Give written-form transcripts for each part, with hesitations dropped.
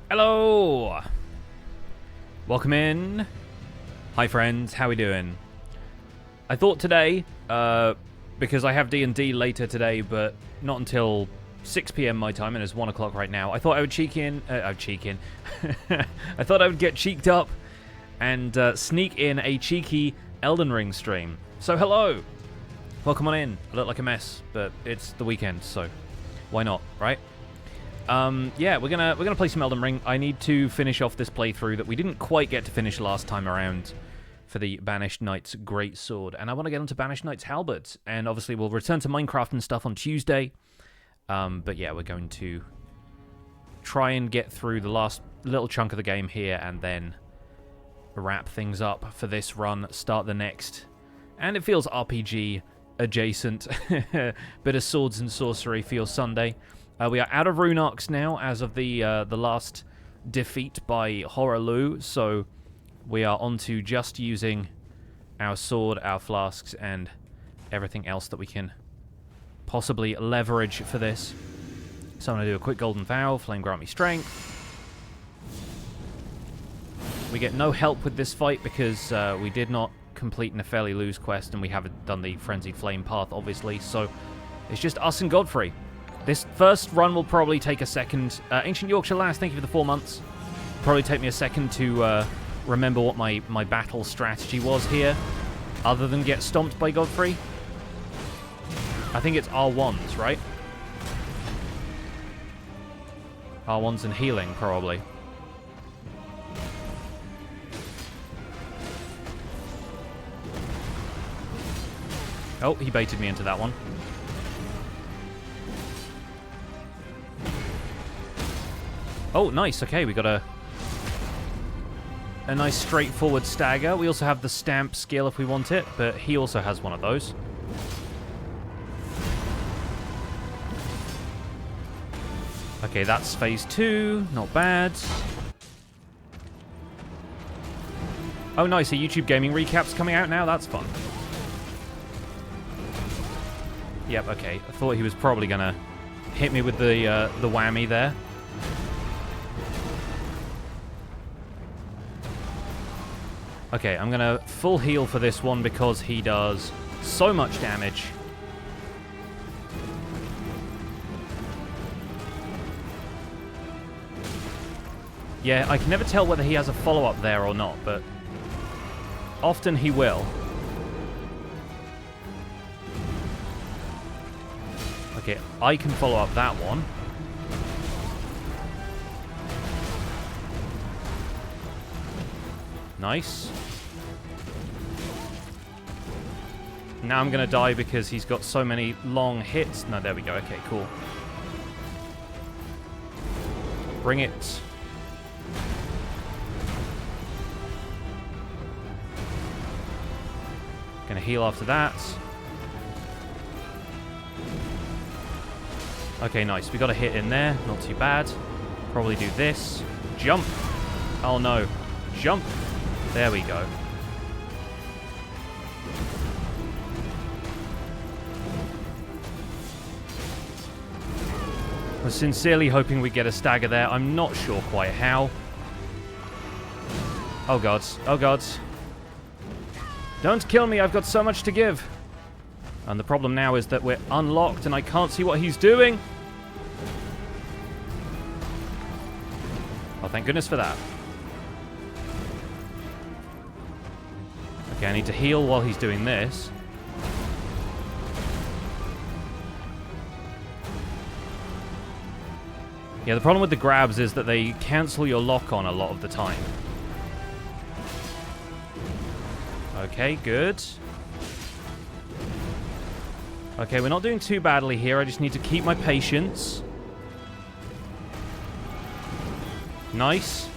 Hello! Welcome in. Hi friends, how we doing? I thought today, because I have D&D later today, but not until 6 PM my time, and it's 1 o'clock right now, I thought I would I thought I would get cheeked up and sneak in a cheeky Elden Ring stream. So hello! Welcome on in. I look like a mess, but it's the weekend, so why not, right? Yeah, we're gonna play some Elden Ring. I need to finish off this playthrough that we didn't quite get to finish last time around for the Banished Knight's Greatsword, and I want to get onto Banished Knight's Halberd, and obviously we'll return to Minecraft and stuff on Tuesday. But yeah, we're going to try and get through the last little chunk of the game here, and then wrap things up for this run, start the next, and it feels RPG adjacent. Bit of swords and sorcery feels Sunday. We are out of rune arcs now as of the last defeat by Hoarah Loux, so we are on to just using our sword, our flasks, and everything else that we can possibly leverage for this. So I'm going to do a quick golden vow, flame grant me strength. We get no help with this fight because we did not complete Nepheli Loux's quest, and we haven't done the Frenzied Flame path, obviously, so it's just us and Godfrey. This first run will probably take a second. Ancient Yorkshire Lass, thank you for the 4 months. Probably take me a second to remember what my battle strategy was here, other than get stomped by Godfrey. I think it's R1s, right? R1s and healing, probably. Oh, he baited me into that one. Oh, nice. Okay, we got a nice straightforward stagger. We also have the stamp skill if we want it, but he also has one of those. Okay, that's phase 2. Not bad. Oh, nice. A YouTube gaming recap's coming out now. That's fun. Yep, okay. I thought he was probably going to hit me with the whammy there. Okay, I'm going to full heal for this one because he does so much damage. Yeah, I can never tell whether he has a follow-up there or not, but often he will. Okay, I can follow up that one. Nice. Now I'm going to die because he's got so many long hits. No, there we go. Okay, cool. Bring it. Going to heal after that. Okay, nice. We got a hit in there. Not too bad. Probably do this. Jump. Oh, no. Jump. There we go. I was sincerely hoping we'd get a stagger there. I'm not sure quite how. Oh, God. Oh, God. Don't kill me. I've got so much to give. And the problem now is that we're unlocked and I can't see what he's doing. Oh, thank goodness for that. Okay, I need to heal while he's doing this. Yeah, the problem with the grabs is that they cancel your lock on a lot of the time. Okay, good. Okay, we're not doing too badly here. I just need to keep my patience. Nice.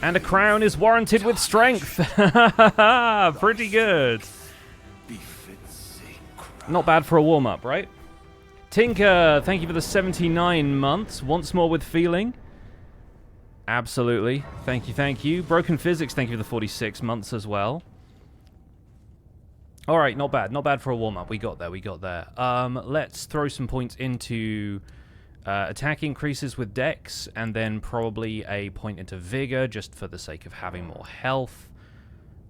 And a crown is warranted with strength. Pretty good. Not bad for a warm-up, right? Tinker, thank you for the 79 months. Once more with feeling. Absolutely. Thank you, thank you. Broken Physics, thank you for the 46 months as well. Alright, not bad. Not bad for a warm-up. We got there, we got there. Let's throw some points into Attack increases with Dex, and then probably a point into Vigor, just for the sake of having more health.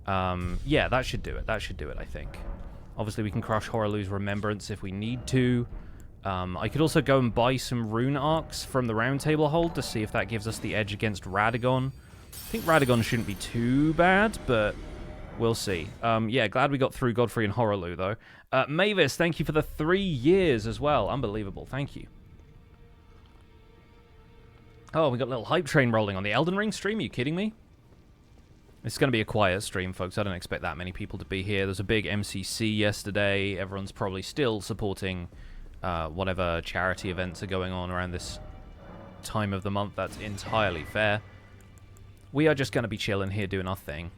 Yeah, that should do it. That should do it, I think. Obviously, we can crush Hoarah Loux's Remembrance if we need to. I could also go and buy some Rune Arcs from the Round Table Hold to see if that gives us the edge against Radagon. I think Radagon shouldn't be too bad, but we'll see. Yeah, glad we got through Godfrey and Hoarah Loux, though. Mavis, thank you for the 3 years as well. Unbelievable. Thank you. Oh, we got a little hype train rolling on the Elden Ring stream. Are you kidding me? It's going to be a quiet stream, folks. I don't expect that many people to be here. There's a big MCC yesterday. Everyone's probably still supporting whatever charity events are going on around this time of the month. That's entirely fair. We are just going to be chilling here doing our thing.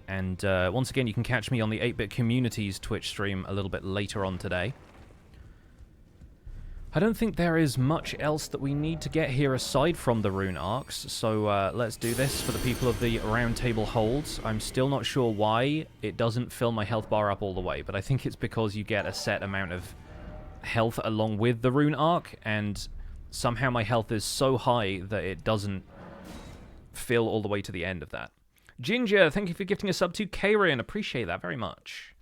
And once again, you can catch me on the 8-Bit Communities Twitch stream a little bit later on today. I don't think there is much else that we need to get here aside from the Rune Arcs, so let's do this for the people of the Round Table Holds. I'm still not sure why it doesn't fill my health bar up all the way, but I think it's because you get a set amount of health along with the Rune Arc, and somehow my health is so high that it doesn't fill all the way to the end of that. Ginger, thank you for gifting a sub to Karian. Appreciate that very much.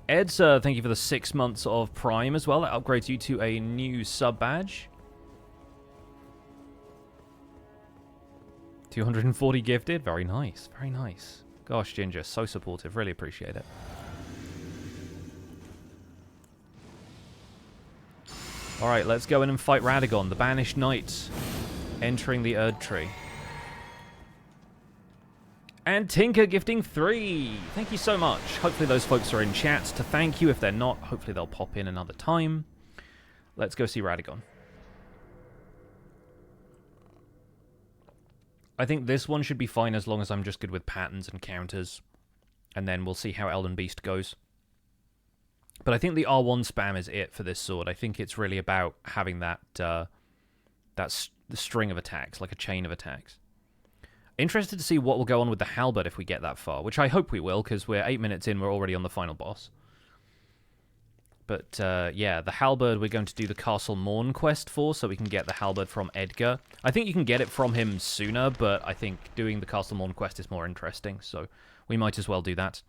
Eds, thank you for the 6 months of Prime as well. That upgrades you to a new sub badge. 240 gifted. Very nice. Very nice. Gosh, Ginger, so supportive. Really appreciate it. Alright, let's go in and fight Radagon, the Banished Knight, entering the Erd Tree. And Tinker gifting 3. Thank you so much. Hopefully those folks are in chat to thank you. If they're not, hopefully they'll pop in another time. Let's go see Radagon. I think this one should be fine as long as I'm just good with patterns and counters. And then we'll see how Elden Beast goes. But I think the R1 spam is it for this sword. I think it's really about having that the string of attacks, like a chain of attacks. Interested to see what will go on with the Halberd if we get that far, which I hope we will, because we're 8 minutes in, we're already on the final boss. But, yeah, the Halberd we're going to do the Castle Morn quest for, so we can get the Halberd from Edgar. I think you can get it from him sooner, but I think doing the Castle Morn quest is more interesting, so we might as well do that.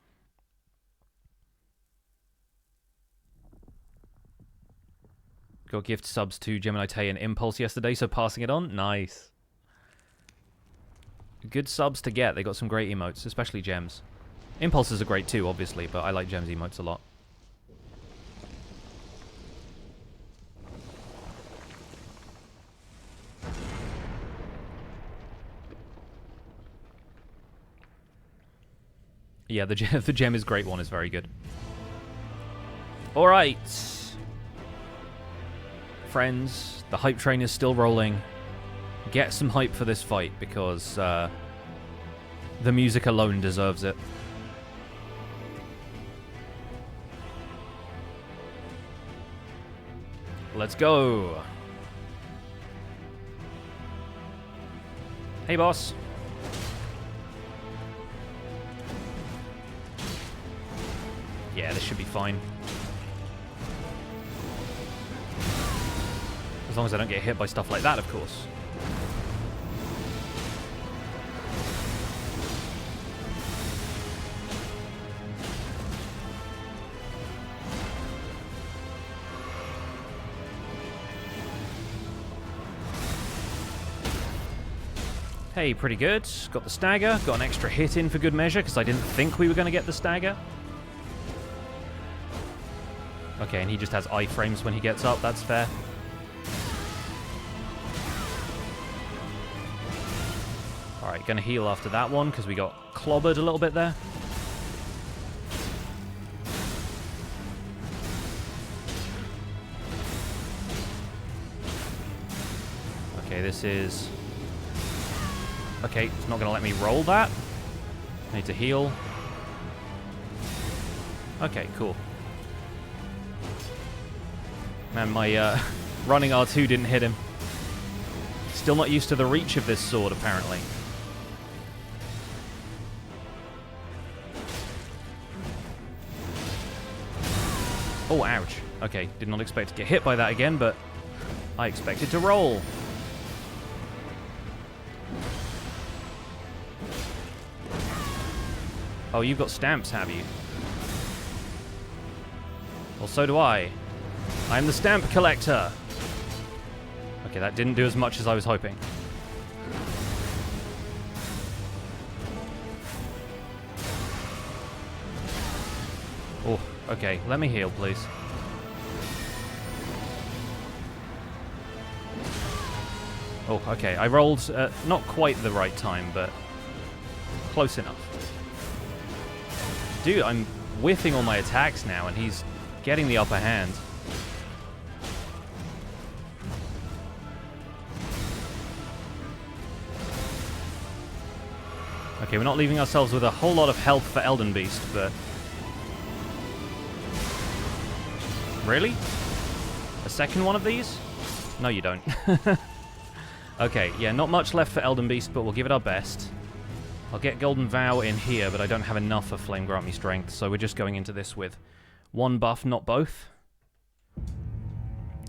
Got gift subs to Gemini Tay and Impulse yesterday, so passing it on. Nice. Good subs to get. They got some great emotes, especially Gems. Impulses are great too, obviously, but I like Gems emotes a lot. Yeah, the gem is great one is very good. Alright. Friends, the hype train is still rolling. Get some hype for this fight, because the music alone deserves it. Let's go. Hey, boss. Yeah, this should be fine. As long as I don't get hit by stuff like that, of course. Hey, pretty good. Got the stagger. Got an extra hit in for good measure, because I didn't think we were going to get the stagger. Okay, and he just has iframes when he gets up. That's fair. Alright, going to heal after that one, because we got clobbered a little bit there. Okay, this is... Okay, it's not going to let me roll that. I need to heal. Okay, cool. Man, my running R2 didn't hit him. Still not used to the reach of this sword, apparently. Oh, ouch. Okay, did not expect to get hit by that again, but I expected to roll. Oh, you've got stamps, have you? Well, so do I. I'm the stamp collector. Okay, that didn't do as much as I was hoping. Oh, okay. Let me heal, please. Oh, okay. I rolled not quite the right time, but close enough. Dude, I'm whiffing all my attacks now, and he's getting the upper hand. Okay, we're not leaving ourselves with a whole lot of health for Elden Beast, but... Really? A second one of these? No, you don't. Okay, yeah, not much left for Elden Beast, but we'll give it our best. I'll get Golden Vow in here, but I don't have enough for Flame Grant Me Strength, so we're just going into this with one buff, not both.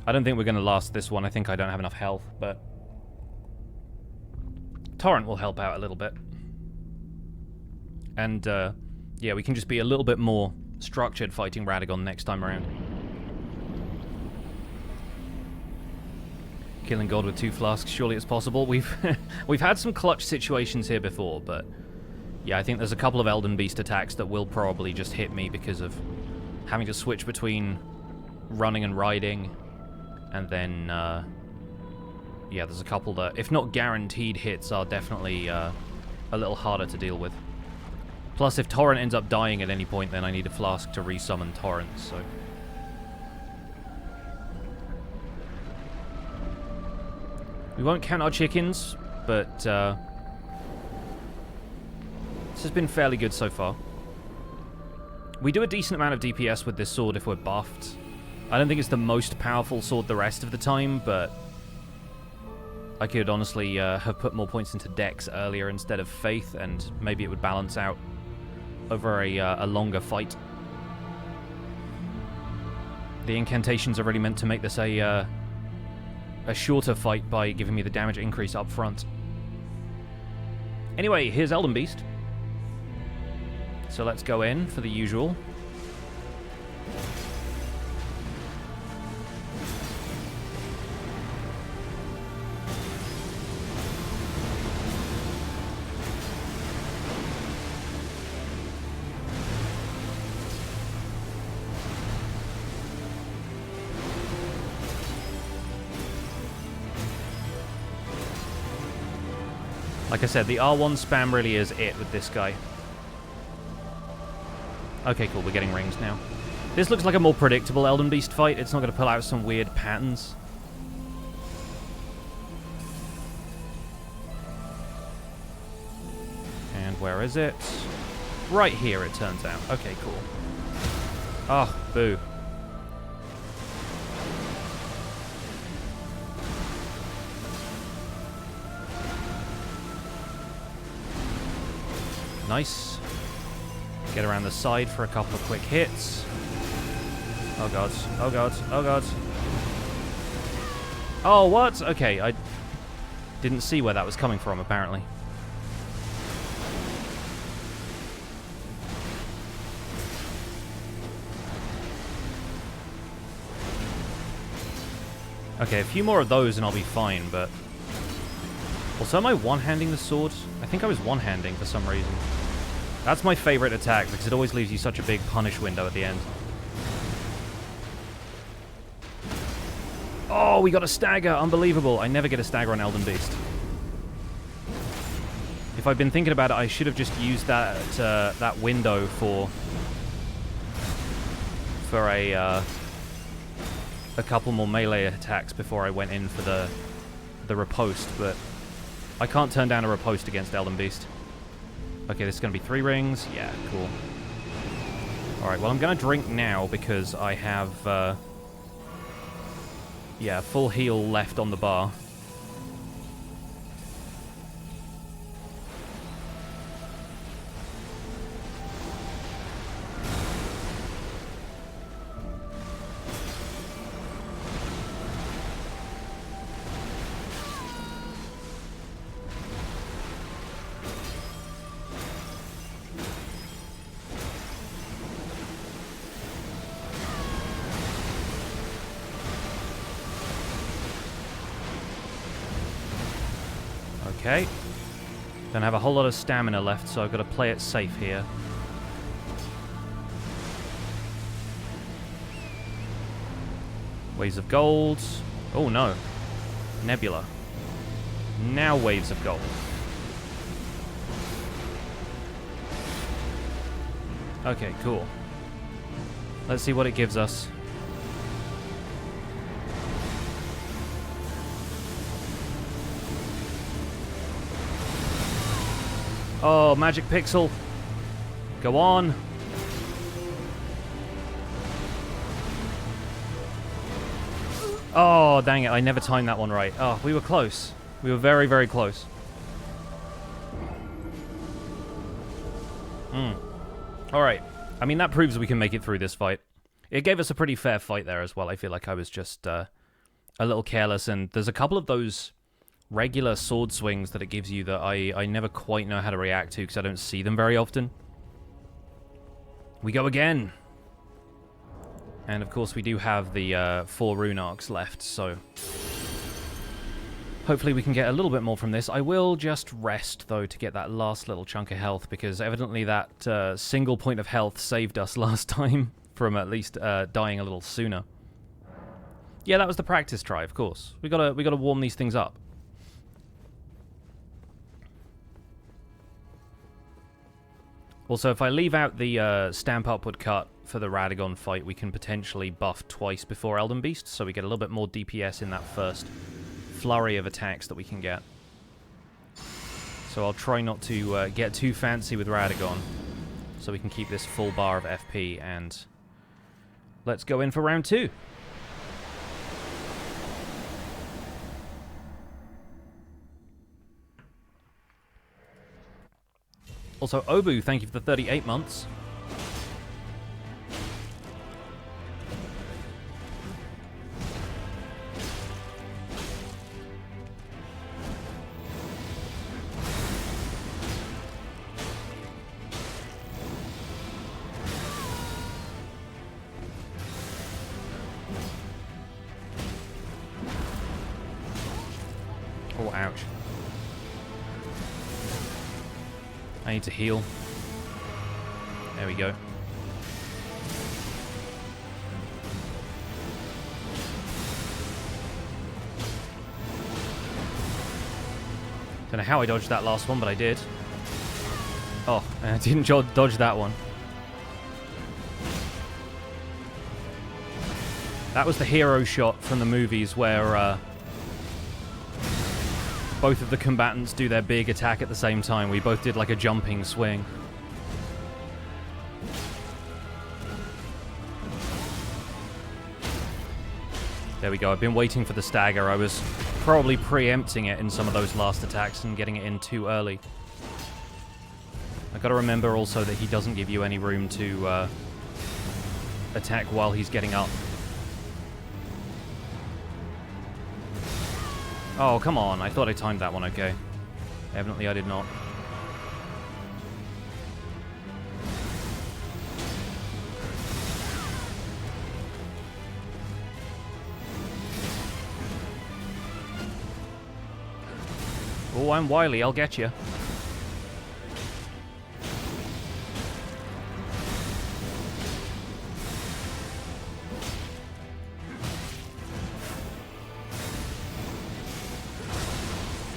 I don't think we're going to last this one. I think I don't have enough health, but... Torrent will help out a little bit. And, yeah, we can just be a little bit more structured fighting Radagon next time around. Killing God with 2 flasks, surely it's possible. We've had some clutch situations here before, but yeah, I think there's a couple of Elden Beast attacks that will probably just hit me because of having to switch between running and riding, and then yeah, there's a couple that, if not guaranteed hits, are definitely a little harder to deal with. Plus, if Torrent ends up dying at any point, then I need a flask to resummon Torrent, so... We won't count our chickens, but this has been fairly good so far. We do a decent amount of DPS with this sword if we're buffed. I don't think it's the most powerful sword the rest of the time, but I could honestly have put more points into Dex earlier instead of Faith, and maybe it would balance out over a longer fight. The incantations are really meant to make this a shorter fight by giving me the damage increase up front. Anyway, here's Elden Beast. So let's go in for the usual. Like I said, the R1 spam really is it with this guy. Okay, cool, we're getting rings now. This looks like a more predictable Elden Beast fight. It's not going to pull out some weird patterns. And where is it? Right here, it turns out. Okay, cool. Oh, boo. Nice. Get around the side for a couple of quick hits. Oh god, oh god, oh god. Oh, what? Okay, I didn't see where that was coming from, apparently. Okay, a few more of those and I'll be fine, but... Also, am I one-handing the sword? I think I was one-handing for some reason. That's my favorite attack, because it always leaves you such a big punish window at the end. Oh, we got a stagger! Unbelievable! I never get a stagger on Elden Beast. If I'd been thinking about it, I should have just used that that window for a couple more melee attacks before I went in for the riposte, but I can't turn down a riposte against Elden Beast. Okay, this is going to be 3 rings. Yeah, cool. Alright, well, I'm going to drink now because I have, yeah, full heal left on the bar. Okay. Don't have a whole lot of stamina left, so I've got to play it safe here. Waves of gold. Oh no. Nebula. Now waves of gold. Okay, cool. Let's see what it gives us. Oh, magic pixel. Go on. Oh, dang it. I never timed that one right. Oh, we were close. We were very, very close. Alright. I mean, that proves we can make it through this fight. It gave us a pretty fair fight there as well. I feel like I was just a little careless, and there's a couple of those regular sword swings that it gives you that I never quite know how to react to because I don't see them very often. We go again. And of course we do have the 4 rune arcs left, so hopefully we can get a little bit more from this. I will just rest, though, to get that last little chunk of health, because evidently that single point of health saved us last time from at least dying a little sooner. Yeah, that was the practice try, of course. We gotta warm these things up. Also, if I leave out the stamp upward cut for the Radagon fight, we can potentially buff twice before Elden Beast, so we get a little bit more DPS in that first flurry of attacks that we can get. So I'll try not to get too fancy with Radagon, so we can keep this full bar of FP, and let's go in for round 2. Also, Obu, thank you for the 38 months. Oh, ouch. I need to heal. There we go. Don't know how I dodged that last one, but I did. Oh, I didn't dodge that one. That was the hero shot from the movies where both of the combatants do their big attack at the same time. We both did like a jumping swing. There we go. I've been waiting for the stagger. I was probably preempting it in some of those last attacks and getting it in too early. I gotta remember also that he doesn't give you any room to attack while he's getting up. Oh, come on. I thought I timed that one okay. Evidently I did not. Oh, I'm wily. I'll get you.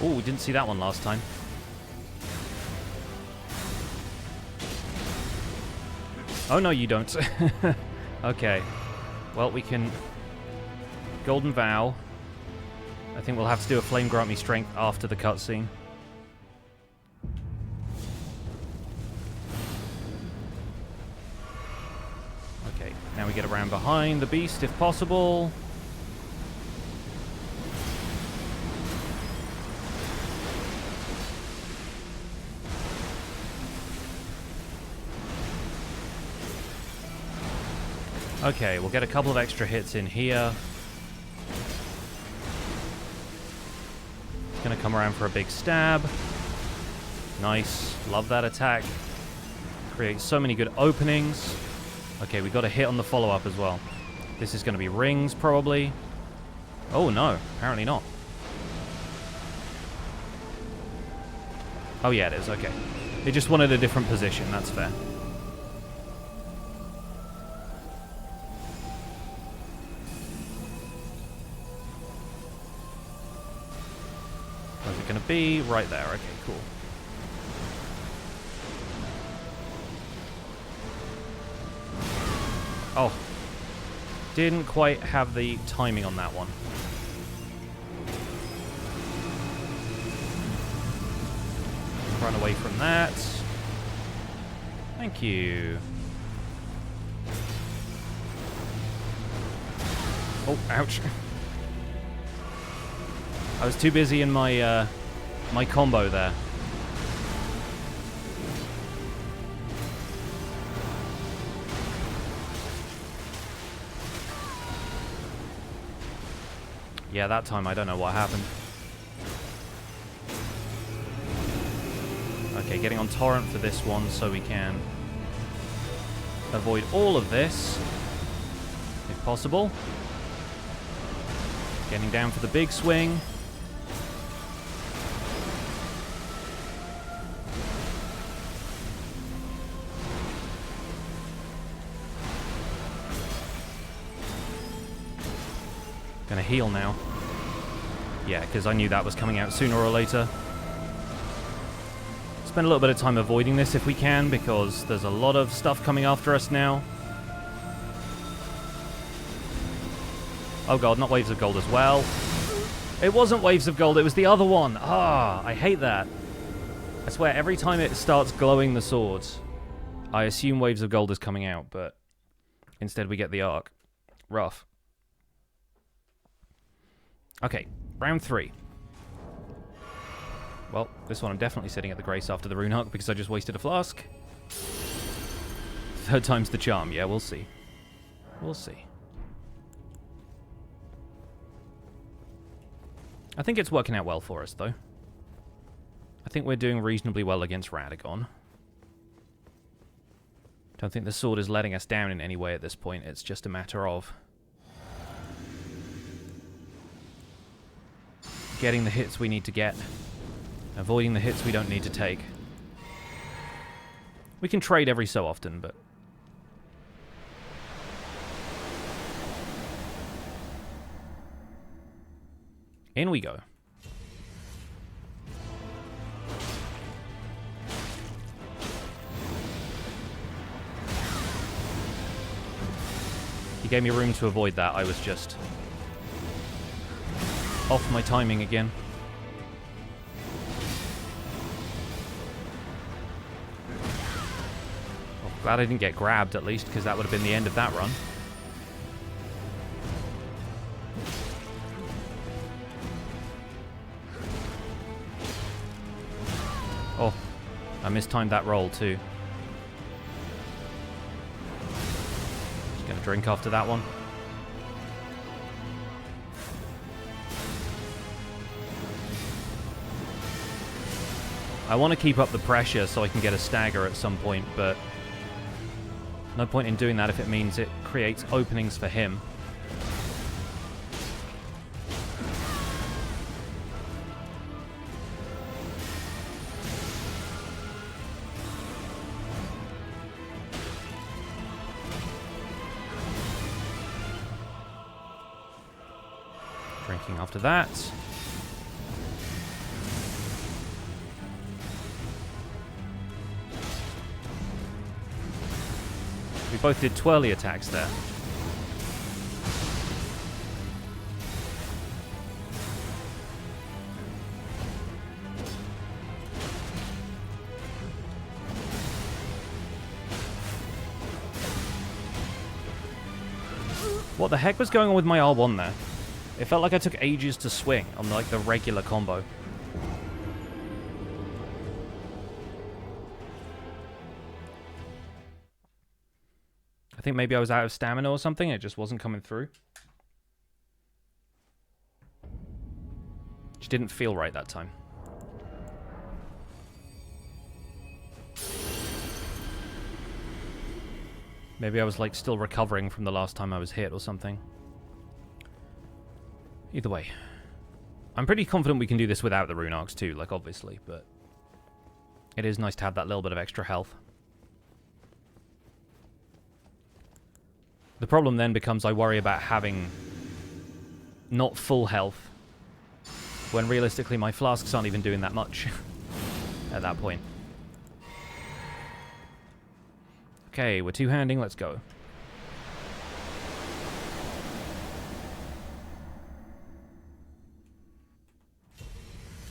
Oh, we didn't see that one last time. Oh, no, you don't. Okay. Well, we can... Golden Vow. I think we'll have to do a Flame Grant Me Strength after the cutscene. Okay, now we get around behind the beast if possible. Okay, we'll get a couple of extra hits in here. Gonna come around for a big stab. Nice. Love that attack. Creates so many good openings. Okay, we got a hit on the follow-up as well. This is gonna be rings, probably. Oh, no. Apparently not. Oh yeah, it is, okay. It just wanted a different position, that's fair. Where's it going to be? Right there, okay, cool. Oh. Didn't quite have the timing on that one. Run away from that. Thank you. Oh, ouch. I was too busy in my my combo there. Yeah, that time I don't know what happened. Okay, getting on torrent for this one so we can avoid all of this, if possible. Getting down for the big swing. Gonna heal now. Yeah, because I knew that was coming out sooner or later. Spend a little bit of time avoiding this if we can, because there's a lot of stuff coming after us now. Oh god, not Waves of Gold as well. It wasn't Waves of Gold, it was the other one. Ah, I hate that. I swear, every time it starts glowing the swords, I assume Waves of Gold is coming out, but instead we get the arc. Rough. Okay, round 3. Well, this one I'm definitely sitting at the Grace after the Rune Arc because I just wasted a flask. Third time's the charm. Yeah, we'll see. We'll see. I think it's working out well for us, though. I think we're doing reasonably well against Radagon. Don't think the sword is letting us down in any way at this point. It's just a matter of getting the hits we need to get. Avoiding the hits we don't need to take. We can trade every so often, but... in we go. He gave me room to avoid that. I was just off my timing again. Glad I didn't get grabbed, at least, because that would have been the end of that run. Oh, I mistimed that roll, too. Just gonna drink after that one. I want to keep up the pressure so I can get a stagger at some point, but no point in doing that if it means it creates openings for him. Drinking after that. We both did twirly attacks there. What the heck was going on with my R1 there? It felt like I took ages to swing on like the regular combo. I think maybe I was out of stamina or something. It just wasn't coming through. Just didn't feel right that time. Maybe I was like still recovering from the last time I was hit or something. Either way. I'm pretty confident we can do this without the rune arcs too, like obviously, but It is nice to have that little bit of extra health. The problem then becomes I worry about having not full health, when realistically my flasks aren't even doing that much at that point. Okay, we're two-handing, let's go.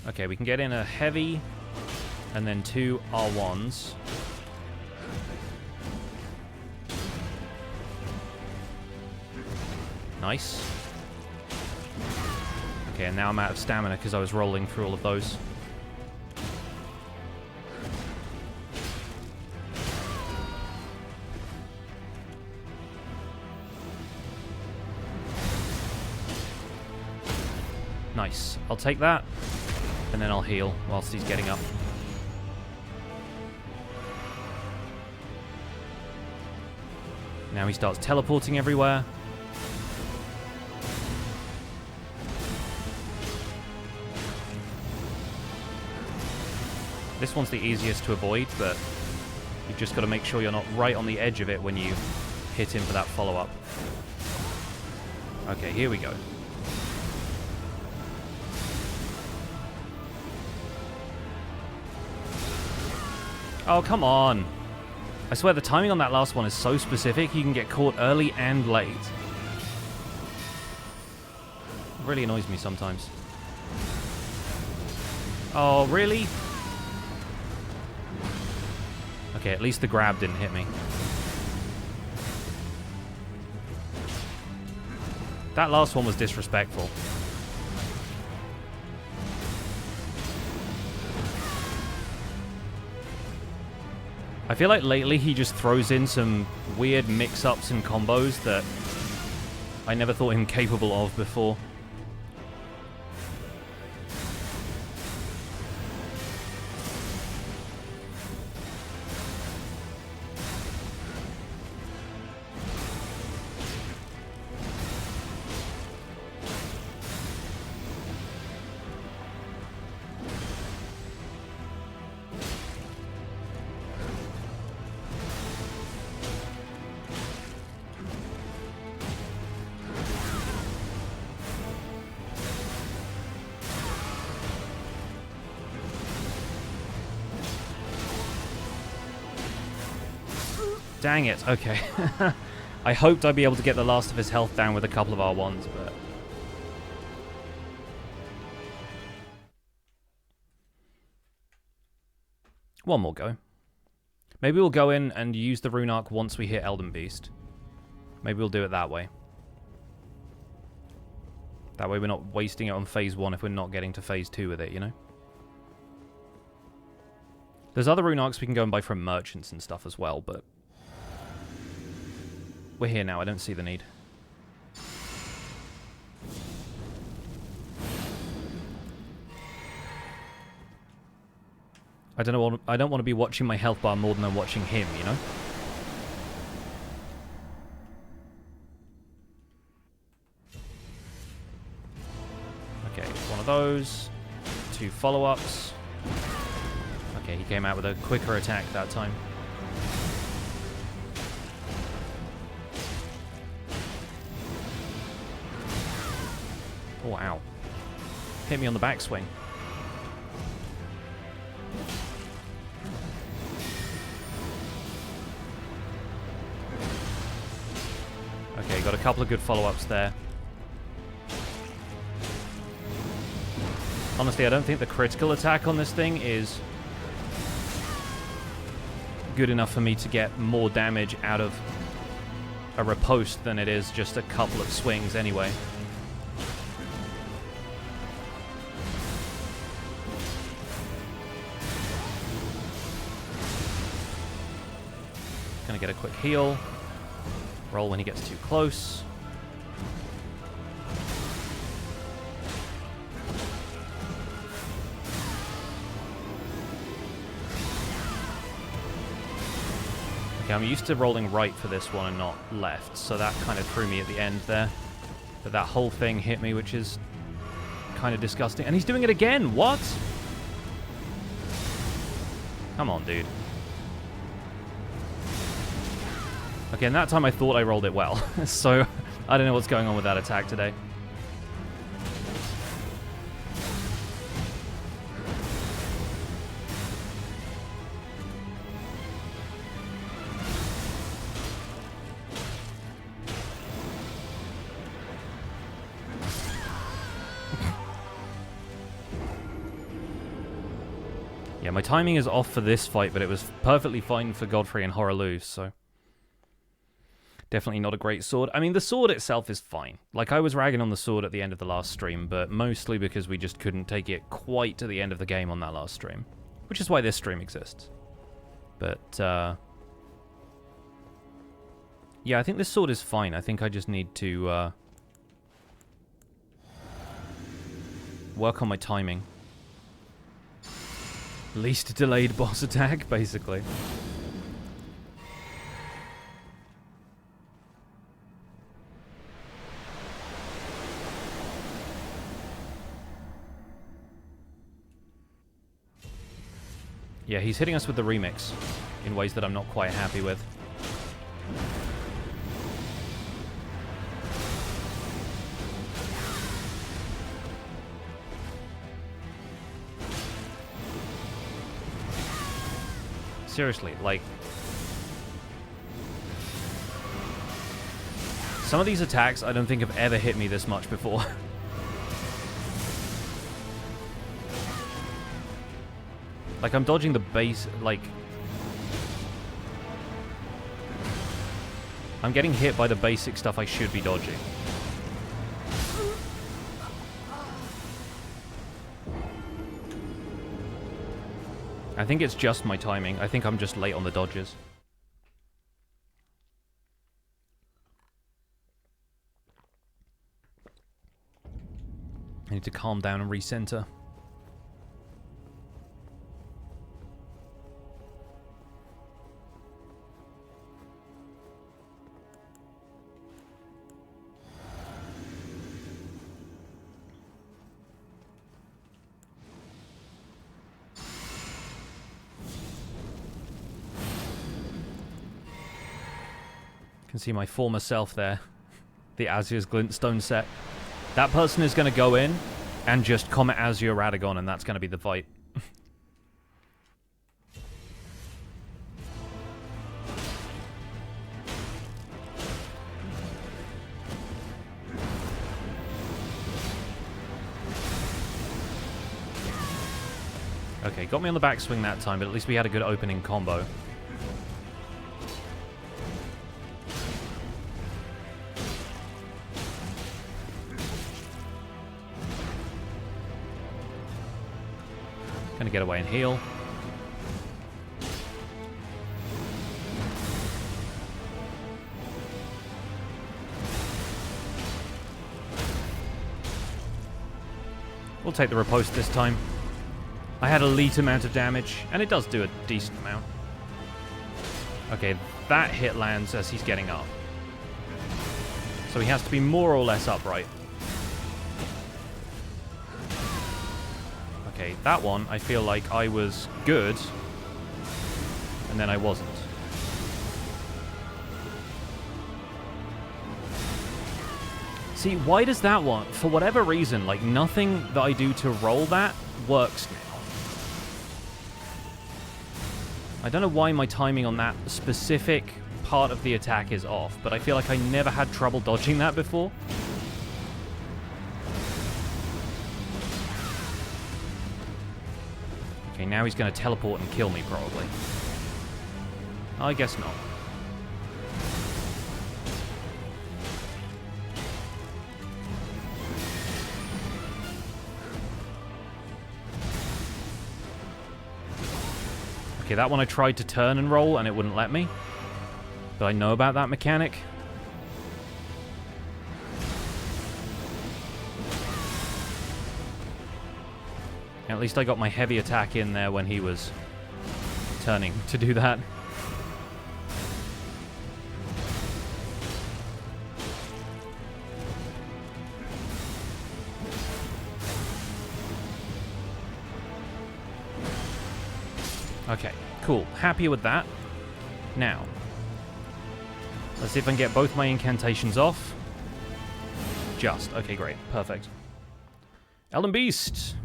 Okay, we can get in a heavy, and then 2 R1s. Nice. Okay, and now I'm out of stamina because I was rolling through all of those. Nice. I'll take that, and then I'll heal whilst he's getting up. Now he starts teleporting everywhere. This one's the easiest to avoid, but you've just got to make sure you're not right on the edge of it when you hit him for that follow-up. Okay, here we go. Oh, come on. I swear the timing on that last one is so specific, you can get caught early and late. It really annoys me sometimes. Oh, really? Okay, at least the grab didn't hit me. That last one was disrespectful. I feel like lately he just throws in some weird mix-ups and combos that I never thought him capable of before. Dang it, okay. I hoped I'd be able to get the last of his health down with a couple of R1s, but... one more go. Maybe we'll go in and use the rune arc once we hit Elden Beast. Maybe we'll do it that way. That way we're not wasting it on phase 1 if we're not getting to phase 2 with it, you know? There's other rune arcs we can go and buy from merchants and stuff as well, but... we're here now, I don't see the need. I don't want to be watching my health bar more than I'm watching him, you know? Okay, one of those. 2 follow-ups. Okay, he came out with a quicker attack that time. Oh, ow. Hit me on the backswing. Okay, got a couple of good follow-ups there. Honestly, I don't think the critical attack on this thing is good enough for me to get more damage out of a riposte than it is just a couple of swings anyway. Gonna get a quick heal. Roll when he gets too close. Okay, I'm used to rolling right for this one and not left, so that kind of threw me at the end there. But that whole thing hit me, which is kind of disgusting. And he's doing it again! What? Come on, dude. Okay, and that time I thought I rolled it well. So, I don't know what's going on with that attack today. Yeah, my timing is off for this fight, but it was perfectly fine for Godfrey and Hoarah Loux, so... Definitely not a great sword. I mean, the sword itself is fine. Like, I was ragging on the sword at the end of the last stream, but mostly because we just couldn't take it quite to the end of the game on that last stream. Which is why this stream exists. But, yeah, I think this sword is fine. I think I just need to, work on my timing. Least delayed boss attack, basically. Yeah, he's hitting us with the remix in ways that I'm not quite happy with. Seriously, like... Some of these attacks I don't think have ever hit me this much before. Like, I'm dodging the base, like... I'm getting hit by the basic stuff I should be dodging. I think it's just my timing. I think I'm just late on the dodges. I need to calm down and recenter. Can see my former self there. The Azur's Glintstone set. That person is going to go in and just Comet Azure Radagon, and that's going to be the fight. Okay, got me on the backswing that time, but at least we had a good opening combo. Gonna get away and heal. We'll take the riposte this time. I had a elite amount of damage, and it does do a decent amount. Okay, that hit lands as he's getting up. So he has to be more or less upright. Okay, that one, I feel like I was good, and then I wasn't. See, why does that one, for whatever reason, like, nothing that I do to roll that works now. I don't know why my timing on that specific part of the attack is off, but I feel like I never had trouble dodging that before. Okay, now he's going to teleport and kill me, probably. I guess not. Okay, that one I tried to turn and roll, and it wouldn't let me. But I know about that mechanic. At least I got my heavy attack in there when he was turning to do that. Okay, cool. Happier with that. Now, let's see if I can get both my incantations off. Just. Okay, great. Perfect. Elden Beast.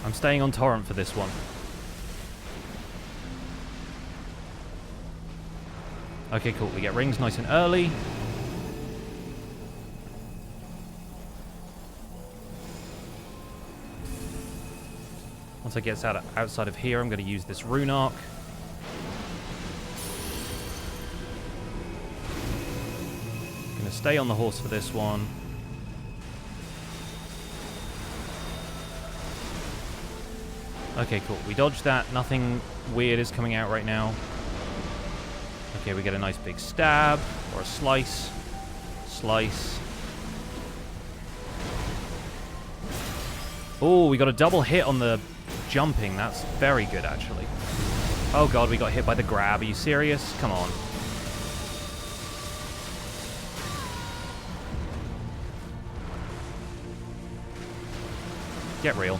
I'm staying on Torrent for this one. Okay, cool. We get rings nice and early. Once I get outside of here, I'm going to use this rune arc. Going to stay on the horse for this one. Okay, cool. We dodged that. Nothing weird is coming out right now. Okay, we get a nice big stab, or a slice. Slice. Oh, we got a double hit on the jumping. That's very good, actually. Oh god, we got hit by the grab. Are you serious? Come on. Get real.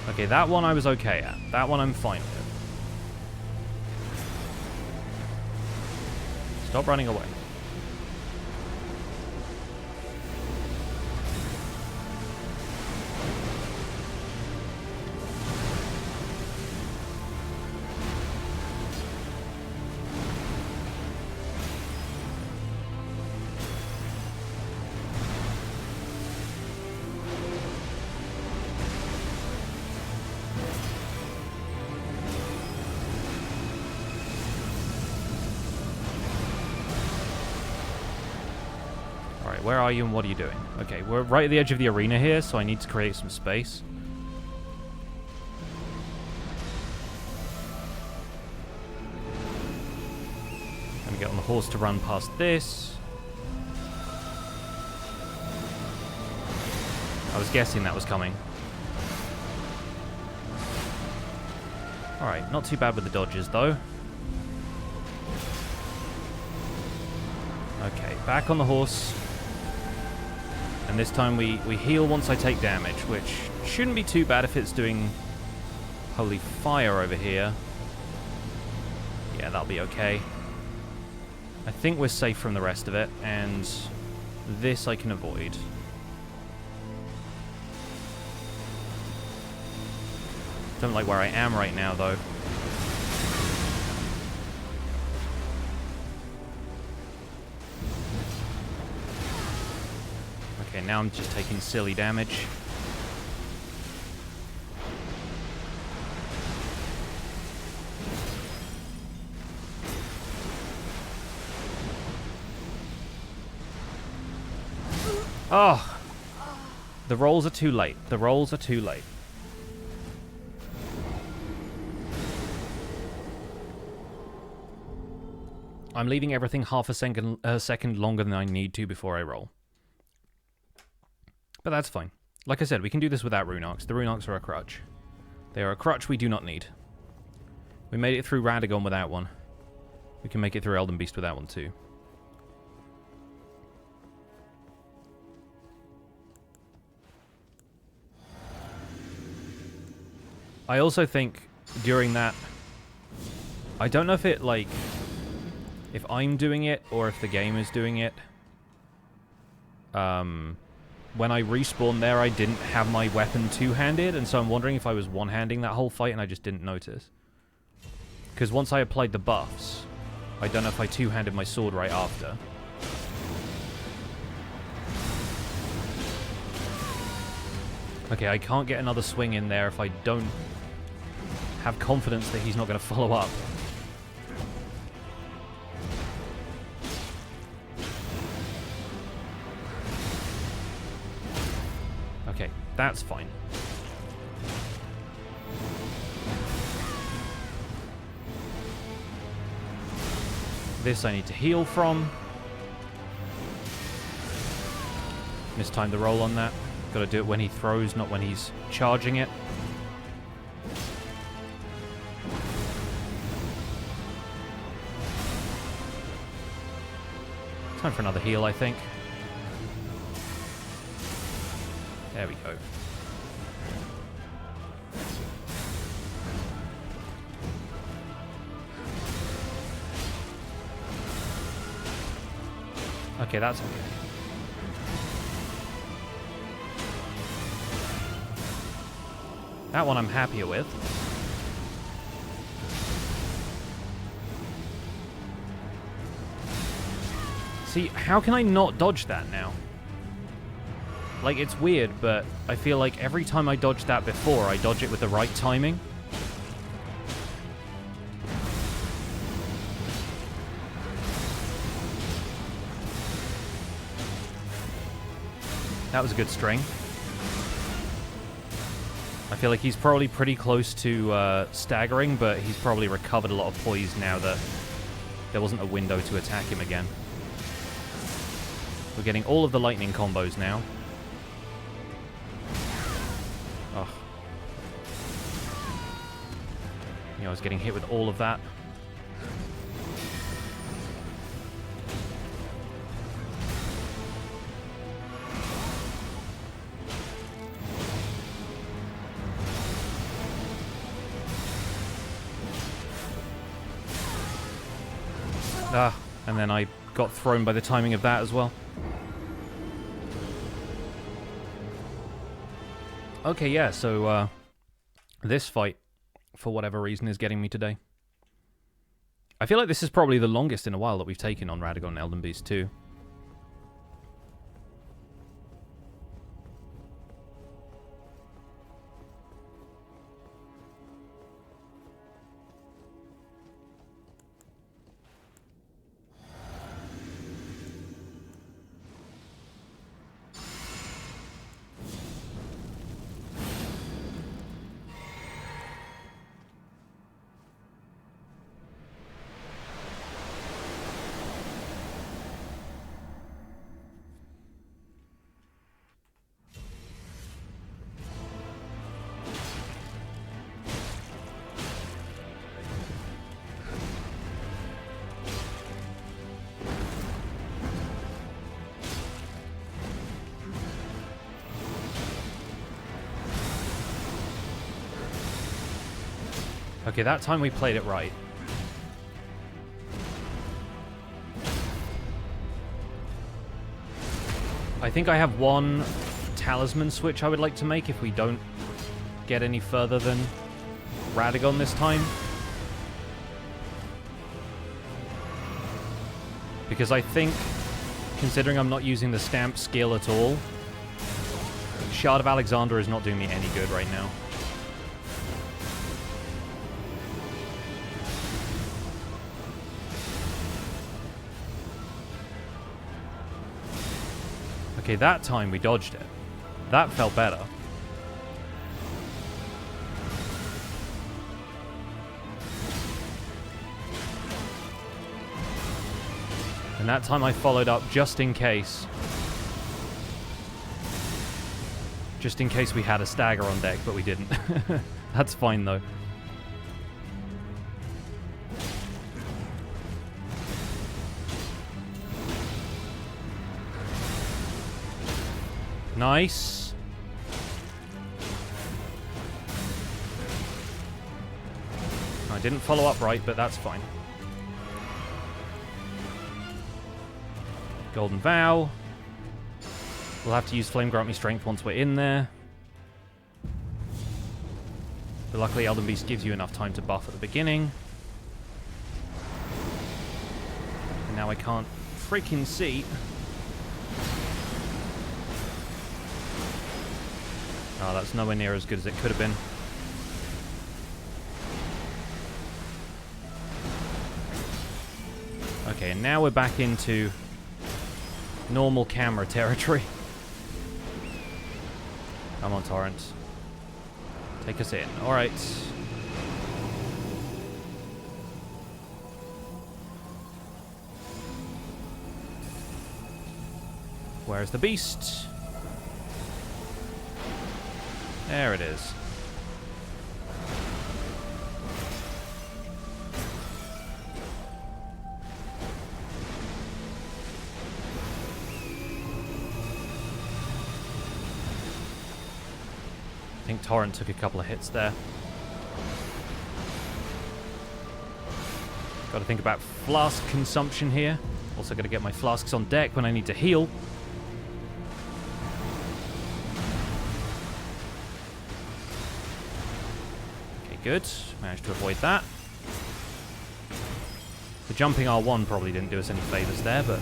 Okay, that one I was okay at. That one I'm fine with. Stop running away. Where are you and what are you doing? Okay, we're right at the edge of the arena here, so I need to create some space. Gonna get on the horse to run past this. I was guessing that was coming. Alright, not too bad with the dodges though. Okay, back on the horse. And this time we heal once I take damage, which shouldn't be too bad if it's doing holy fire over here. Yeah, that'll be okay. I think we're safe from the rest of it, and this I can avoid. Don't like where I am right now, though. Okay, now I'm just taking silly damage. Oh! The rolls are too late. The rolls are too late. I'm leaving everything half a second longer than I need to before I roll. But that's fine. Like I said, we can do this without rune arcs. The rune arcs are a crutch. They are a crutch we do not need. We made it through Radagon without one. We can make it through Elden Beast without one too. I also think during that... I don't know if it, like... if I'm doing it or if the game is doing it. When I respawned there, I didn't have my weapon two-handed, and so I'm wondering if I was one-handing that whole fight and I just didn't notice. Because once I applied the buffs, I don't know if I two-handed my sword right after. Okay, I can't get another swing in there if I don't have confidence that he's not going to follow up. Okay, that's fine. This I need to heal from. Mistimed the roll on that. Gotta do it when he throws, not when he's charging it. Time for another heal, I think. There we go. Okay, that's okay. That one I'm happier with. See, how can I not dodge that now? Like, it's weird, but I feel like every time I dodge that before, I dodge it with the right timing. That was a good string. I feel like he's probably pretty close to staggering, but he's probably recovered a lot of poise now that there wasn't a window to attack him again. We're getting all of the lightning combos now. Oh. You know, I was getting hit with all of that. Ah, and then I got thrown by the timing of that as well. Okay, yeah, so this fight, for whatever reason, is getting me today. I feel like this is probably the longest in a while that we've taken on Radagon and Elden Beast 2. Okay, that time we played it right. I think I have one talisman switch I would like to make if we don't get any further than Radagon this time. Because I think, considering I'm not using the stamp skill at all, Shard of Alexander is not doing me any good right now. Okay, that time we dodged it. That felt better. And that time I followed up just in case. Just in case we had a stagger on deck, but we didn't. That's fine though. Nice. I didn't follow up right, but that's fine. Golden Vow. We'll have to use Flame Grant Me Strength once we're in there. But luckily Elden Beast gives you enough time to buff at the beginning. And now I can't freaking see. Oh, that's nowhere near as good as it could have been. Okay, and now we're back into normal camera territory. Come on, Torrent. Take us in. Alright. Where's the beast? There it is. think Torrent took a couple of hits there. Got to think about flask consumption here. Also got to get my flasks on deck when I need to heal. Okay, good. Managed to avoid that. The jumping R1 probably didn't do us any favors there, but...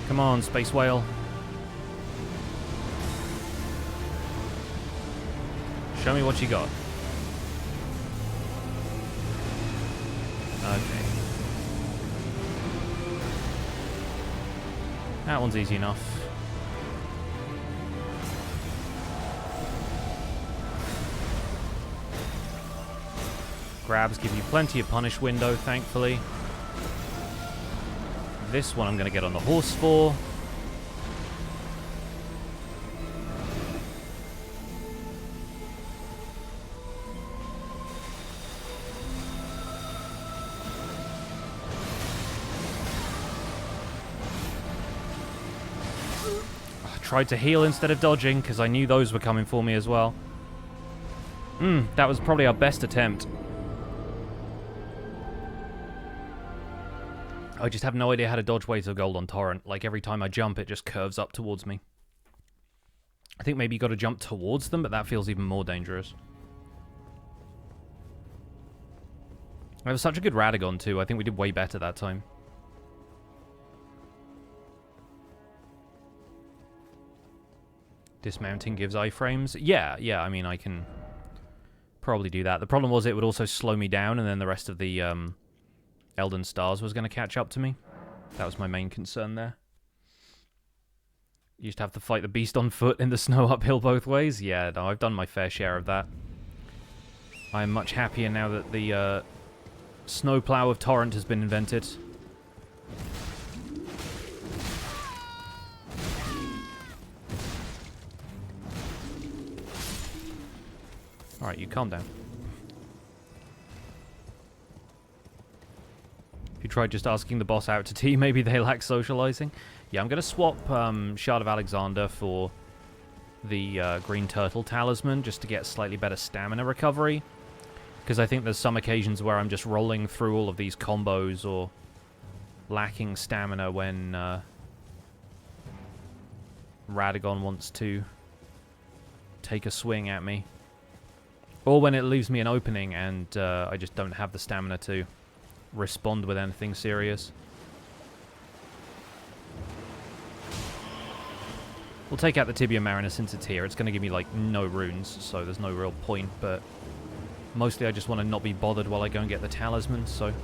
Come on, Space Whale. Show me what you got. Okay. That one's easy enough. Grabs give you plenty of punish window, thankfully. This one I'm going to get on the horse for. I tried to heal instead of dodging because I knew those were coming for me as well. That was probably our best attempt. I just have no idea how to dodge waves of gold on Torrent. Like, every time I jump, it just curves up towards me. I think maybe you got to jump towards them, but that feels even more dangerous. I was such a good Radagon, too. I think we did way better that time. Dismounting gives iframes. Yeah, I mean, I can probably do that. The problem was it would also slow me down, and then the rest of the... Elden Stars was going to catch up to me. That was my main concern there. You used to have to fight the beast on foot in the snow uphill both ways. Yeah, no, I've done my fair share of that. I am much happier now that the snowplow of Torrent has been invented. Alright, you calm down. If you tried just asking the boss out to tea, maybe they lack socializing. Yeah, I'm going to swap Shard of Alexander for the Green Turtle Talisman just to get slightly better stamina recovery. Because I think there's some occasions where I'm just rolling through all of these combos or lacking stamina when Radagon wants to take a swing at me. Or when it leaves me an opening and I just don't have the stamina to respond with anything serious. We'll take out the Tibia Mariner since it's here. It's going to give me, like, no runes, so there's no real point, but mostly I just want to not be bothered while I go and get the talisman, so...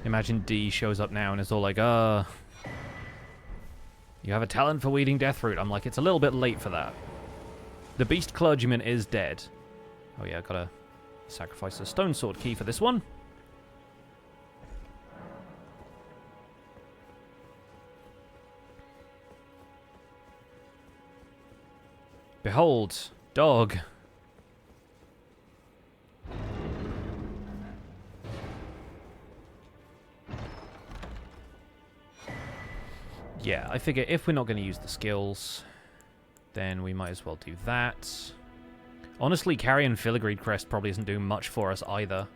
Imagine D shows up now and is all like, you have a talent for weeding deathroot. I'm like, it's a little bit late for that. The beast clergyman is dead. Oh yeah, gotta sacrifice a stone sword key for this one. Behold, dog. Yeah, I figure if we're not going to use the skills, then we might as well do that. Honestly, Carrion Filigreed Crest probably isn't doing much for us either.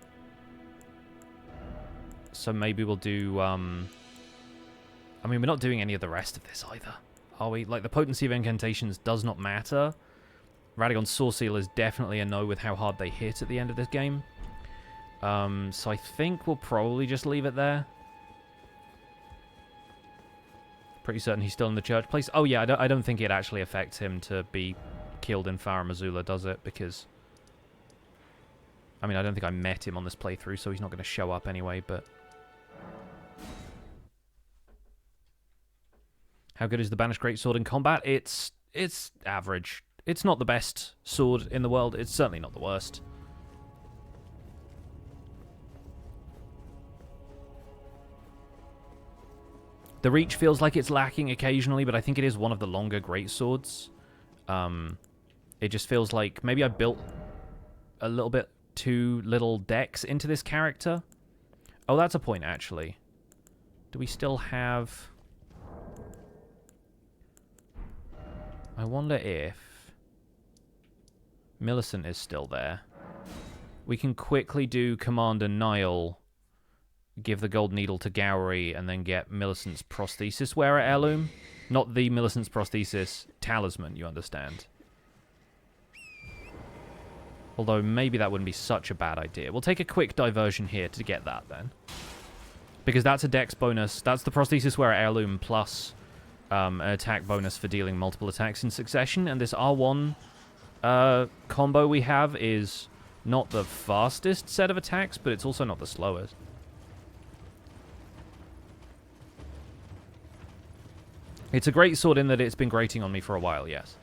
So maybe we'll do... I mean, we're not doing any of the rest of this either, are we? Like, the potency of incantations does not matter. Radagon's Source Seal is definitely a no with how hard they hit at the end of this game. So I think we'll probably just leave it there. Pretty certain he's still in the church place. Oh yeah, I don't think it actually affects him to be killed in Farum Azula, does it? Because, I mean, I don't think I met him on this playthrough, so he's not going to show up anyway, but... How good is the Banished Greatsword in combat? It's average. It's not the best sword in the world. It's certainly not the worst. The reach feels like it's lacking occasionally, but I think it is one of the longer greatswords. It just feels like maybe I built a little bit too little dex into this character. Oh, that's a point, actually. Do we still have... I wonder if Millicent is still there. We can quickly do Commander Niall, give the gold needle to Gowry, and then get Millicent's prosthesis wearer heirloom. Not the Millicent's prosthesis, talisman, you understand. Although maybe that wouldn't be such a bad idea. We'll take a quick diversion here to get that then. Because that's a dex bonus. That's the prosthesis wearer heirloom plus an attack bonus for dealing multiple attacks in succession. And this R1 combo we have is not the fastest set of attacks, but it's also not the slowest. It's a great sword in that it's been grating on me for a while, yes.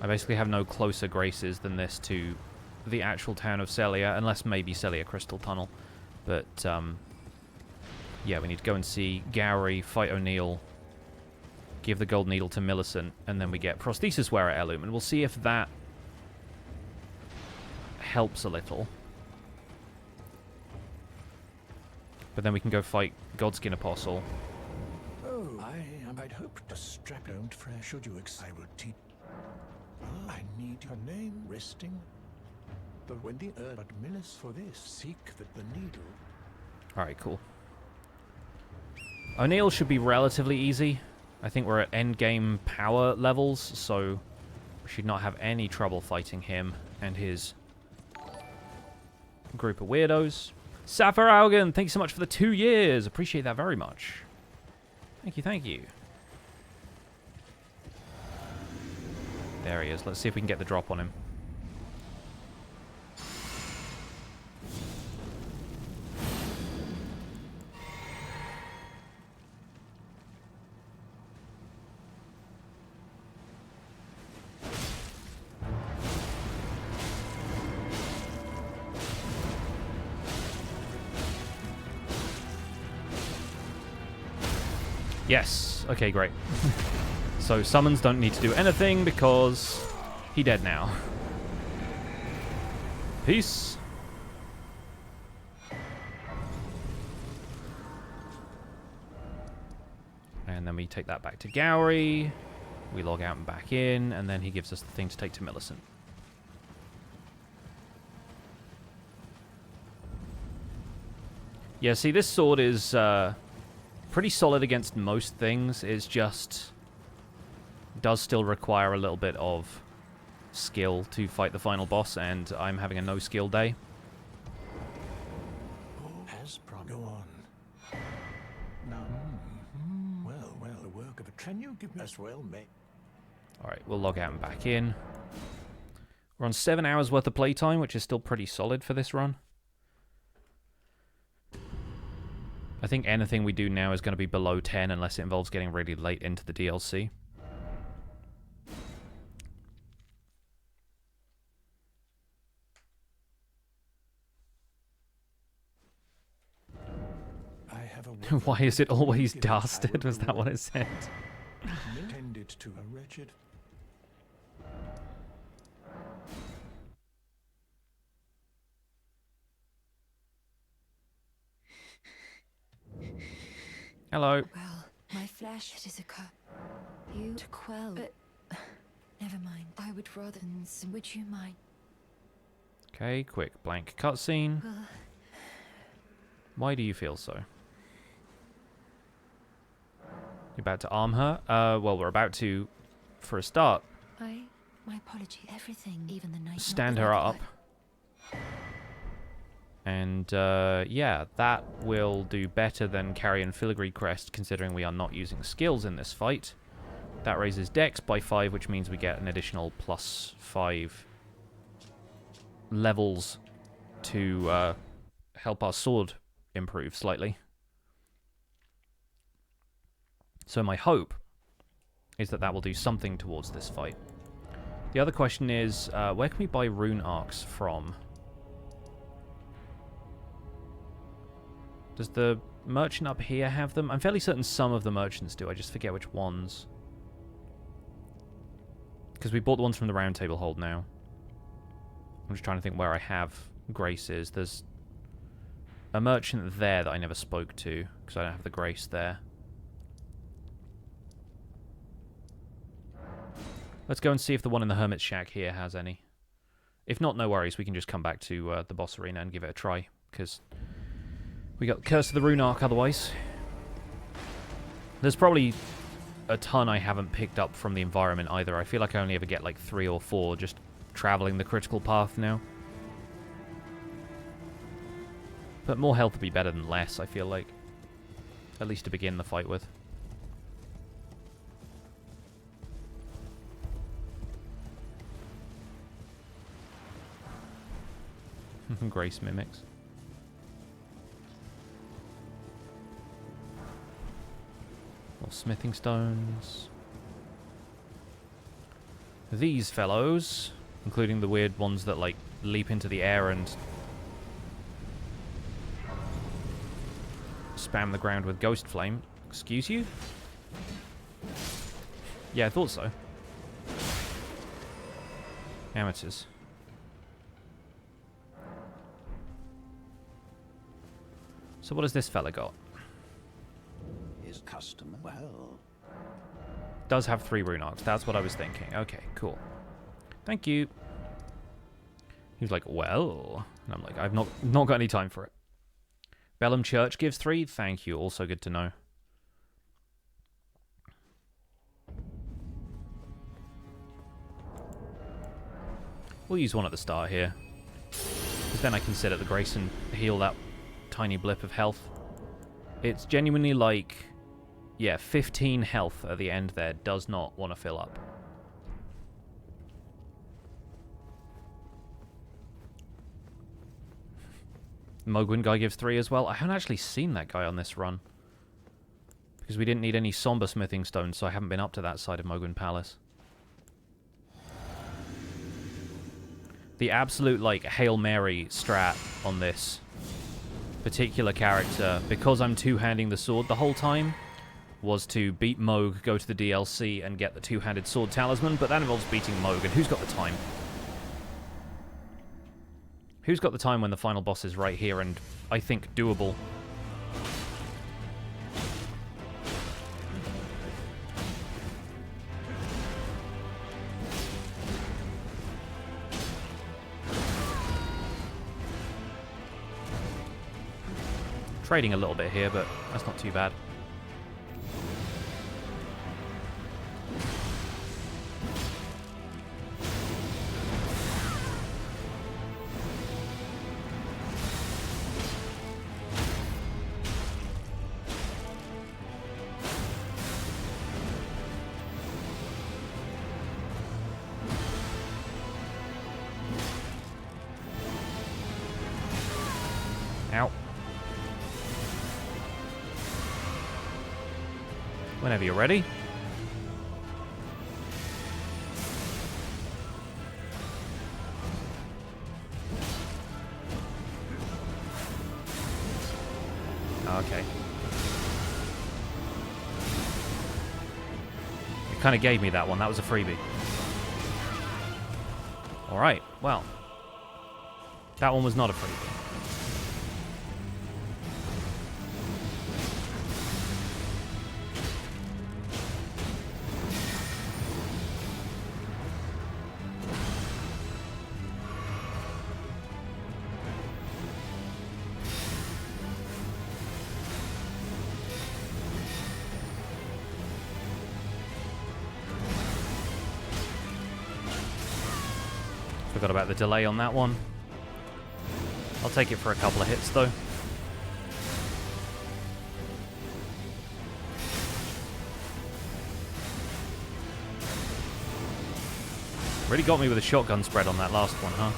I basically have no closer graces than this to the actual town of Celia, unless maybe Celia Crystal Tunnel. But, yeah, we need to go and see Gowry, fight O'Neill, give the gold needle to Millicent, and then we get prosthesis wearer heirloom, and we'll see if that helps a little. But then we can go fight Godskin Apostle. Oh, I'd hoped to strap don't fresh. Should you I will teach. I need your name resting. But when the but Millis for this, seek the needle. Alright, cool. O'Neill should be relatively easy. I think we're at endgame power levels, so we should not have any trouble fighting him and his group of weirdos. Sapphire Augen, thank you so much for the 2 years. Appreciate that very much. Thank you, thank you. There he is. Let's see if we can get the drop on him. Yes. Okay, great. So summons don't need to do anything because he dead now. Peace. And then we take that back to Gowry. We log out and back in, and then he gives us the thing to take to Millicent. Yeah, see, this sword is pretty solid against most things. It's just does still require a little bit of skill to fight the final boss, and I'm having a no-skill day. Go on. Now, well, the work of a... Can you give me as well, mate? Alright, we'll log out and back in. We're on 7 hours worth of playtime, which is still pretty solid for this run. I think anything we do now is going to be below 10 unless it involves getting really late into the DLC. Why is it always dastard? Was that what it said? Intended to a wretched. Hello. Well, my flesh, it is a cup. You to quell, but never mind. I would rather than some. Would you mind? Okay, quick blank cutscene. Well, why do you feel so? You're about to arm her? Well, we're about to, for a start. My apology. Everything, even the night. Stand her up. And, yeah, that will do better than Carrion Filigree Crest, considering we are not using skills in this fight. That raises Dex by 5, which means we get an additional +5 levels to help our sword improve slightly. So my hope is that will do something towards this fight. The other question is, where can we buy rune arcs from? Does the merchant up here have them? I'm fairly certain some of the merchants do. I just forget which ones. Because we bought the ones from the Round Table Hold now. I'm just trying to think where I have graces. There's a merchant there that I never spoke to, because I don't have the grace there. Let's go and see if the one in the Hermit's Shack here has any. If not, no worries. We can just come back to the boss arena and give it a try, because we got Curse of the Rune Arc otherwise. There's probably a ton I haven't picked up from the environment either. I feel like I only ever get like 3 or 4 just traveling the critical path now. But more health would be better than less, I feel like. At least to begin the fight with. Grace mimics. More smithing stones. These fellows, including the weird ones that like leap into the air and spam the ground with ghost flame. Excuse you? Yeah, I thought so. Amateurs. So what has this fella got? His customer. Well. Does have 3 rune arcs. That's what I was thinking. Okay, cool. Thank you. He was like, well. And I'm like, I've not got any time for it. Bellum Church gives 3. Thank you. Also good to know. We'll use one at the start here. Because then I can sit at the grace and heal that tiny blip of health. It's genuinely like, yeah, 15 health at the end there. Does not want to fill up. Mogwin guy gives 3 as well. I haven't actually seen that guy on this run. Because we didn't need any somber smithing stones, so I haven't been up to that side of Mogwin Palace. The absolute, like, Hail Mary strat on this particular character, because I'm two-handing the sword the whole time, was to beat Moog, go to the DLC, and get the two-handed sword talisman, but that involves beating Moog, and who's got the time? Who's got the time when the final boss is right here and, I think, doable? Trading a little bit here, but that's not too bad. Ow. Whenever you're ready. Okay. You kind of gave me that one. That was a freebie. Alright, well. That one was not a freebie. Forgot about the delay on that one. I'll take it for a couple of hits, though. Really got me with a shotgun spread on that last one, huh?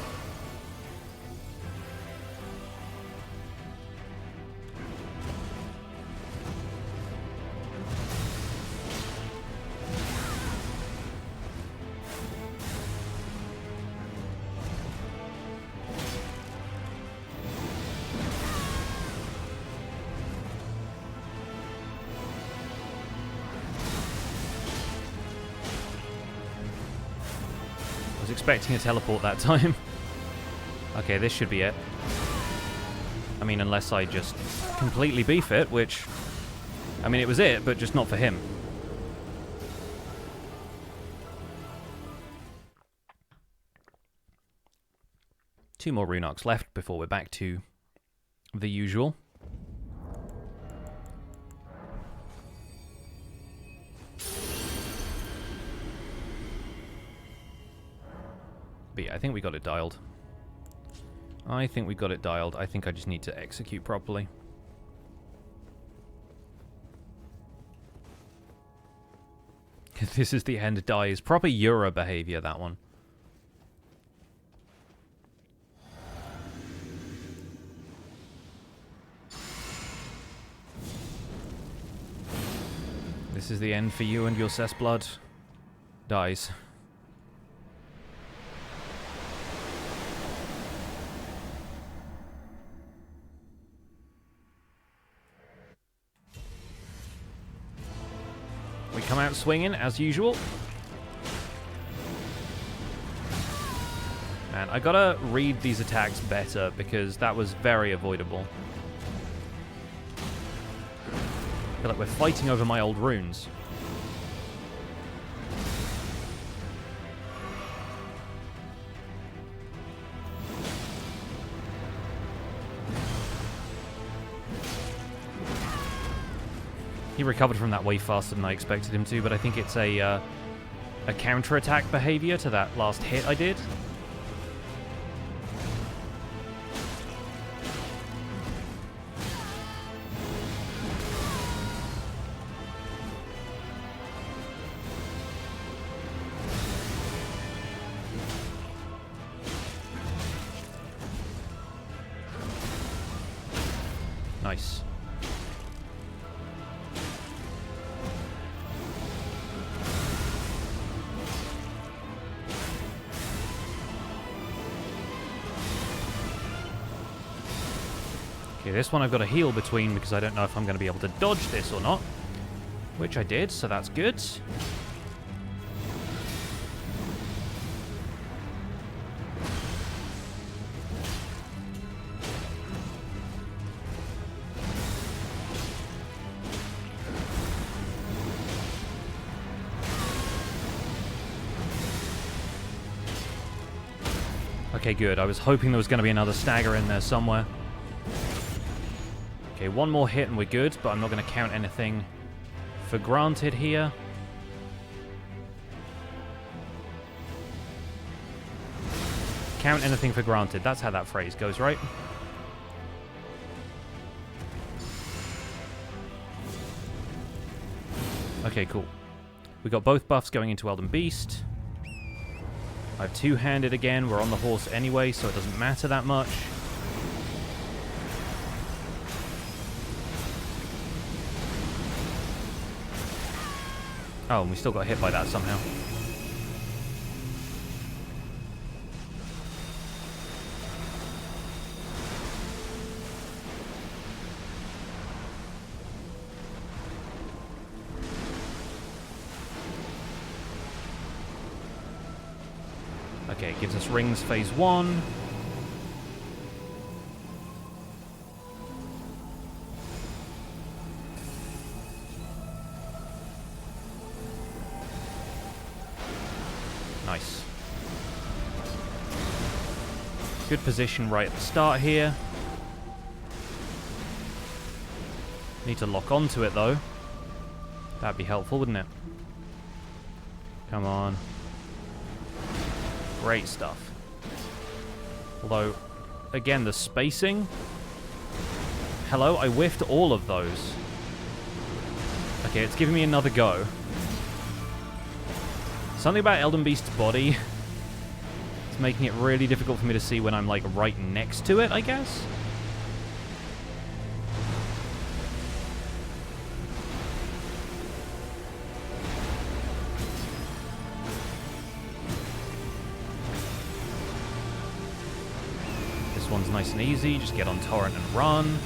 was expecting a teleport that time. Okay, this should be it. I mean, unless I just completely beef it, which... I mean, it was it, but just not for him. Two more rune arcs left before we're back to the usual. But yeah, I think we got it dialed. I think we got it dialed. I think I just need to execute properly. This is the end dies. Proper Euro behavior, that one. This is the end for you and your Cessblood. Dies. We come out swinging, as usual. And I gotta read these attacks better, because that was very avoidable. I feel like we're fighting over my old runes. He recovered from that way faster than I expected him to, but I think it's a counter-attack behavior to that last hit I did. Nice. Okay, this one I've got to heal between because I don't know if I'm going to be able to dodge this or not. Which I did, so that's good. Okay, good. I was hoping there was going to be another stagger in there somewhere. Okay, one more hit and we're good, but I'm not going to count anything for granted here. Count anything for granted. That's how that phrase goes, right? Okay, cool. We got both buffs going into Elden Beast. I've two-handed again. We're on the horse anyway, so it doesn't matter that much. Oh, and we still got hit by that somehow. Okay, it gives us rings phase 1. Nice. Good position right at the start here. Need to lock onto it though. That'd be helpful, wouldn't it? Come on. Great stuff. Although, again, the spacing. Hello, I whiffed all of those. Okay, it's giving me another go. Something about Elden Beast's body. It's making it really difficult for me to see when I'm, like, right next to it, I guess? This one's nice and easy. Just get on Torrent and run.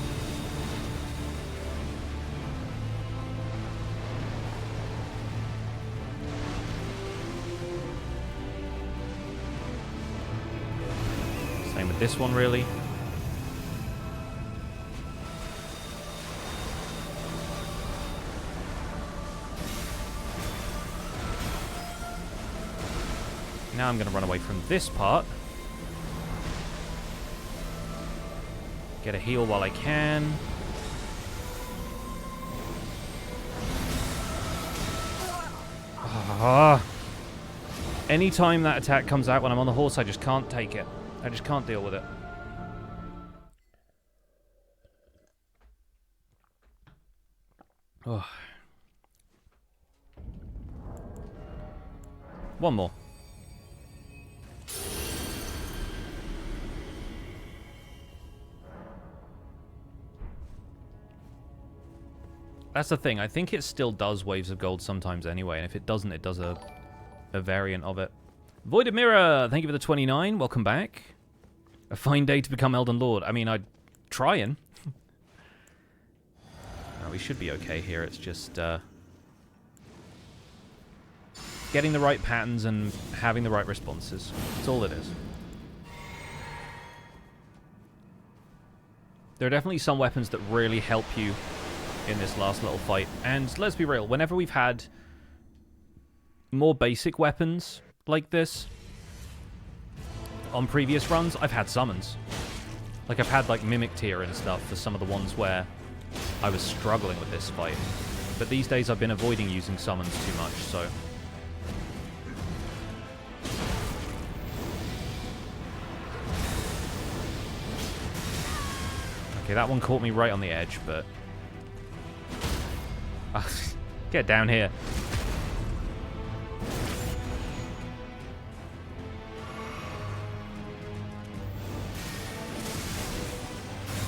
with this one, really. Now I'm going to run away from this part. Get a heal while I can. Anytime that attack comes out when I'm on the horse, I just can't take it. I just can't deal with it. Oh. One more. That's the thing. I think it still does waves of gold sometimes anyway, and if it doesn't, it does a variant of it. Voided Mirror, thank you for the 29. Welcome back. A fine day to become Elden Lord. I mean, I'm trying. We should be okay here. It's just getting the right patterns and having the right responses. That's all it is. There are definitely some weapons that really help you in this last little fight. And let's be real, whenever we've had more basic weapons like this on previous runs, I've had summons. Like, I've had, like, Mimic Tier and stuff for some of the ones where I was struggling with this fight. But these days I've been avoiding using summons too much, so... Okay, that one caught me right on the edge, but... Get down here.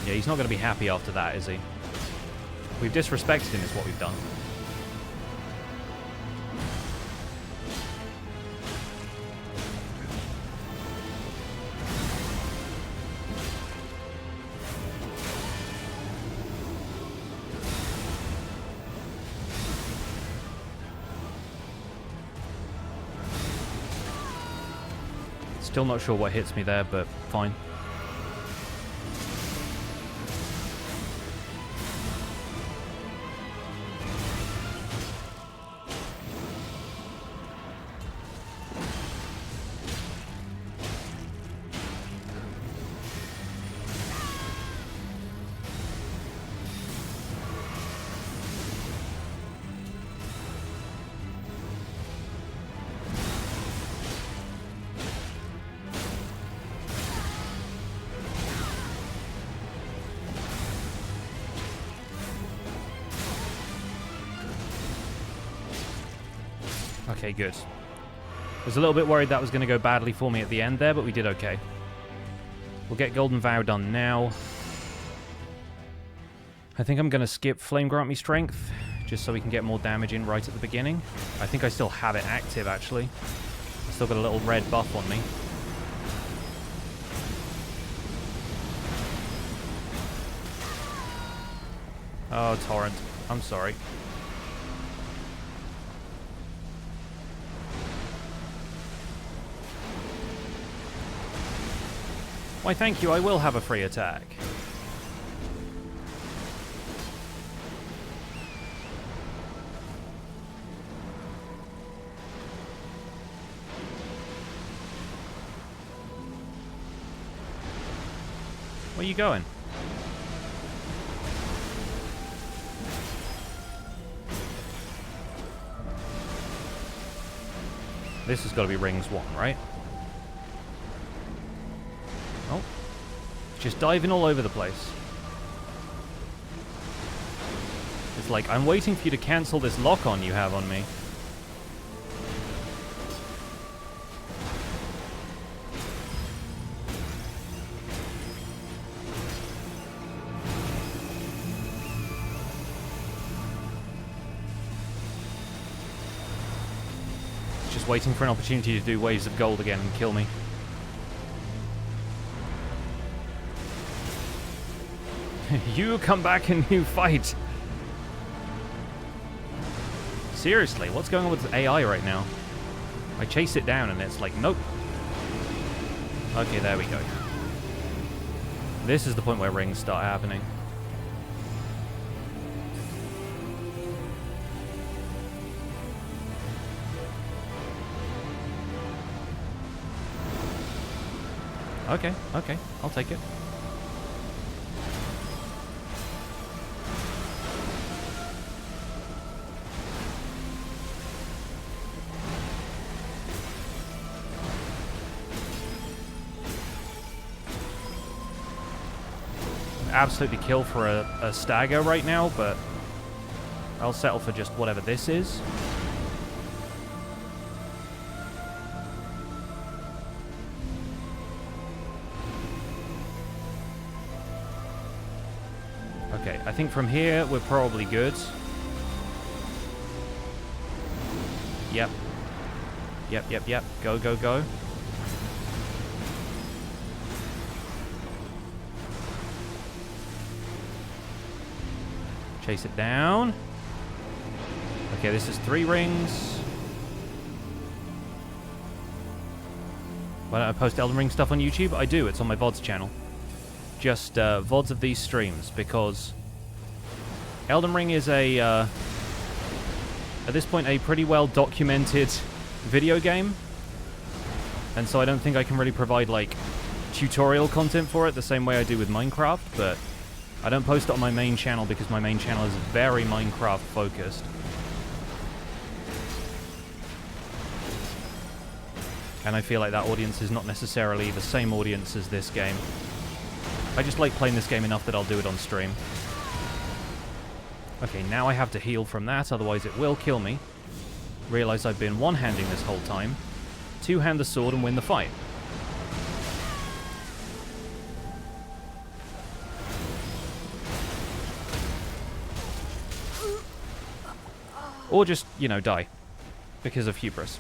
Yeah, he's not going to be happy after that, is he? We've disrespected him is what we've done. Still not sure what hits me there, but fine. Okay, good. I was a little bit worried that was going to go badly for me at the end there, but we did okay. We'll get Golden Vow done now. I think I'm going to skip Flame Grant Me Strength, just so we can get more damage in right at the beginning. I think I still have it active, actually. I've still got a little red buff on me. Oh, Torrent. I'm sorry. Why, thank you, I will have a free attack. Where are you going? This has got to be rings 1, right? Oh. Just diving all over the place. It's like, I'm waiting for you to cancel this lock-on you have on me. Just waiting for an opportunity to do waves of gold again and kill me. You come back and you fight. Seriously, what's going on with AI right now? I chase it down and it's like, nope. Okay, there we go. This is the point where rings start happening. Okay, okay, I'll take it. Absolutely kill for a stagger right now, but I'll settle for just whatever this is. Okay, I think from here we're probably good. Yep. Yep, yep, yep. Go, go, go. Chase it down. Okay, this is 3 rings. Why don't I post Elden Ring stuff on YouTube? I do, it's on my VODs channel. Just VODs of these streams, because Elden Ring is a, at this point, a pretty well documented video game. And so I don't think I can really provide, like, tutorial content for it the same way I do with Minecraft, but I don't post it on my main channel because my main channel is very Minecraft focused. And I feel like that audience is not necessarily the same audience as this game. I just like playing this game enough that I'll do it on stream. Okay, now I have to heal from that, otherwise it will kill me. Realize I've been one-handing this whole time. Two-hand the sword and win the fight. Or just, you know, die. Because of hubris.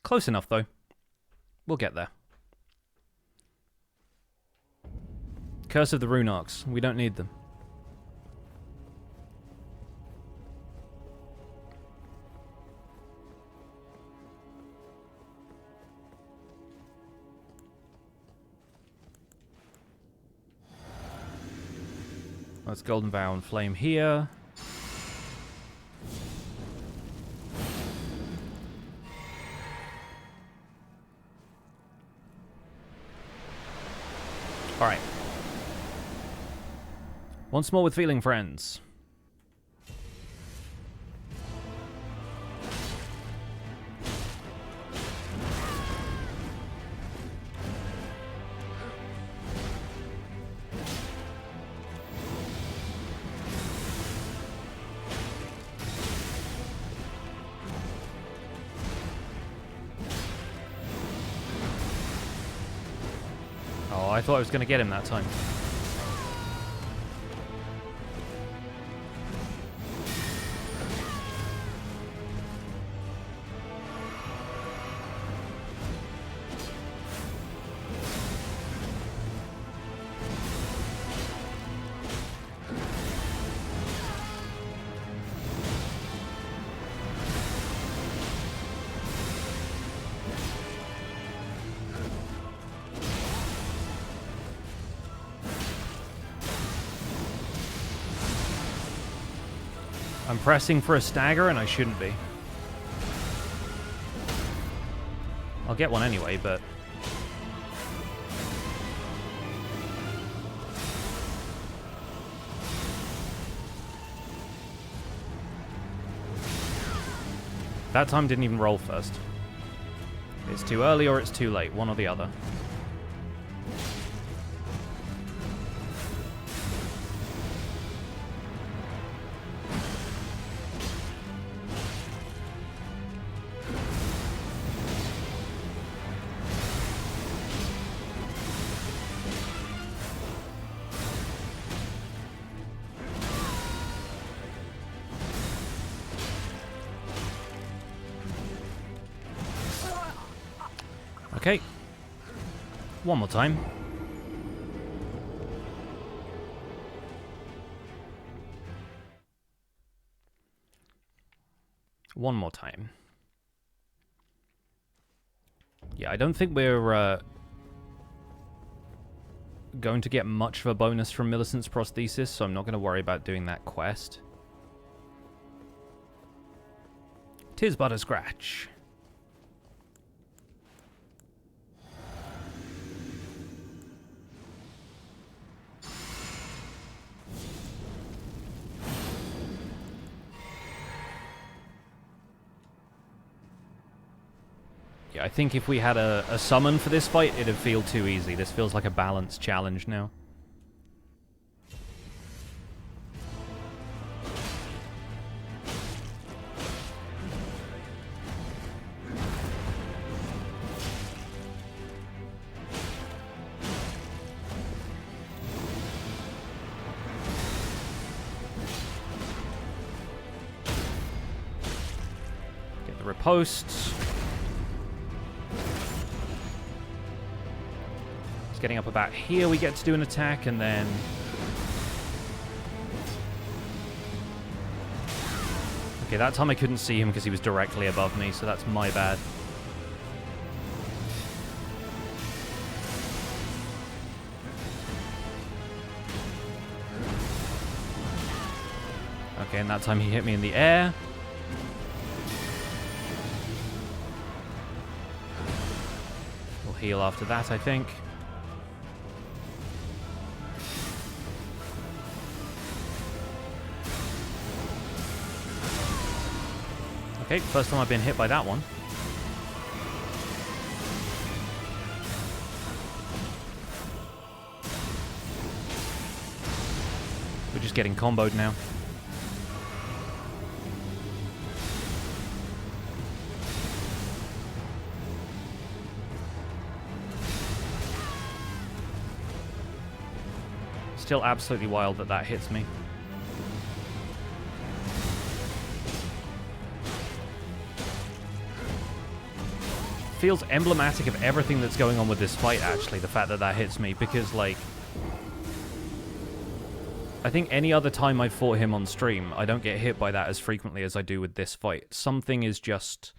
Close enough, though. We'll get there. Curse of the Rune Arcs. We don't need them. That's Golden Vow and Flame here. Alright. Once more with feeling friends. I thought I was going to get him that time. I'm pressing for a stagger, and I shouldn't be. I'll get one anyway, but... that time didn't even roll first. It's too early or it's too late, one or the other. Okay. One more time. One more time. Yeah, I don't think we're going to get much of a bonus from Millicent's prosthesis, so I'm not going to worry about doing that quest. 'Tis but a scratch. Yeah, I think if we had a summon for this fight, it'd feel too easy. This feels like a balanced challenge now. Get the riposte. Getting up about here, we get to do an attack, and then... Okay, that time I couldn't see him because he was directly above me, so that's my bad. Okay, and that time he hit me in the air. We'll heal after that, I think. Okay, first time I've been hit by that one. We're just getting comboed now. Still absolutely wild that that hits me. Feels emblematic of everything that's going on with this fight, actually, the fact that that hits me, because, like, I think any other time I've fought him on stream, I don't get hit by that as frequently as I do with this fight. Something is just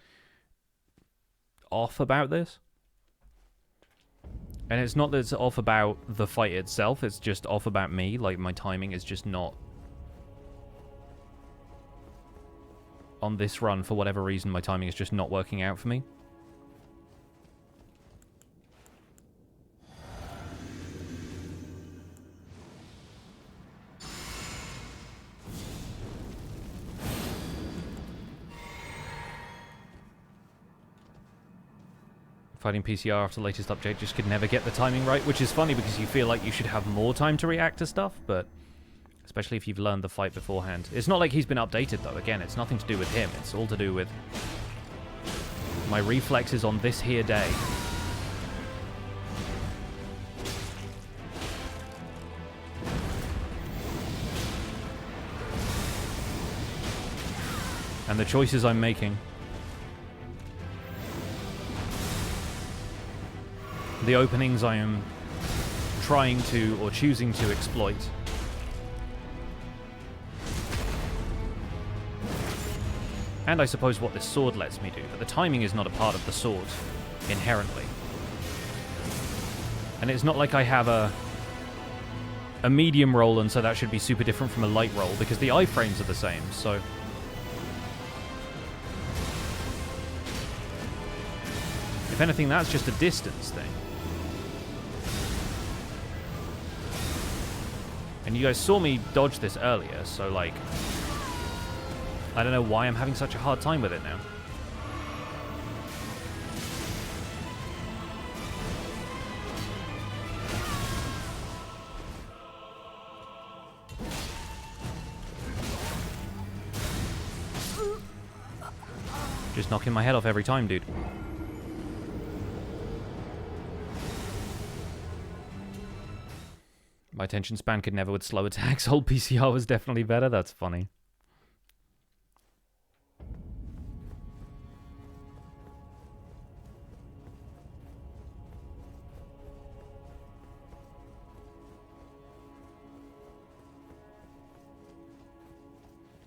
off about this. And it's not that it's off about the fight itself, it's just off about me. Like, my timing is just not... On this run, for whatever reason, my timing is just not working out for me. Fighting PCR after the latest update just could never get the timing right, which is funny because you feel like you should have more time to react to stuff, but especially if you've learned the fight beforehand. It's not like he's been updated, though. Again, it's nothing to do with him. It's all to do with my reflexes on this here day. And the choices I'm making. The openings I am trying to, or choosing to, exploit. And I suppose what this sword lets me do, but the timing is not a part of the sword, inherently. And it's not like I have a medium roll, and so that should be super different from a light roll, because the iframes are the same, so... If anything, that's just a distance thing. And you guys saw me dodge this earlier, so, like... I don't know why I'm having such a hard time with it now. Just knocking my head off every time, dude. My attention span could never with slow attacks. Old PCR was definitely better. That's funny.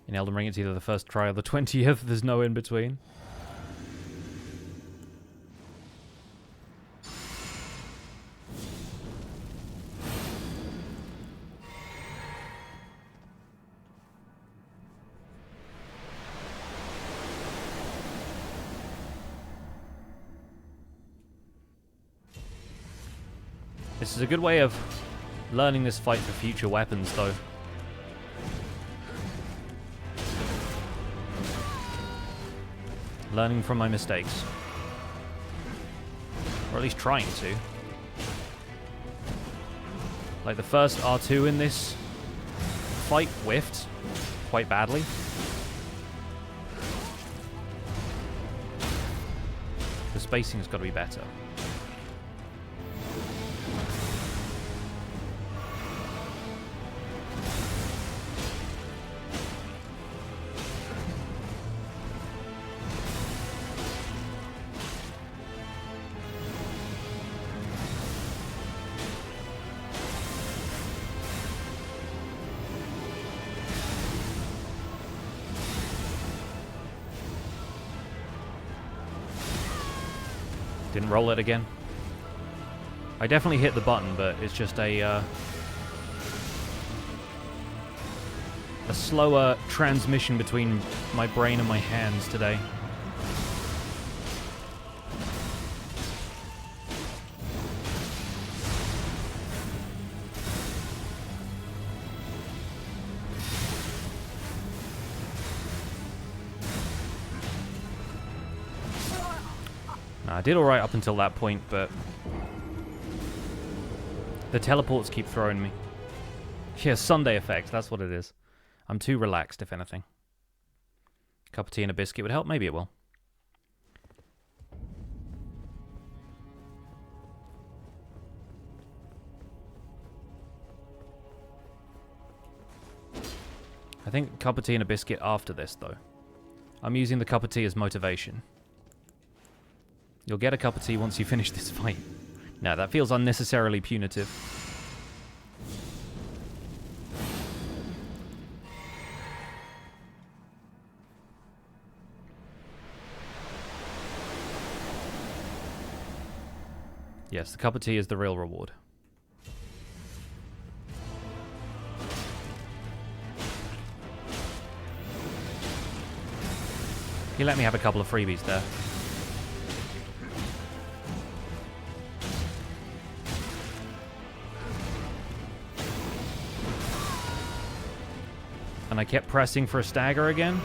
In Elden Ring, it's either the first try or the 20th. There's no in between. This is a good way of learning this fight for future weapons, though. Learning from my mistakes. Or at least trying to. Like the first R2 in this fight whiffed quite badly. The spacing's got to be better. Didn't roll it again. I definitely hit the button, but it's just a slower transmission between my brain and my hands today. I did alright up until that point, but the teleports keep throwing me. Yeah, Sunday effect, that's what it is. I'm too relaxed, if anything. A cup of tea and a biscuit would help? Maybe it will. I think a cup of tea and a biscuit after this, though. I'm using the cup of tea as motivation. You'll get a cup of tea once you finish this fight. No, that feels unnecessarily punitive. Yes, the cup of tea is the real reward. He let me have a couple of freebies there. And I kept pressing for a stagger again.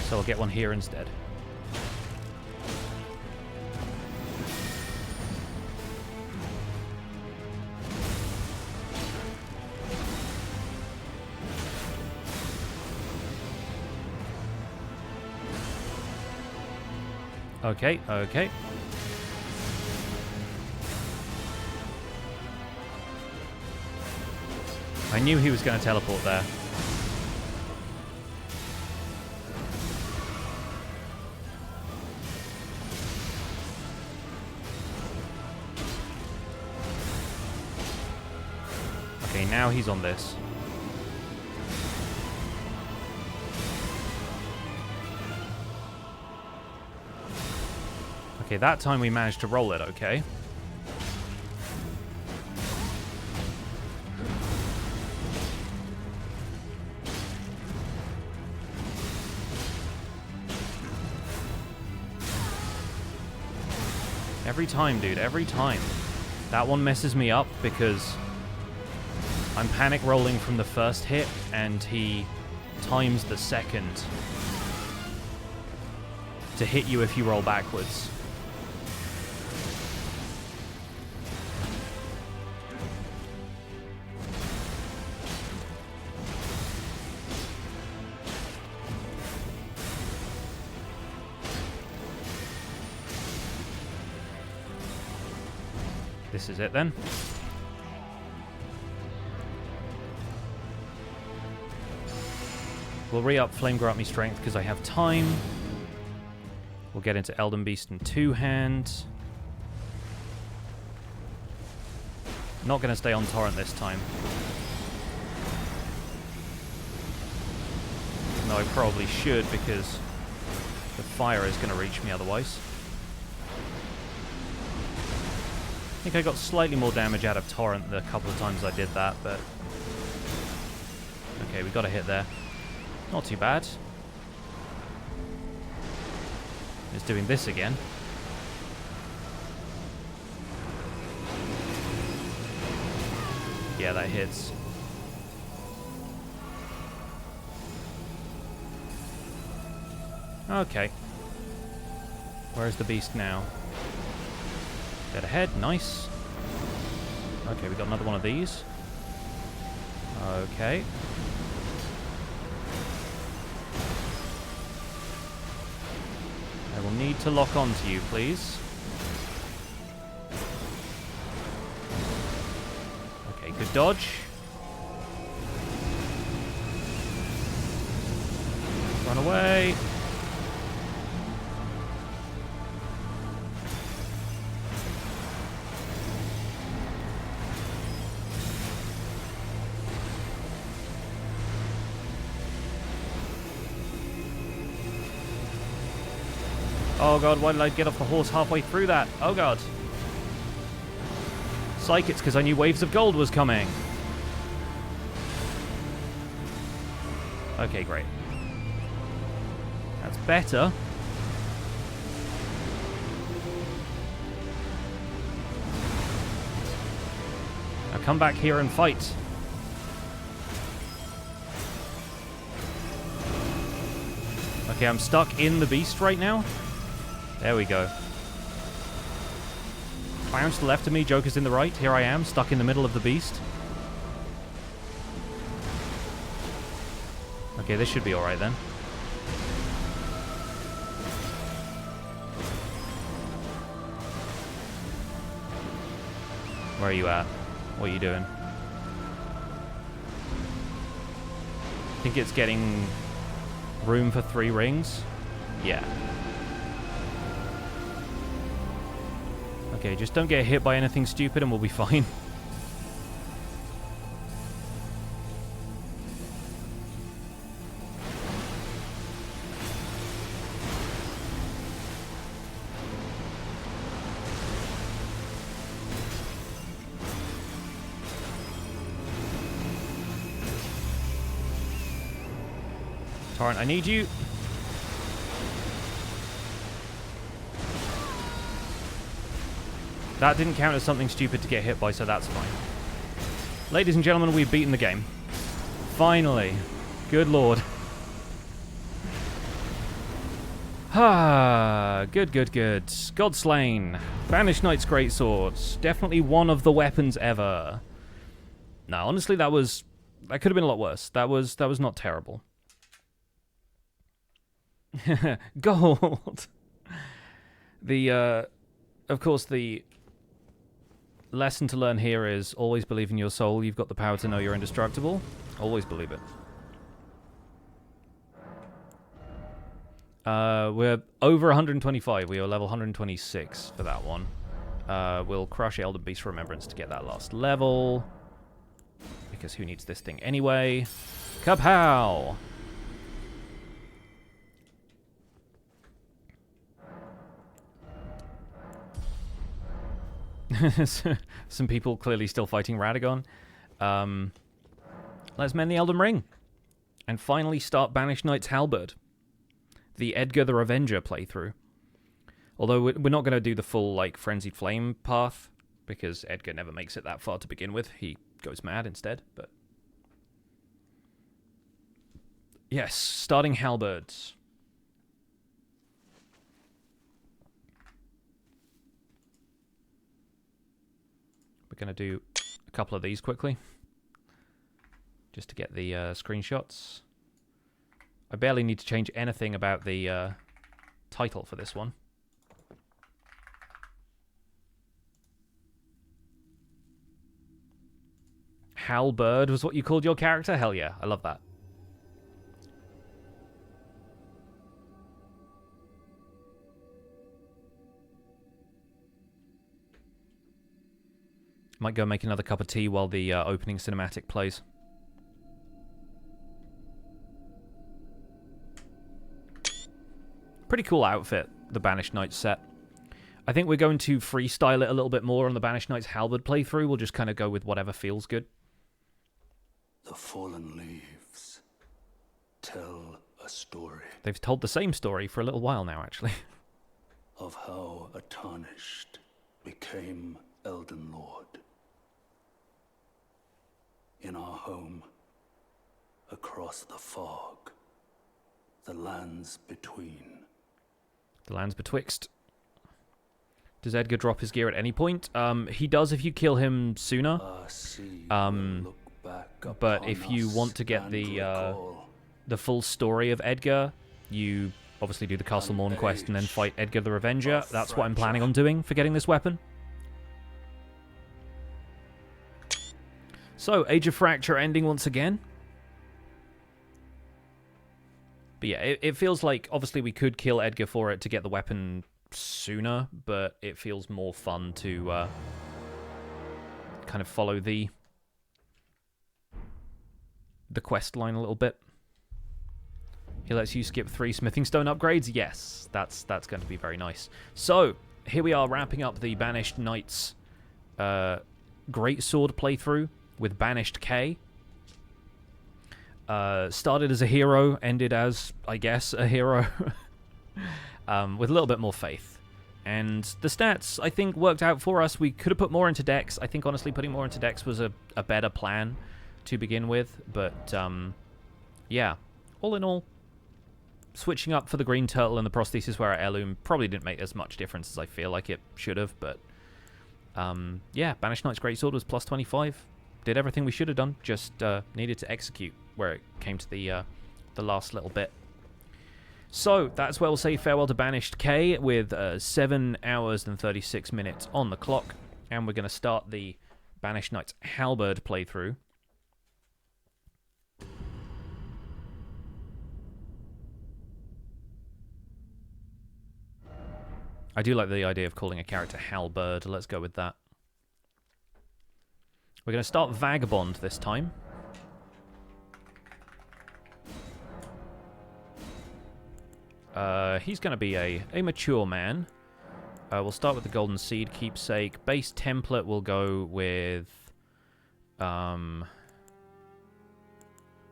So I'll get one here instead. Okay, okay. I knew he was going to teleport there. Okay, now he's on this. Okay, that time we managed to roll it, okay. Every time, dude, every time. That one messes me up because I'm panic rolling from the first hit and he times the second to hit you if you roll backwards. This is it then. We'll re-up Flame Grow Up Me Strength because I have time. We'll get into Elden Beast in two-hand. Not going to stay on Torrent this time. though I probably should because the fire is going to reach me otherwise. I think I got slightly more damage out of Torrent the couple of times I did that, but... Okay, we got a hit there. Not too bad. It's doing this again. Yeah, that hits. Okay. Where's the beast now? Dead ahead, nice. Okay, we got another one of these. Okay. I will need to lock onto you, please. Okay, good dodge. Run away. Oh god, why did I get off the horse halfway through that? Oh god. Psych, it's because I knew Waves of Gold was coming. Okay, great. That's better. Now come back here and fight. Okay, I'm stuck in the beast right now. There we go. Clown's to the left of me, Joker's in the right. Here I am, stuck in the middle of the beast. Okay, this should be alright then. Where are you at? What are you doing? I think it's getting room for 3 rings. Yeah. Okay, just don't get hit by anything stupid and we'll be fine. Torrent, I need you. That didn't count as something stupid to get hit by, so that's fine. Ladies and gentlemen, we've beaten the game. Finally. Good lord. Ah, good. God slain. Banished Knight's Greatsword. Definitely one of the weapons ever. No, honestly, that could have been a lot worse. That was not terrible. Gold. Of course, the lesson to learn here is always believe in your soul. You've got the power to know you're indestructible. Always believe it. We're over 125. We are level 126 for that one. We'll crush Elden Beast Remembrance to get that last level. Because who needs this thing anyway? Kapow! Some people clearly still fighting Radagon. Let's mend the Elden Ring. And finally start Banished Knight's Halberd. The Edgar the Revenger playthrough. Although we're not going to do the full, like, Frenzied Flame path, because Edgar never makes it that far to begin with. He goes mad instead, but... Yes, starting Halberds. We're going to do a couple of these quickly, just to get the screenshots. I barely need to change anything about the title for this one. Halberd was what you called your character? Hell yeah, I love that. Might go make another cup of tea while the opening cinematic plays. Pretty cool outfit, the Banished Knights set. I think we're going to freestyle it a little bit more on the Banished Knights Halberd playthrough. We'll just kind of go with whatever feels good. The fallen leaves tell a story. They've told the same story for a little while now, actually. Of how a tarnished became Elden Lord. In our home, across the fog, the lands between. The lands betwixt. Does Edgar drop his gear at any point? He does if you kill him sooner. But if you want to get the full story of Edgar, you obviously do the Castle Morn quest and then fight Edgar the Revenger. That's what I'm planning on doing for getting this weapon. So, Age of Fracture ending once again. But yeah, it feels like, obviously we could kill Edgar for it to get the weapon sooner, but it feels more fun to kind of follow the quest line a little bit. He lets you skip 3 smithing stone upgrades. Yes, that's going to be very nice. So here we are wrapping up the Banished Knights Greatsword playthrough with Banished K. Started as a hero, ended as, I guess, a hero. With a little bit more faith. And the stats, I think, worked out for us. We could have put more into Dex. I think, honestly, putting more into Dex was a better plan to begin with. But, yeah. All in all, switching up for the Green Turtle and the Prosthesis Wearer Heirloom probably didn't make as much difference as I feel like it should have. But, yeah, Banished Knight's Greatsword was plus 25. Did everything we should have done. Just needed to execute where it came to the last little bit. So, that's where we'll say farewell to Banished K with 7 hours and 36 minutes on the clock. And we're going to start the Banished Knights Halberd playthrough. I do like the idea of calling a character Halberd. Let's go with that. We're going to start Vagabond this time. He's going to be a mature man. We'll start with the Golden Seed Keepsake. Base template will go with... I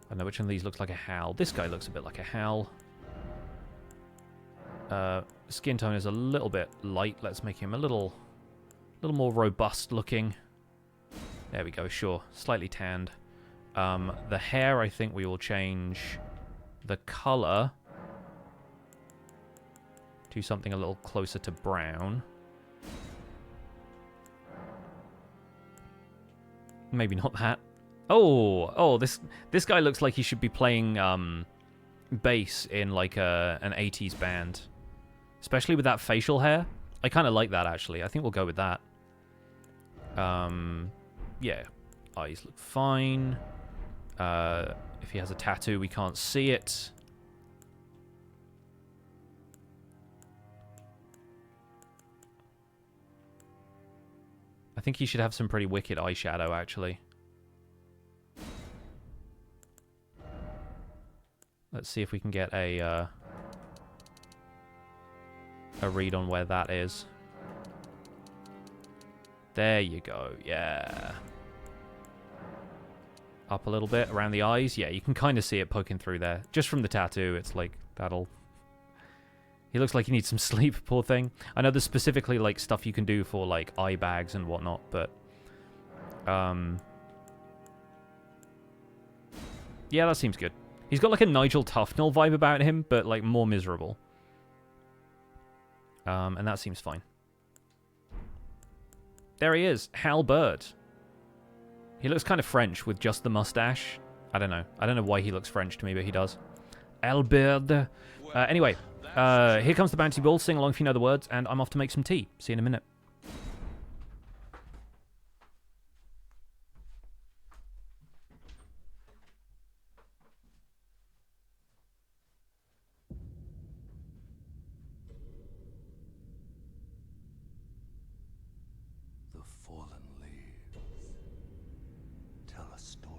don't know which one of these looks like a Hal. This guy looks a bit like a Hal. Skin tone is a little bit light. Let's make him a little more robust looking. There we go, sure. Slightly tanned. The hair, I think we will change the color to something a little closer to brown. Maybe not that. Oh, this guy looks like he should be playing bass in like an 80s band. Especially with that facial hair. I kind of like that, actually. I think we'll go with that. Yeah. Eyes look fine. If he has a tattoo, we can't see it. I think he should have some pretty wicked eyeshadow, actually. Let's see if we can get a read on where that is. There you go, yeah. Up a little bit around the eyes. Yeah, you can kind of see it poking through there. Just from the tattoo, it's like, that'll... He looks like he needs some sleep, poor thing. I know there's specifically, like, stuff you can do for, like, eye bags and whatnot, but... Yeah, that seems good. He's got, like, a Nigel Tufnell vibe about him, but, like, more miserable. And that seems fine. There he is, Halberd. He looks kind of French with just the mustache. I don't know. I don't know why he looks French to me, but he does. Halberd. Anyway, here comes the bouncy ball. Sing along if you know the words, and I'm off to make some tea. See you in a minute. The fallen leaves tell a story.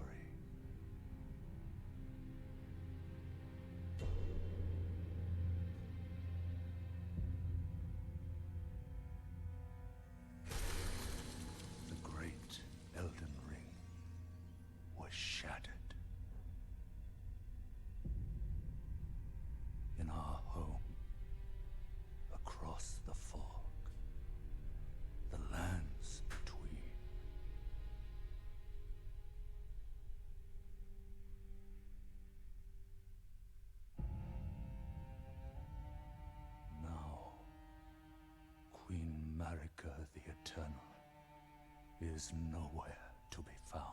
is nowhere to be found.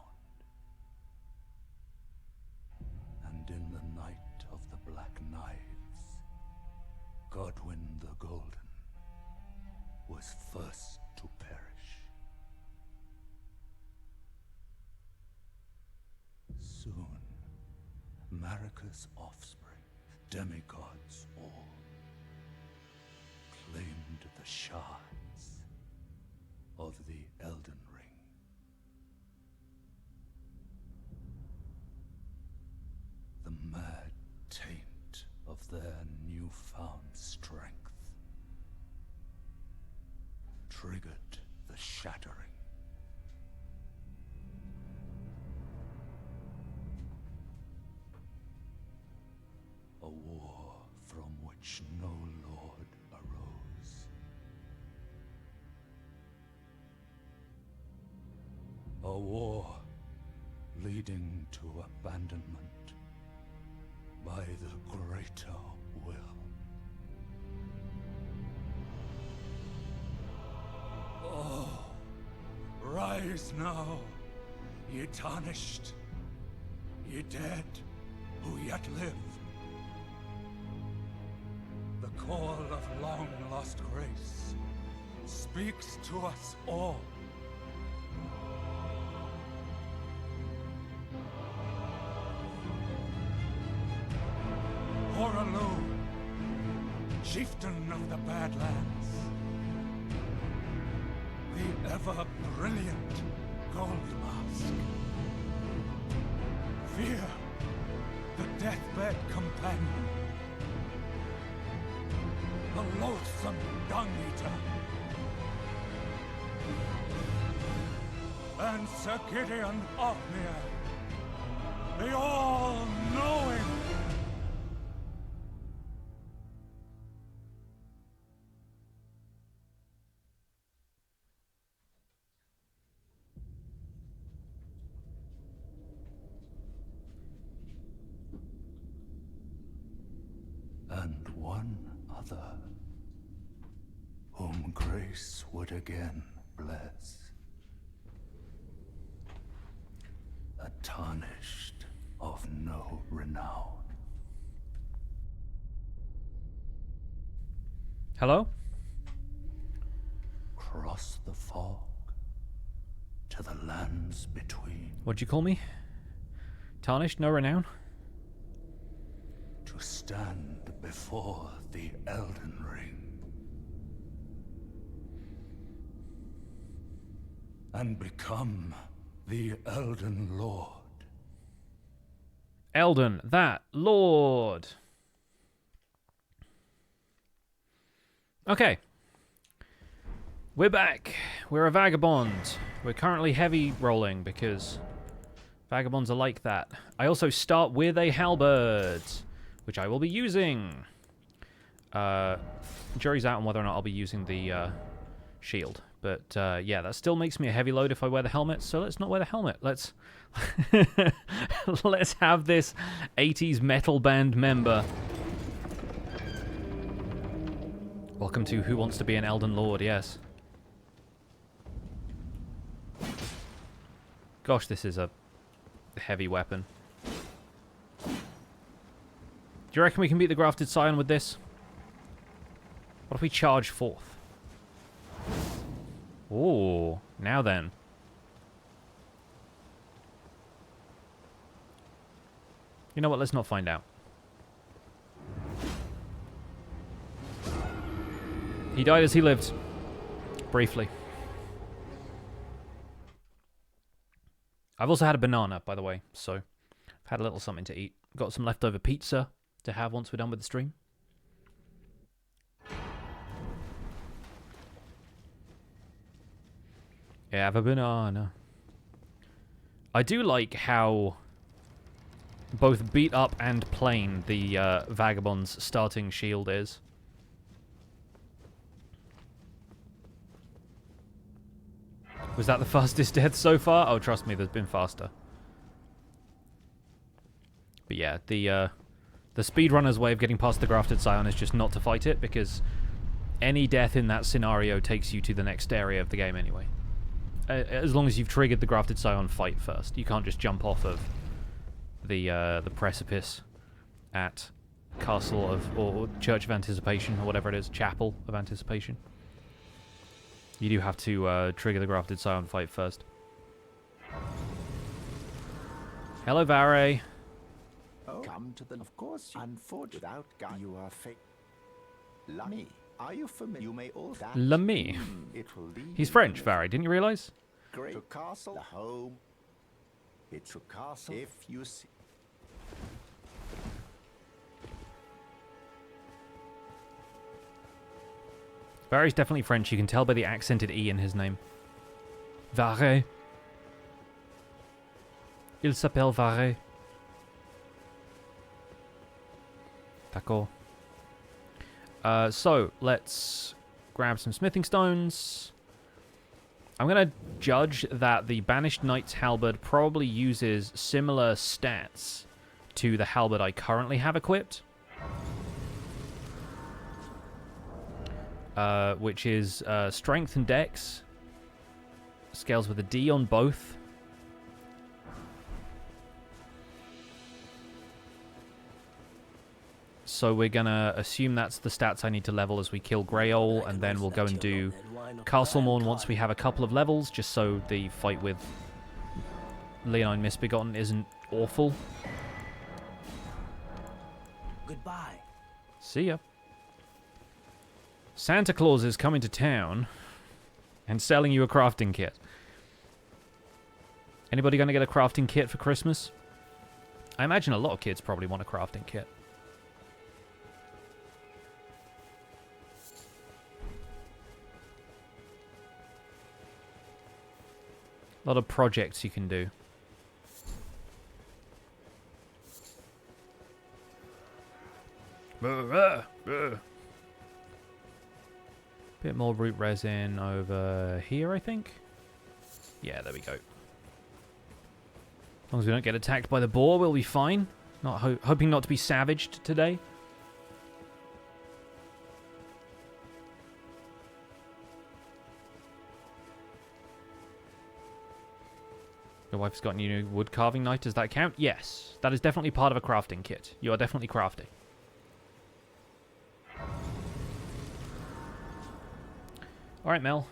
And in the night of the Black Knives, Godwyn the Golden was first to perish. Soon, Marika's offspring, demigods all, claimed the shards of the Elden Ring. The mad taint of their newfound strength triggered the shattering. A war from which no lord arose. A war leading to abandonment by the greater will. Oh, rise now, ye tarnished, ye dead who yet live. The call of long-lost grace speaks to us all. Hoarah Loux, chieftain of the Badlands, the ever-brilliant Gold Mask. Fear, the deathbed companion, the loathsome Dung-Eater, and Sir Gideon Othmere, the all-knowing. And one other, whom grace would again bless. A tarnished of no renown. Hello? Cross the fog to the lands between. What'd you call me? Tarnished, no renown? To stand before the Elden Ring. And become the Elden Lord. Elden, that Lord. Okay. We're back. We're a vagabond. We're currently heavy rolling because vagabonds are like that. I also start with a halberd, which I will be using. Jury's out on whether or not I'll be using the shield. But yeah, that still makes me a heavy load if I wear the helmet, so let's not wear the helmet. Let's let's have this 80s metal band member. Welcome to Who Wants to Be an Elden Lord, yes. Gosh, this is a heavy weapon. Do you reckon we can beat the Grafted Scion with this? What if we charge forth? Ooh, now then. You know what, let's not find out. He died as he lived. Briefly. I've also had a banana, by the way, so I've had a little something to eat. Got some leftover pizza to have once we're done with the stream. Yeah, have a banana. I do like how both beat up and plain the Vagabond's starting shield is. Was that the fastest death so far? Oh, trust me, there's been faster. But yeah, the speedrunner's way of getting past the Grafted Scion is just not to fight it, because any death in that scenario takes you to the next area of the game anyway. as long as you've triggered the Grafted Scion fight first. You can't just jump off of the precipice at Castle of, or Church of Anticipation, or whatever it is, Chapel of Anticipation. You do have to trigger the Grafted Scion fight first. Hello, Vare. Oh, come to the, of course, unfortunate without God, you are fake. Lami, are you familiar? You may all that. Lami. It will lead He's you French, to Vare. Didn't you realize? Great to castle, the home. It's a castle. If you see. Vare's definitely French. You can tell by the accented E in his name. Vare. Il s'appelle Vare. D'accord. So, let's grab some smithing stones. I'm going to judge that the Banished Knight's Halberd probably uses similar stats to the Halberd I currently have equipped. Which is Strength and Dex. Scales with a D on both. So we're gonna assume that's the stats I need to level as we kill Greyole, and then we'll go and do Castlemorn once we have a couple of levels, just so the fight with Leonine Misbegotten isn't awful. Goodbye. See ya. Santa Claus is coming to town and selling you a crafting kit. Anybody gonna get a crafting kit for Christmas? I imagine a lot of kids probably want a crafting kit. A lot of projects you can do. Bit more root resin over here, I think. Yeah, there we go. As long as we don't get attacked by the boar, we'll be fine. Not hoping not to be savaged today. Your wife's got a new wood carving knife. Does that count? Yes. That is definitely part of a crafting kit. You are definitely crafting. Alright, Mel.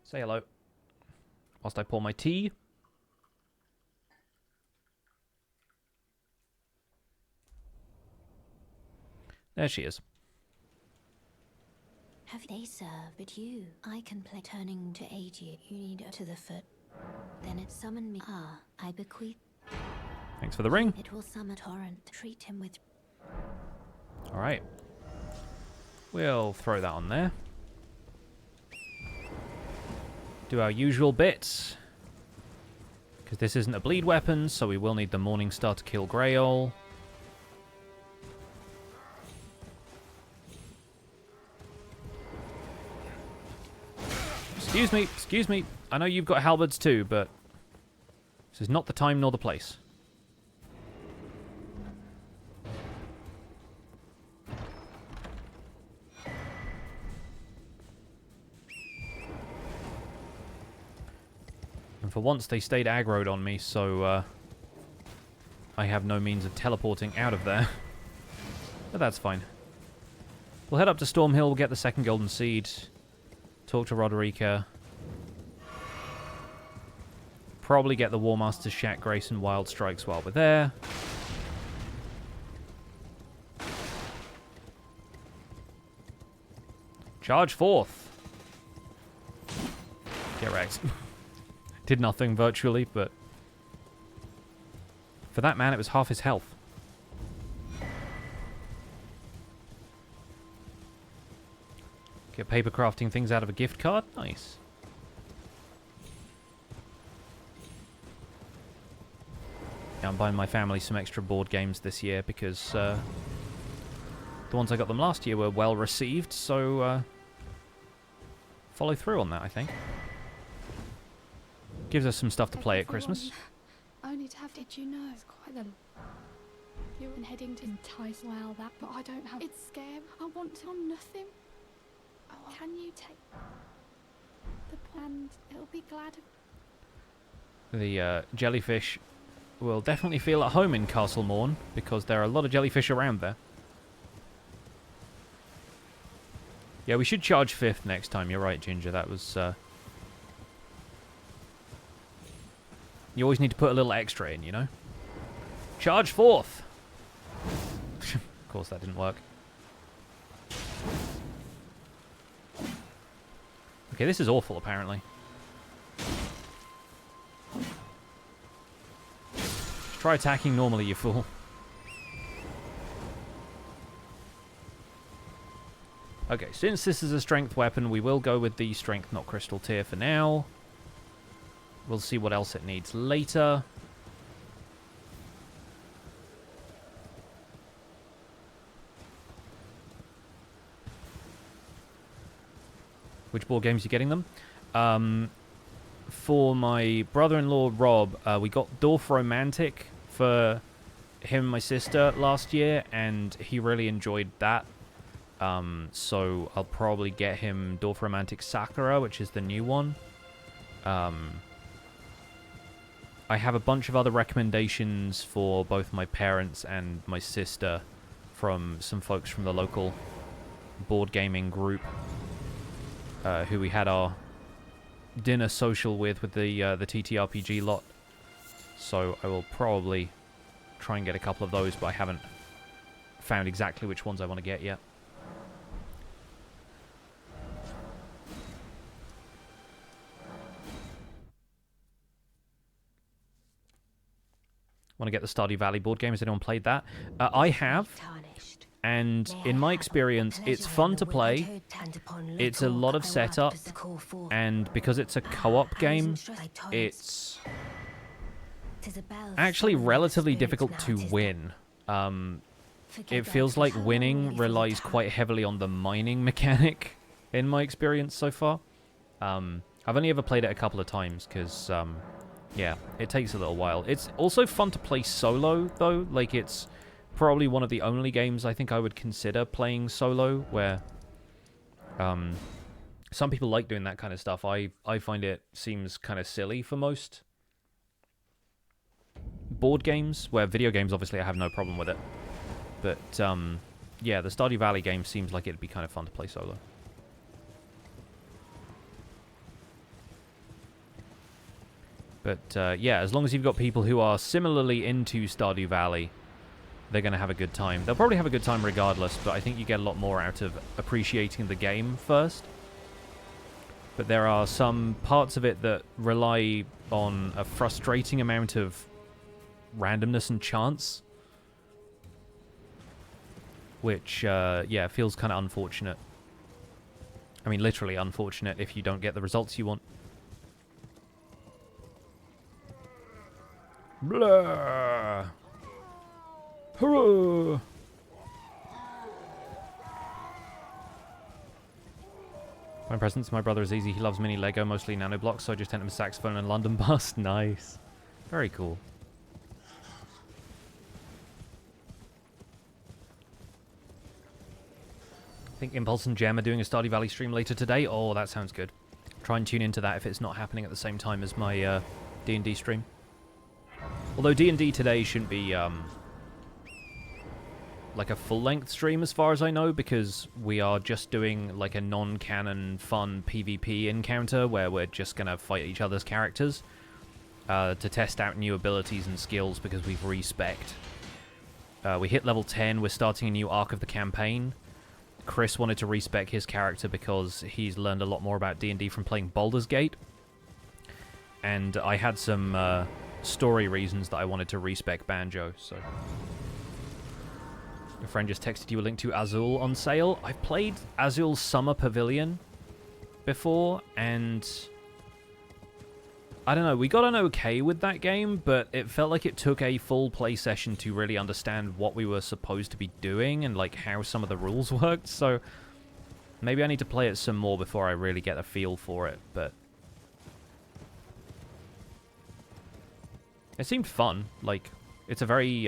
Say hello. Whilst I pour my tea. There she is. Have they served but you? I can play turning to aid you. You need to the foot. Then it summoned me. Ah, I bequeath. Thanks for the ring. It will summon torrent. Treat him with. Alright. We'll throw that on there. Do our usual bits. Because this isn't a bleed weapon, so we will need the Morning Star to kill Greyole. Excuse me. I know you've got halberds too, but this is not the time nor the place. And for once they stayed aggroed on me, so I have no means of teleporting out of there. But that's fine. We'll head up to Stormhill, we'll get the second golden seed. Talk to Marika. Probably get the War Master's Shack Grace and Wild Strikes while we're there. Charge forth. Get wrecked. Did nothing virtually, but for that man it was half his health. Get paper crafting things out of a gift card. Nice. Yeah, I'm buying my family some extra board games this year because the ones I got them last year were well received, so follow through on that, I think. Gives us some stuff to play at Christmas. Only to have, did you know? It's quite the. You're heading to entice well that, but I don't have. It's scary. I want to on nothing. Can you take and it'll be glad of... The jellyfish will definitely feel at home in Castle Morn, because there are a lot of jellyfish around there. Yeah, we should charge 5th next time. You're right, Ginger. That was... You always need to put a little extra in, you know? Charge 4th! Of course, that didn't work. Okay, this is awful, apparently. Just try attacking normally, you fool. Okay, since this is a strength weapon, we will go with the strength, not crystal tier for now. We'll see what else it needs later. Which board games are you getting them? For my brother-in-law, Rob, we got Dwarf Romantic for him and my sister last year, and he really enjoyed that. So I'll probably get him Dwarf Romantic Sakura, which is the new one. I have a bunch of other recommendations for both my parents and my sister from some folks from the local board gaming group who we had our dinner social with the TTRPG lot. So I will probably try and get a couple of those, but I haven't found exactly which ones I want to get yet. Want to get the Stardew Valley board game? Has anyone played that? I have, and in my experience, it's fun to play. It's a lot of setup, and because it's a co-op game, it's actually relatively difficult to win. It feels like winning relies quite heavily on the mining mechanic, in my experience so far. I've only ever played it a couple of times, because... yeah, it takes a little while. It's also fun to play solo, though. Like, it's probably one of the only games I think I would consider playing solo, where some people like doing that kind of stuff. I find it seems kind of silly for most board games, where video games, obviously, I have no problem with it. But, yeah, the Stardew Valley game seems like it'd be kind of fun to play solo. But, yeah, as long as you've got people who are similarly into Stardew Valley, they're going to have a good time. They'll probably have a good time regardless, but I think you get a lot more out of appreciating the game first. But there are some parts of it that rely on a frustrating amount of randomness and chance. Which, yeah, feels kind of unfortunate. I mean, literally unfortunate if you don't get the results you want. Blah. Hoarah. My presents, my brother is easy. He loves mini Lego, mostly nano blocks, so I just sent him a saxophone and London bus. Nice. Very cool. I think Impulse and Gem are doing a Stardew Valley stream later today. Oh, that sounds good. Try and tune into that if it's not happening at the same time as my D&D stream. Although D&D today shouldn't be like a full-length stream as far as I know, because we are just doing like a non-canon fun PvP encounter where we're just going to fight each other's characters to test out new abilities and skills because we've respec'd. We hit level 10, we're starting a new arc of the campaign. Chris wanted to respec his character because he's learned a lot more about D&D from playing Baldur's Gate. And I had some story reasons that I wanted to respec Banjo, so... Your friend just texted you a link to Azul on sale. I've played Azul's Summer Pavilion before, and... I don't know, we got on okay with that game, but it felt like it took a full play session to really understand what we were supposed to be doing and like how some of the rules worked, so maybe I need to play it some more before I really get a feel for it, but it seemed fun. Like, it's a very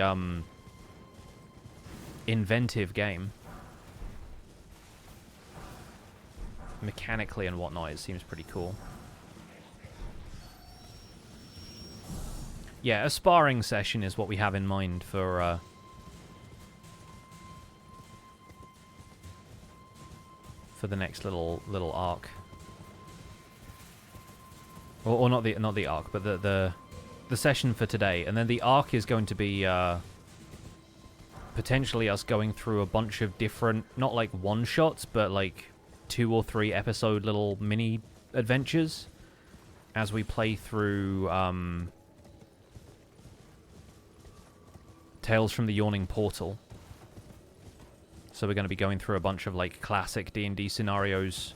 inventive game. Mechanically and whatnot, it seems pretty cool. yeah, a sparring session is what we have in mind for the next little arc. Or not the arc, but the session for today. And then the arc is going to be potentially us going through a bunch of different, not like one-shots, but like 2 or 3 episode little mini adventures as we play through Tales from the Yawning Portal. So we're going to be going through a bunch of like classic D&D scenarios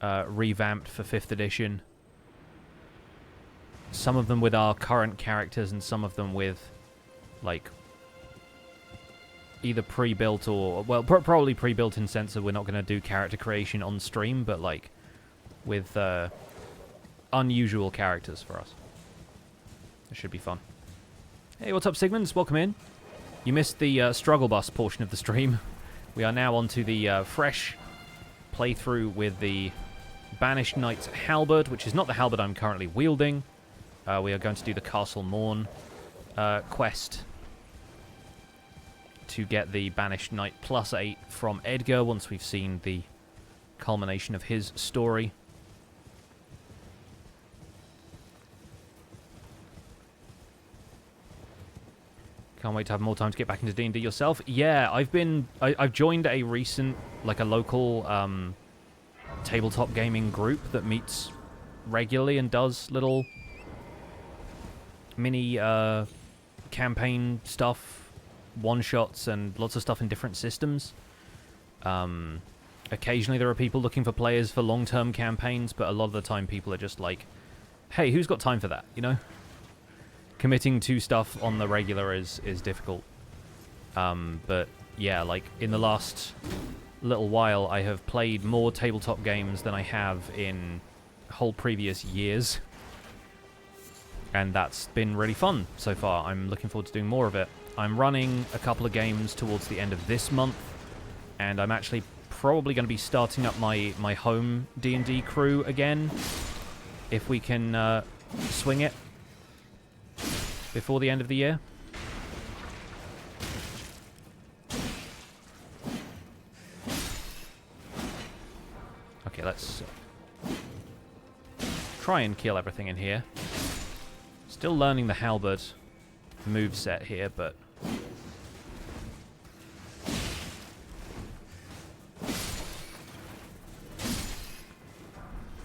revamped for 5th edition. Some of them with our current characters and some of them with like either pre-built or, well, probably pre-built in sense that we're not going to do character creation on stream, but like with unusual characters for us. It should be fun. Hey, what's up, Sigmunds? Welcome in. You missed the struggle bus portion of the stream. We are now onto the fresh playthrough with the Banished Knight's Halberd, which is not the halberd I'm currently wielding. We are going to do the Castle Morn quest to get the Banished Knight +8 from Edgar once we've seen the culmination of his story. Can't wait to have more time to get back into D&D yourself. Yeah, I've joined a recent, like a local tabletop gaming group that meets regularly and does little mini campaign stuff, one-shots, and lots of stuff in different systems. Occasionally there are people looking for players for long-term campaigns, but a lot of the time people are just like, hey, who's got time for that, you know? Committing to stuff on the regular is difficult. But yeah, like in the last little while I have played more tabletop games than I have in whole previous years. And that's been really fun so far. I'm looking forward to doing more of it. I'm running a couple of games towards the end of this month, and I'm actually probably going to be starting up my home D&D crew again, if we can swing it before the end of the year. Okay, let's try and kill everything in here. Still learning the Halberd moveset here, but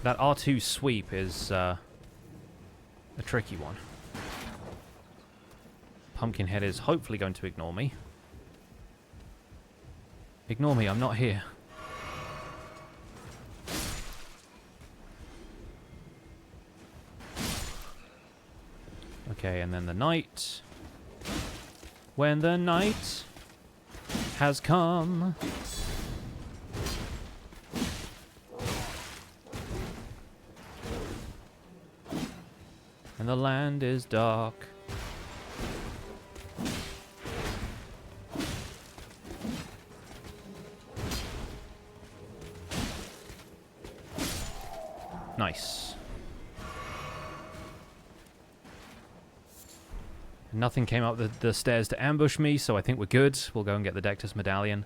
that R2 sweep is a tricky one. Pumpkinhead is hopefully going to ignore me. Ignore me, I'm not here. Okay, and then the night. When the night has come. And the land is dark. Nice. Nothing came up the stairs to ambush me, so I think we're good. We'll go and get the Dectus Medallion.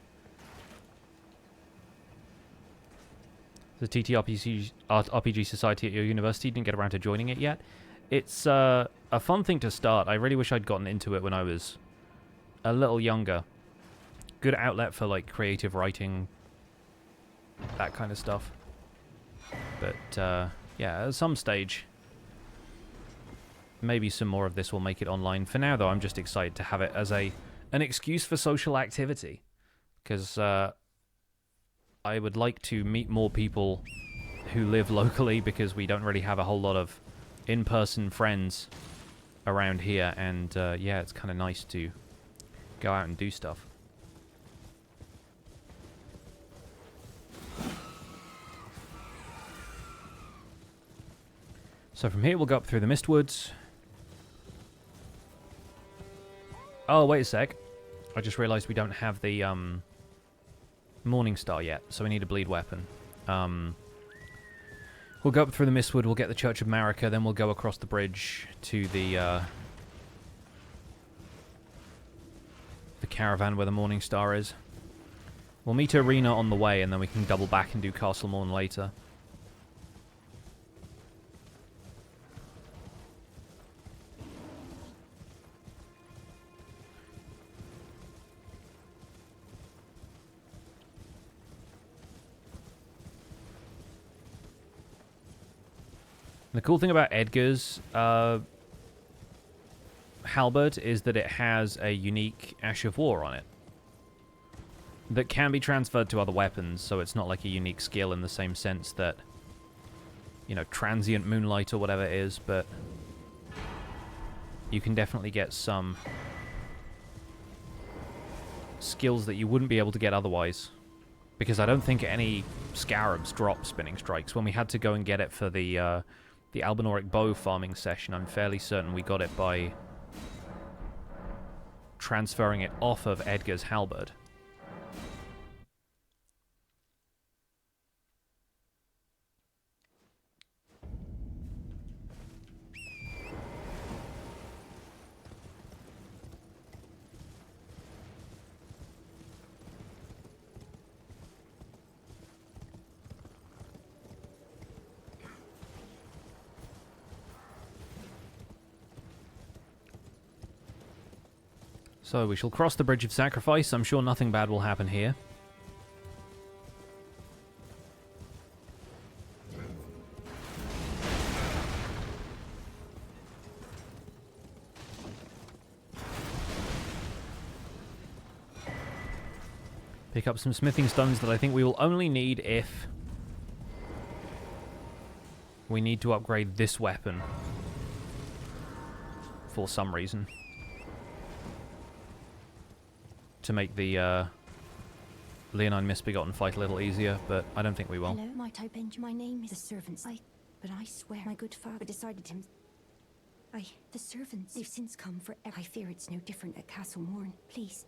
The TTRPG Society at your university, didn't get around to joining it yet. It's a fun thing to start. I really wish I'd gotten into it when I was a little younger. Good outlet for like creative writing, that kind of stuff. But yeah, at some stage, maybe some more of this will make it online. For now, though, I'm just excited to have it as an excuse for social activity, because I would like to meet more people who live locally, because we don't really have a whole lot of in-person friends around here, and yeah, it's kind of nice to go out and do stuff. So from here, we'll go up through the Mistwoods. Oh, wait a sec. I just realized we don't have the Morning Star yet, so we need a bleed weapon. We'll go up through the Mistwood, we'll get the Church of Marika, then we'll go across the bridge to the the caravan where the Morning Star is. We'll meet Arena on the way, and then we can double back and do Castle Morn later. The cool thing about Edgar's Halberd is that it has a unique Ash of War on it that can be transferred to other weapons, so it's not like a unique skill in the same sense that, you know, Transient Moonlight or whatever it is, but you can definitely get some skills that you wouldn't be able to get otherwise, because I don't think any Scarabs drop Spinning Strikes. When we had to go and get it for the Albinoric Bow farming session, I'm fairly certain we got it by transferring it off of Edgar's Halberd. So we shall cross the Bridge of Sacrifice. I'm sure nothing bad will happen here. Pick up some smithing stones that I think we will only need if we need to upgrade this weapon for some reason. To make the Leonine Misbegotten fight a little easier, but I don't think we will. Hello, might I bend you? My name is the servants. But I swear my good father decided him. The servants, they've since come for. I fear it's no different at Castle Morn. Please,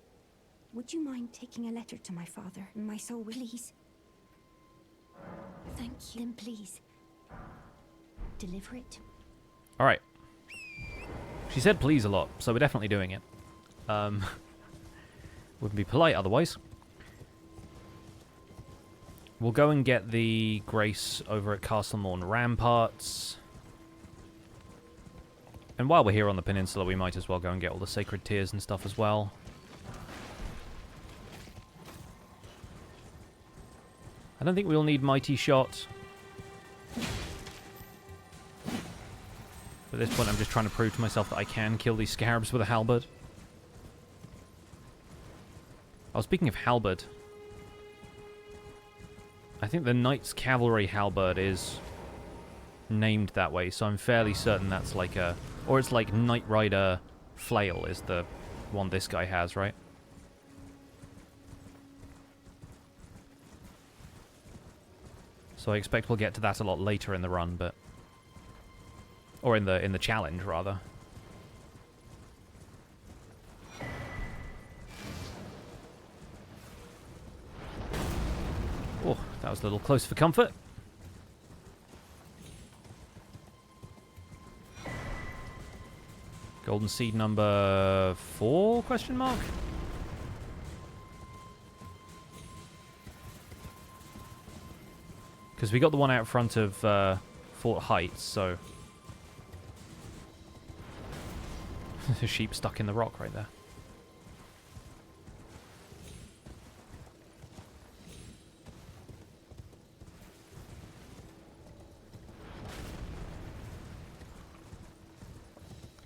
would you mind taking a letter to my father? My soul, please. Thank you. Then please, deliver it. All right. She said please a lot, so we're definitely doing it. Wouldn't be polite otherwise. We'll go and get the Grace over at Castle Morn Ramparts. And while we're here on the peninsula, we might as well go and get all the Sacred Tears and stuff as well. I don't think we'll need Mighty Shot. At this point, I'm just trying to prove to myself that I can kill these Scarabs with a Halberd. Oh, speaking of Halberd, I think the Knight's Cavalry Halberd is named that way, so I'm fairly certain that's like a... Or it's like Knight Rider Flail is the one this guy has, right? So I expect we'll get to that a lot later in the run, but... Or in the challenge, rather. Oh, that was a little close for comfort. Golden seed number 4, question mark? Because we got the one out front of Fort Heights, so... There's a sheep stuck in the rock right there.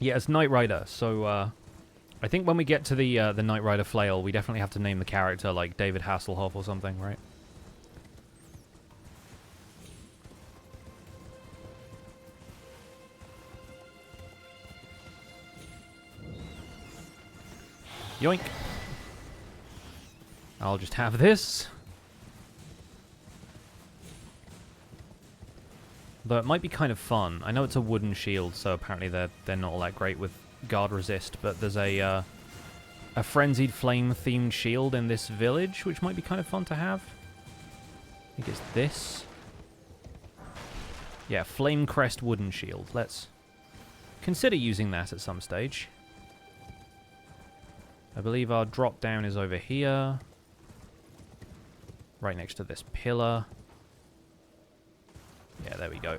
Yeah, it's Knight Rider, so I think when we get to the Knight Rider Flail, we definitely have to name the character like David Hasselhoff or something, right? Yoink. I'll just have this. Though it might be kind of fun. I know it's a wooden shield, so apparently they're not all that great with guard resist, but there's a Frenzied Flame themed shield in this village, which might be kind of fun to have. I think it's this. Yeah, Flame Crest wooden shield. Let's consider using that at some stage. I believe our drop down is over here. Right next to this pillar. Yeah, there we go.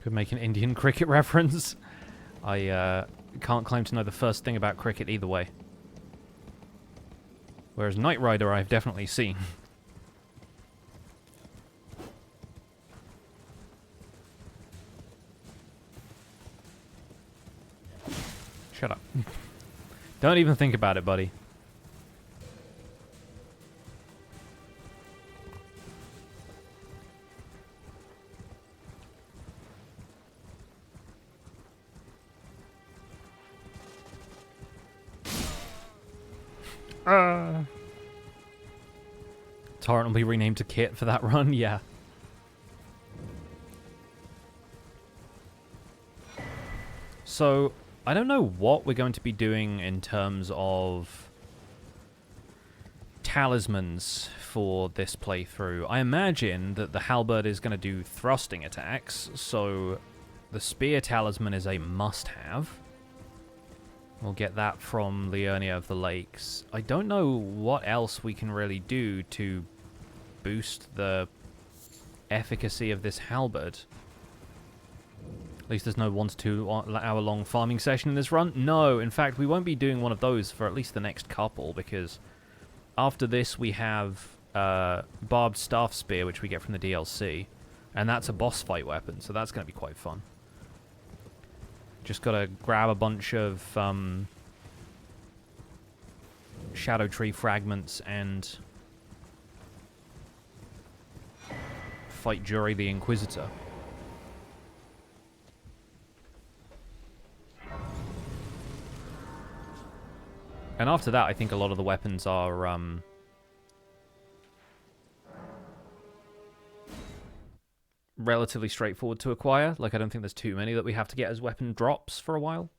Could make an Indian cricket reference. I can't claim to know the first thing about cricket either way. Whereas Knight Rider I've definitely seen. Shut up. Don't even think about it, buddy. Torrent will be renamed to Kit for that run, yeah. So, I don't know what we're going to be doing in terms of talismans for this playthrough. I imagine that the Halberd is going to do thrusting attacks, so the spear talisman is a must-have. We'll get that from Leonie of the Lakes. I don't know what else we can really do to boost the efficacy of this Halberd. At least there's no 1 to 2 hour long farming session in this run. No, in fact, we won't be doing one of those for at least the next couple, because after this we have Barbed Staff Spear, which we get from the DLC, and that's a boss fight weapon, so that's going to be quite fun. Just gotta grab a bunch of Shadow Tree fragments and fight Jury the Inquisitor. And after that, I think a lot of the weapons are relatively straightforward to acquire. Like, I don't think there's too many that we have to get as weapon drops for a while.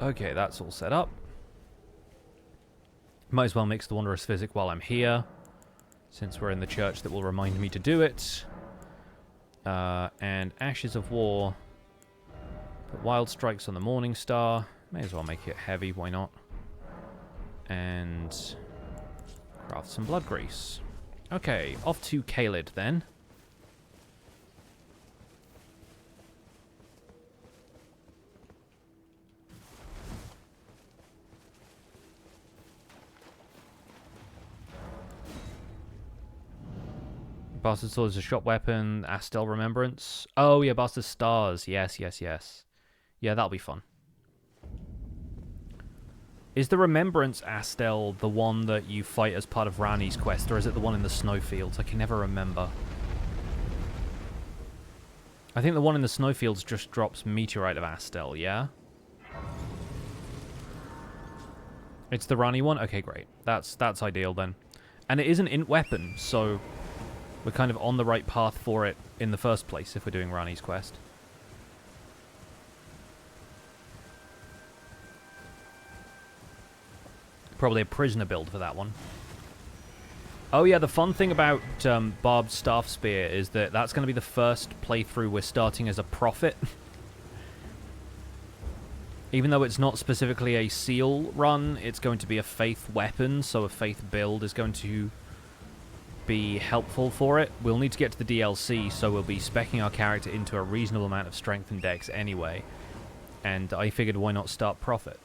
Okay, that's all set up. Might as well mix the Wondrous Physic while I'm here, since we're in the church that will remind me to do it. And Ashes of War. Put Wild Strikes on the Morning Star. May as well make it heavy, why not? And craft some Blood Grease. Okay, off to Caelid then. Bastard Sword is a shop weapon. Astel Remembrance. Oh, yeah, Bastard Stars. Yes, yes, yes. Yeah, that'll be fun. Is the Remembrance Astel the one that you fight as part of Ranni's quest, or is it the one in the snowfields? I can never remember. I think the one in the snowfields just drops Meteorite of Astel, yeah? It's the Ranni one? Okay, great. That's ideal then. And it is an int weapon, so we're kind of on the right path for it in the first place if we're doing Ranni's quest. Probably a prisoner build for that one. Oh yeah, the fun thing about Barbed Staff Spear is that that's going to be the first playthrough we're starting as a prophet. Even though it's not specifically a seal run, it's going to be a faith weapon, so a faith build is going to be helpful for it. We'll need to get to the DLC, so we'll be speccing our character into a reasonable amount of strength and dex anyway. And I figured, why not start Prophet?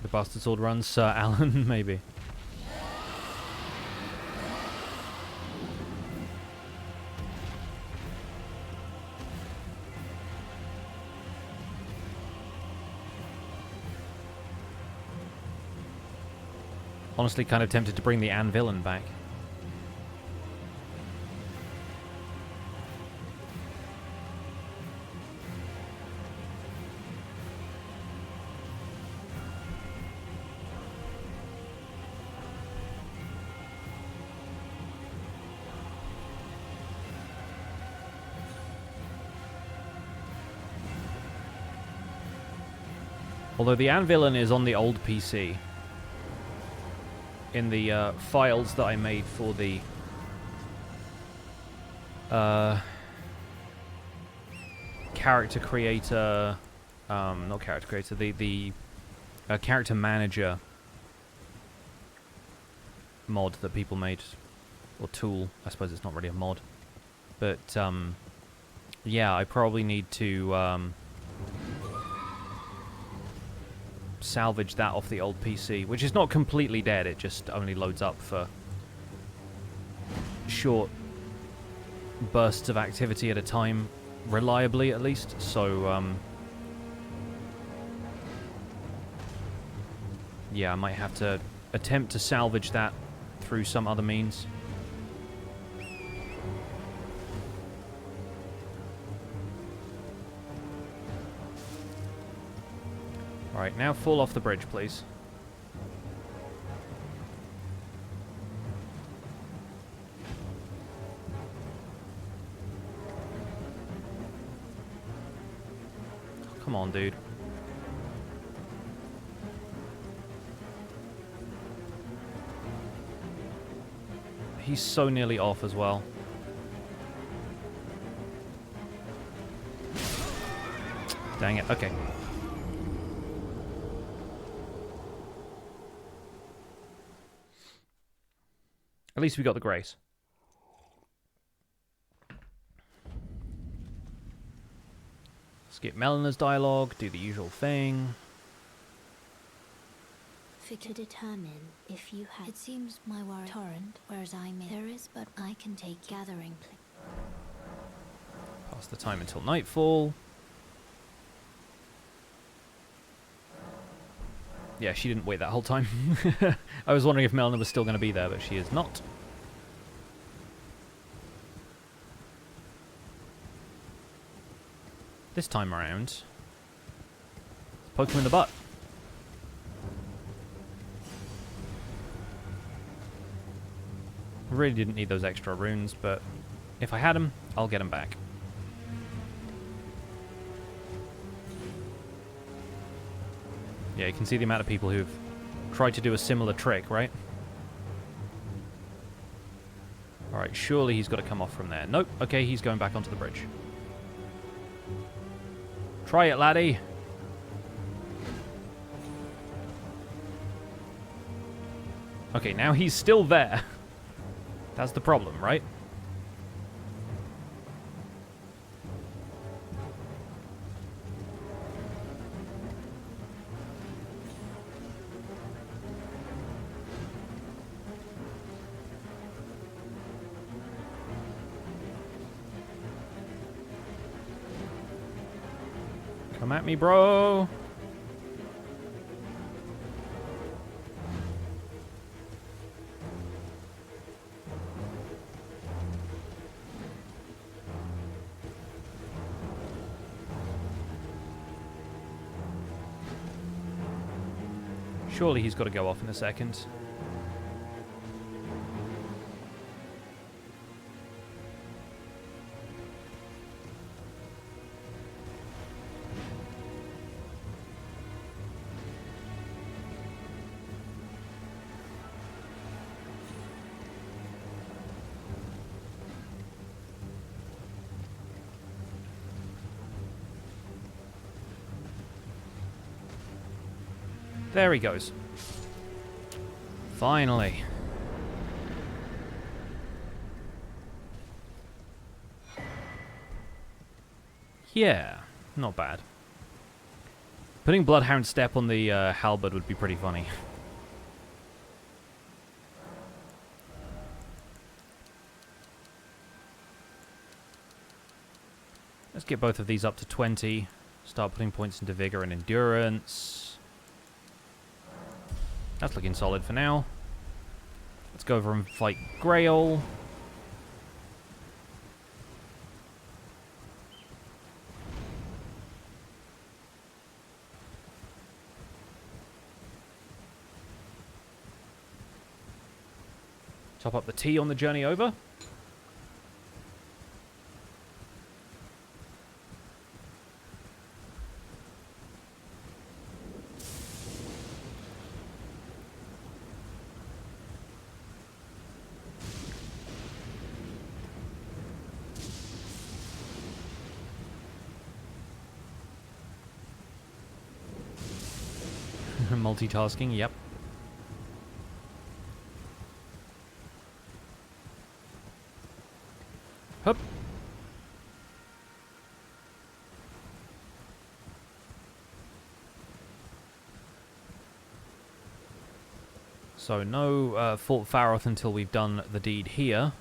The Bastard Sword runs Sir Alan, maybe. Honestly, kind of tempted to bring the Anne villain back. Although the anvilin is on the old PC. In the files that I made for the character creator, not character creator, the character manager mod that people made, or tool. I suppose it's not really a mod, but yeah, I probably need to salvage that off the old PC, which is not completely dead, it just only loads up for short bursts of activity at a time, reliably at least, so yeah, I might have to attempt to salvage that through some other means. Alright, now fall off the bridge, please. Oh, come on, dude. He's so nearly off as well. Dang it, okay. At least we got the grace. Skip Melina's dialogue, do the usual thing. To determine if you have. It seems my worry torrent, whereas there is, but I can take gathering. Pass the time until nightfall. Yeah, she didn't wait that whole time. I was wondering if Melina was still going to be there, but she is not. This time around, poke him in the butt. Really didn't need those extra runes, but if I had them, I'll get them back. Yeah, you can see the amount of people who've tried to do a similar trick, right? Alright, surely he's got to come off from there. Nope, okay, he's going back onto the bridge. Try it, laddie. Okay, now he's still there. That's the problem, right? Come at me, bro. Surely he's got to go off in a second. There he goes. Finally. Yeah, not bad. Putting Bloodhound Step on the Halberd would be pretty funny. Let's get both of these up to 20. Start putting points into Vigor and Endurance. That's looking solid for now. Let's go over and fight Grail. Top up the tea on the journey over. Multitasking, yep. Hup. So no Fort Faroth until we've done the deed here.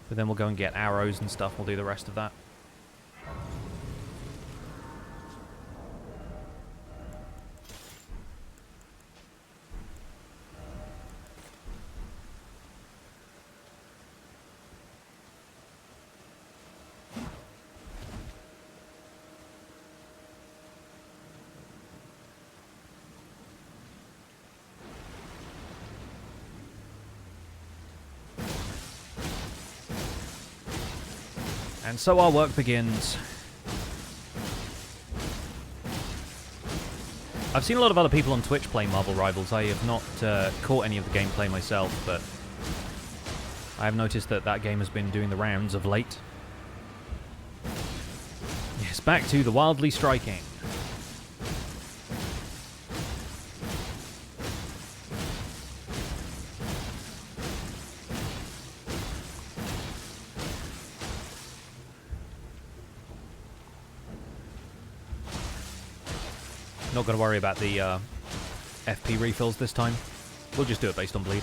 But then we'll go and get arrows and stuff. We'll do the rest of that. And so our work begins. I've seen a lot of other people on Twitch playing Marvel Rivals. I have not caught any of the gameplay myself, but I have noticed that that game has been doing the rounds of late. Yes, back to the wildly striking. Not going to worry about the FP refills this time. We'll just do it based on bleed.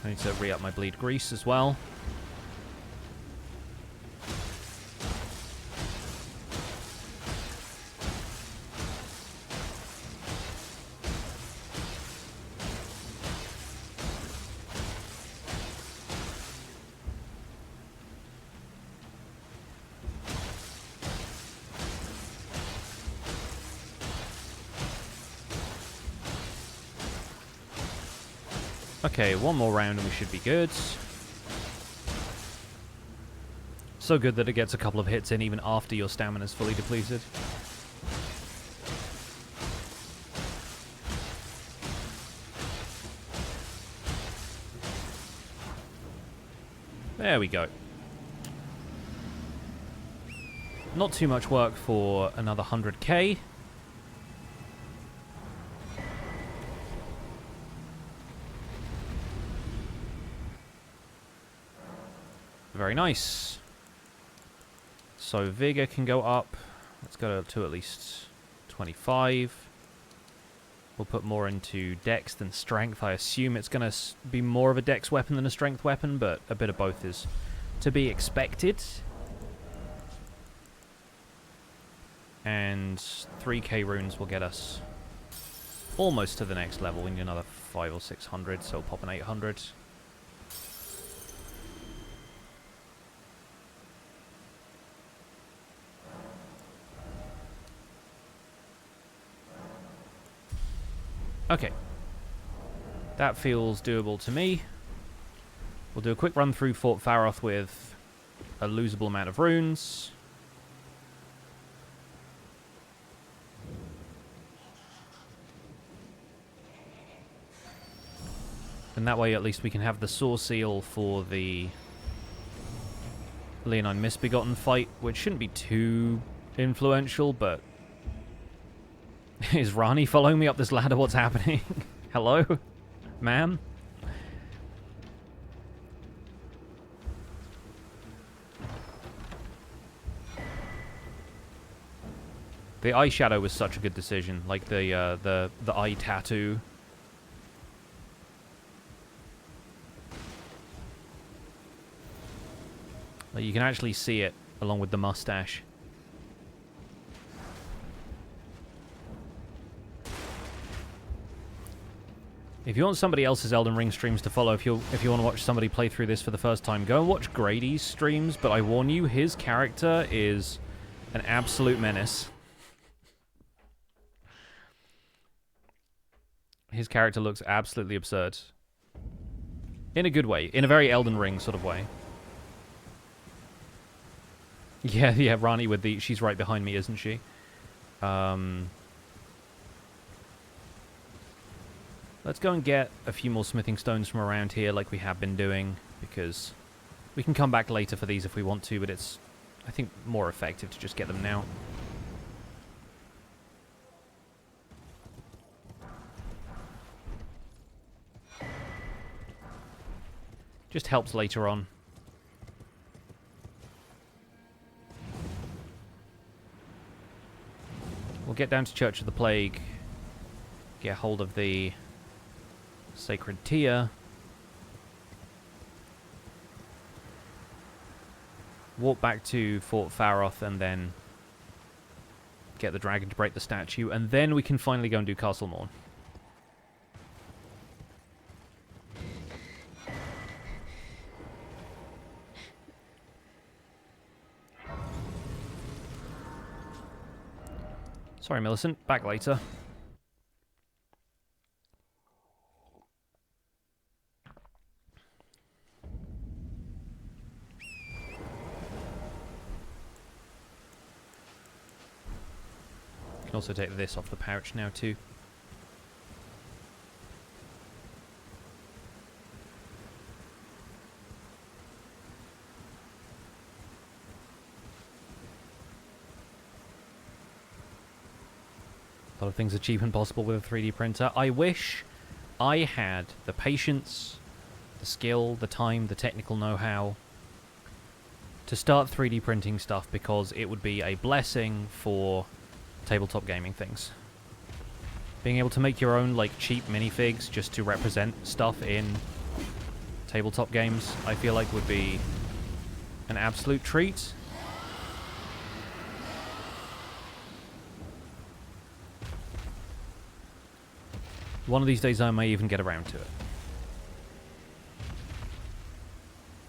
I need to re-up my bleed grease as well. Okay, one more round and we should be good. So good that it gets a couple of hits in even after your stamina's fully depleted. There we go. Not too much work for another 100k. Very nice. So Vigor can go up. Let's go to at least 25. We'll put more into Dex than Strength. I assume it's going to be more of a Dex weapon than a Strength weapon, but a bit of both is to be expected. And 3k runes will get us almost to the next level. We need another 500 or 600, so we'll pop an 800. Okay. That feels doable to me. We'll do a quick run through Fort Faroth with a losable amount of runes. And that way at least we can have the Saw Seal for the Leonine Misbegotten fight, which shouldn't be too influential, but... Is Rani following me up this ladder? What's happening? Hello? Ma'am? The eyeshadow was such a good decision. Like the eye tattoo. Like you can actually see it along with the mustache. If you want somebody else's Elden Ring streams to follow, if you want to watch somebody play through this for the first time, go and watch Grady's streams, but I warn you, his character is an absolute menace. His character looks absolutely absurd. In a good way. In a very Elden Ring sort of way. Yeah, Rani with the... She's right behind me, isn't she? Let's go and get a few more smithing stones from around here like we have been doing, because we can come back later for these if we want to, but it's, I think, more effective to just get them now. Just helps later on. We'll get down to Church of the Plague, get hold of the Sacred Tear, walk back to Fort Faroth, and then get the dragon to break the statue, and then we can finally go and do Castle Morn. Sorry, Millicent. Back later. You can also take this off the pouch now, too. A lot of things are cheap and possible with a 3D printer. I wish I had the patience, the skill, the time, the technical know-how to start 3D printing stuff, because it would be a blessing for tabletop gaming things. Being able to make your own, like, cheap minifigs just to represent stuff in tabletop games, I feel like would be an absolute treat. One of these days I may even get around to it.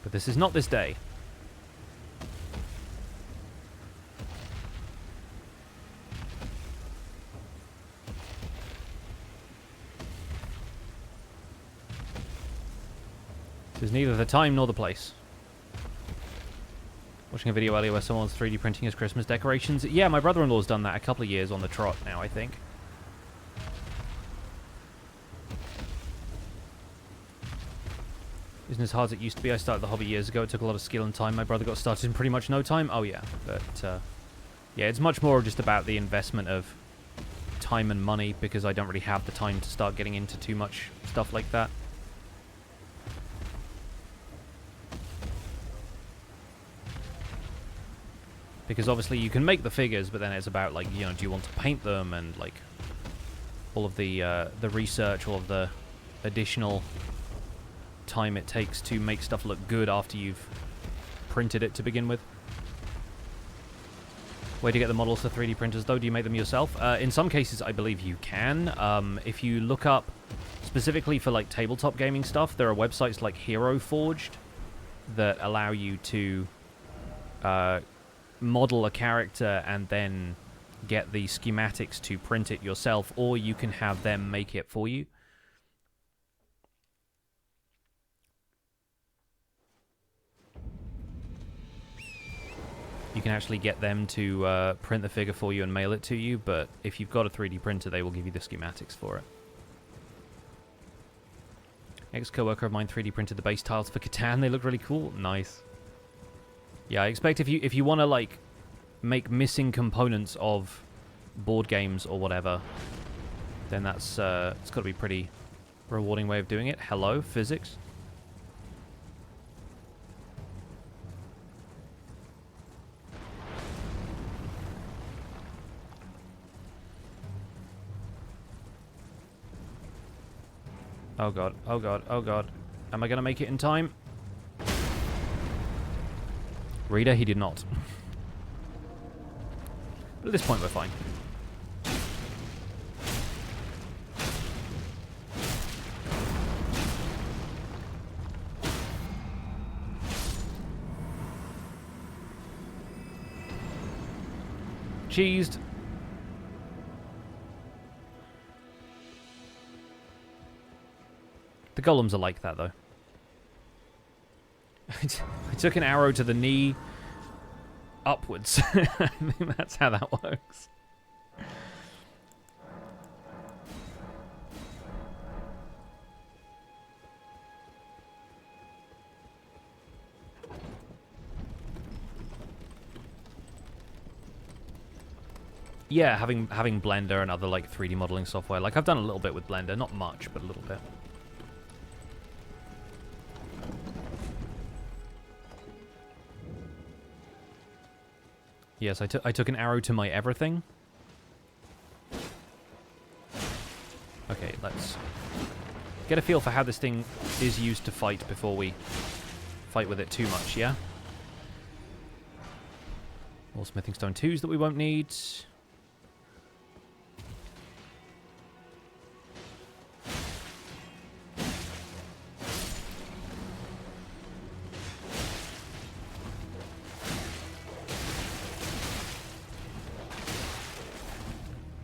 But this is not this day. This is neither the time nor the place. Watching a video earlier where someone's 3D printing his Christmas decorations. Yeah, my brother-in-law's done that a couple of years on the trot now, I think. Isn't as hard as it used to be. I started the hobby years ago. It took a lot of skill and time. My brother got started in pretty much no time. Oh, yeah. But, yeah, it's much more just about the investment of time and money, because I don't really have the time to start getting into too much stuff like that. Because obviously you can make the figures, but then it's about, like, you know, do you want to paint them, and, like, all of the research, all of the additional time it takes to make stuff look good after you've printed it to begin with. Way to get the models for 3D printers, though. Do you make them yourself? In some cases, I believe you can. If you look up specifically for, like, tabletop gaming stuff, there are websites like Hero Forged that allow you to model a character and then get the schematics to print it yourself, or you can have them make it for you. You can actually get them to print the figure for you and mail it to you, but if you've got a 3D printer, they will give you the schematics for it. Ex-coworker of mine 3D printed the base tiles for Catan. They look really cool. Nice. Yeah, I expect if you want to, like, make missing components of board games or whatever, then that's it's got to be a pretty rewarding way of doing it. Hello, physics. Oh god, oh god, oh god. Am I going to make it in time? Reader, he did not. But at this point, we're fine. Cheesed. The golems are like that, though. I took an arrow to the knee upwards. I think that's how that works. Yeah, having Blender and other like 3D modeling software. Like I've done a little bit with Blender, not much, but a little bit. Yes, I took an arrow to my everything. Okay, let's get a feel for how this thing is used to fight before we fight with it too much, yeah? More smithing stone 2s that we won't need.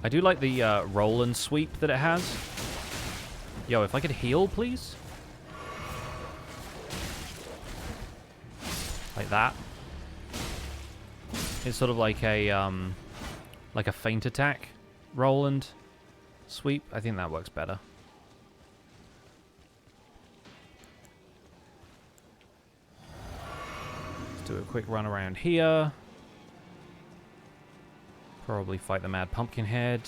I do like the roll and sweep that it has. Yo, if I could heal, please? Like that. It's sort of like a feint attack. Roll and sweep. I think that works better. Let's do a quick run around here. Probably fight the Mad Pumpkinhead.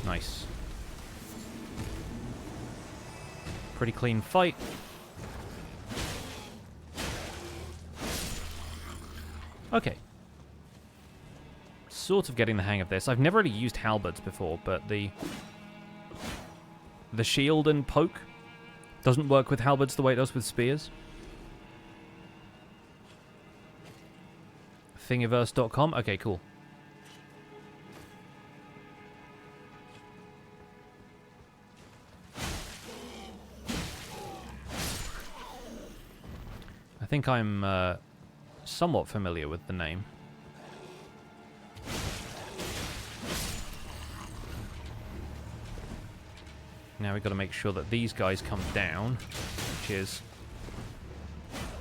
Nice. Pretty clean fight. Okay. Sort of getting the hang of this. I've never really used halberds before, but the shield and poke doesn't work with halberds the way it does with spears. Thingiverse.com. Okay, cool. I think I'm somewhat familiar with the name. Now we've got to make sure that these guys come down, which is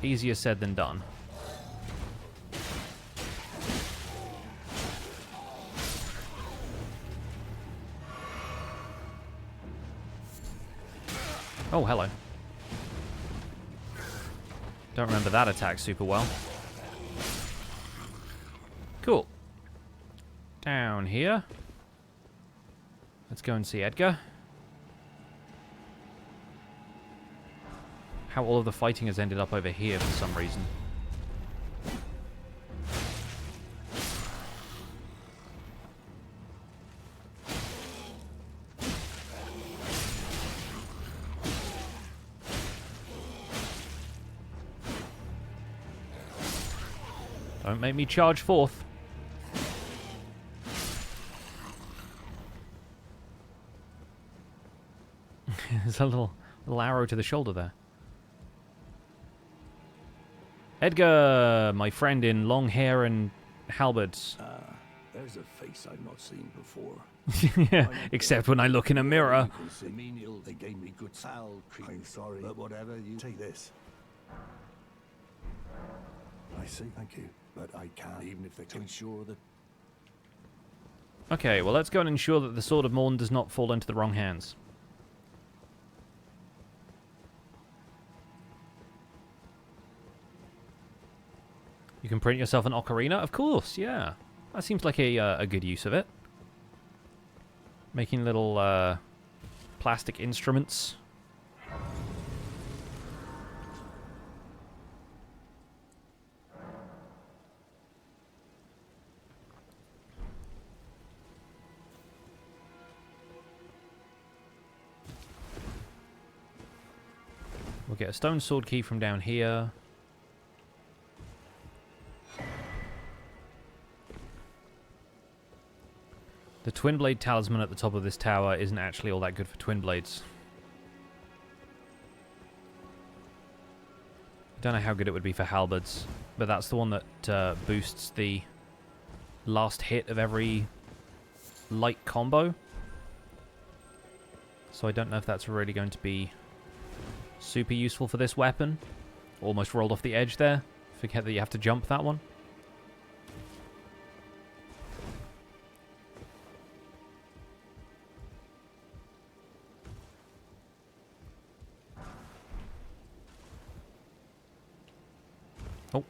easier said than done. Oh, hello. Don't remember that attack super well. Cool. Down here. Let's go and see Edgar. How all of the fighting has ended up over here for some reason. Don't make me charge forth. There's a little arrow to the shoulder there. Edgar, my friend in long hair and halberds. There's a face I've not seen before. Yeah, except when I look in a mirror. Menial, they gave me good sal cream. I'm sorry, but whatever you take this. I see, thank you, but I can't, even if they to ensure that. Okay, well let's go and ensure that the Sword of Morn does not fall into the wrong hands. You can print yourself an ocarina? Of course, yeah. That seems like a good use of it. Making little plastic instruments. We'll get a stone sword key from down here. The twin blade talisman at the top of this tower isn't actually all that good for twin blades. I don't know how good it would be for halberds. but that's the one that boosts the last hit of every light combo. So I don't know if that's really going to be super useful for this weapon. Almost rolled off the edge there. Forget that you have to jump that one. Oh,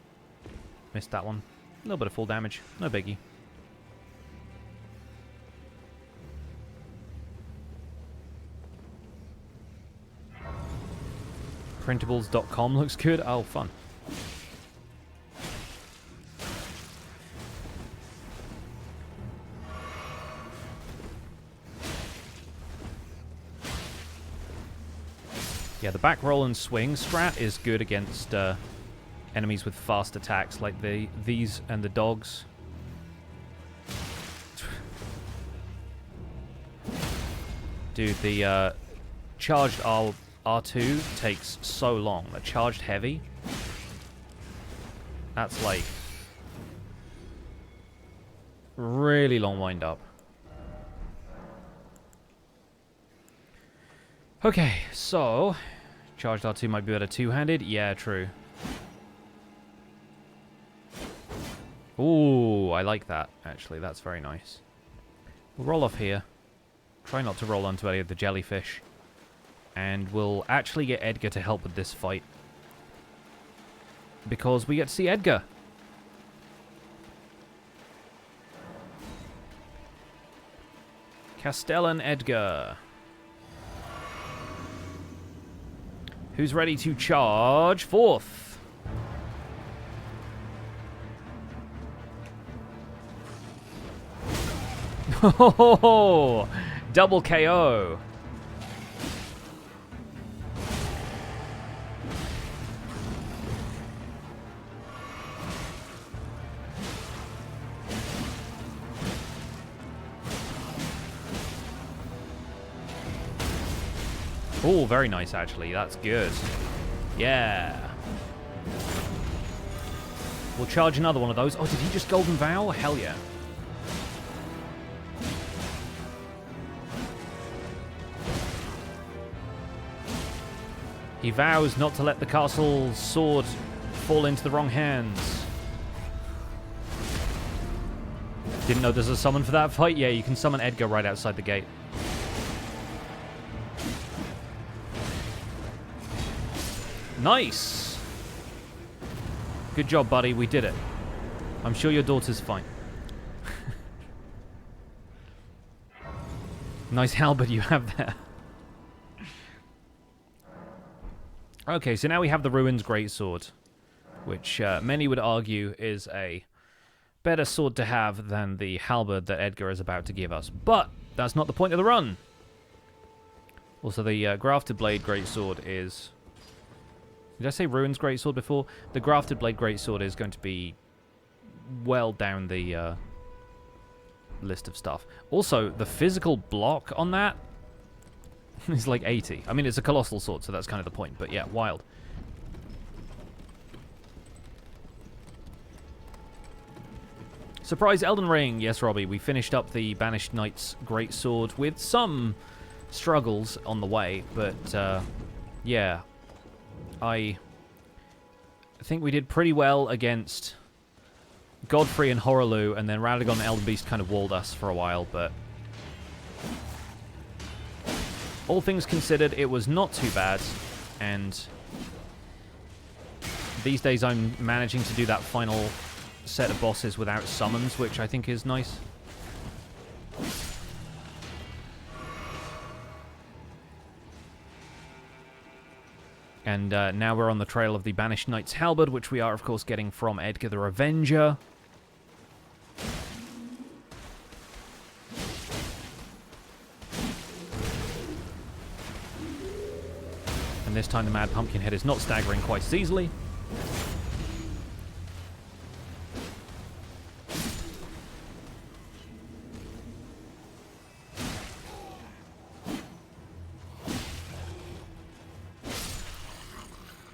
missed that one. A little bit of full damage. No biggie. Printables.com looks good. Oh, fun. Yeah, the back roll and swing strat is good against enemies with fast attacks like these and the dogs. Dude, the charged R2 takes so long. The charged heavy, that's like really long wind up. Okay, so charged R2 might be better two-handed. Yeah, true. Ooh, I like that, actually. That's very nice. We'll roll off here. Try not to roll onto any of the jellyfish. And we'll actually get Edgar to help with this fight. Because we get to see Edgar. Castellan Edgar. Who's ready to charge forth? Oh, double KO. Oh, very nice, actually. That's good. Yeah. We'll charge another one of those. Oh, did he just Golden Vow? Hell yeah. He vows not to let the castle's sword fall into the wrong hands. Didn't know there's a summon for that fight? Yeah, you can summon Edgar right outside the gate. Nice! Good job, buddy. We did it. I'm sure your daughter's fine. Nice halberd you have there. Okay, so now we have the Ruins Greatsword, which many would argue is a better sword to have than the halberd that Edgar is about to give us. But that's not the point of the run. Also, the Grafted Blade Greatsword is... Did I say Ruins Greatsword before? The Grafted Blade Greatsword is going to be well down the list of stuff. Also, the physical block on that is like 80. I mean, it's a colossal sword, so that's kind of the point. But yeah, wild. Surprise Elden Ring! Yes, Robbie, we finished up the Banished Knight's Greatsword with some struggles on the way, but yeah. I think we did pretty well against Godfrey and Hoarah, Loux, and then Radagon and Elden Beast kind of walled us for a while, but all things considered, it was not too bad, and these days I'm managing to do that final set of bosses without summons, which I think is nice. And now we're on the trail of the Banished Knight's Halberd, which we are, of course, getting from Edgar the Revenger. And this time the Mad Pumpkinhead is not staggering quite as easily.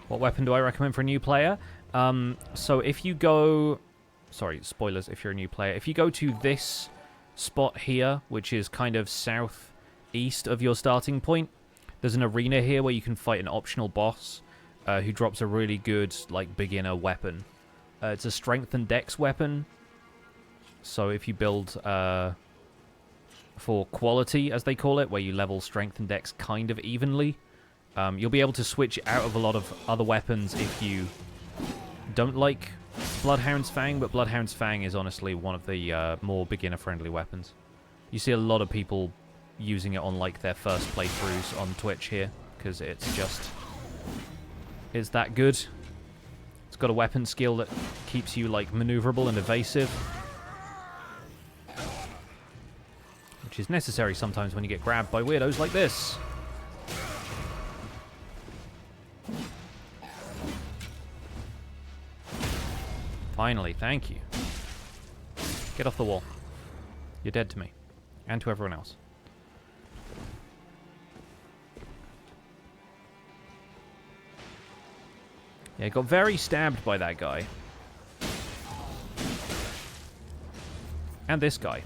What weapon do I recommend for a new player? So if you go... Sorry, spoilers if you're a new player. If you go to this spot here, which is kind of southeast of your starting point, there's an arena here where you can fight an optional boss who drops a really good, like, beginner weapon. It's a strength and dex weapon. So if you build for quality, as they call it, where you level strength and dex kind of evenly, you'll be able to switch out of a lot of other weapons if you don't like Bloodhound's Fang, but Bloodhound's Fang is honestly one of the more beginner-friendly weapons. You see a lot of people using it on, like, their first playthroughs on Twitch here, because it's just... it's that good. It's got a weapon skill that keeps you, like, maneuverable and evasive, which is necessary sometimes when you get grabbed by weirdos like this. Finally, thank you. Get off the wall. You're dead to me. And to everyone else. Yeah, got very stabbed by that guy. And this guy.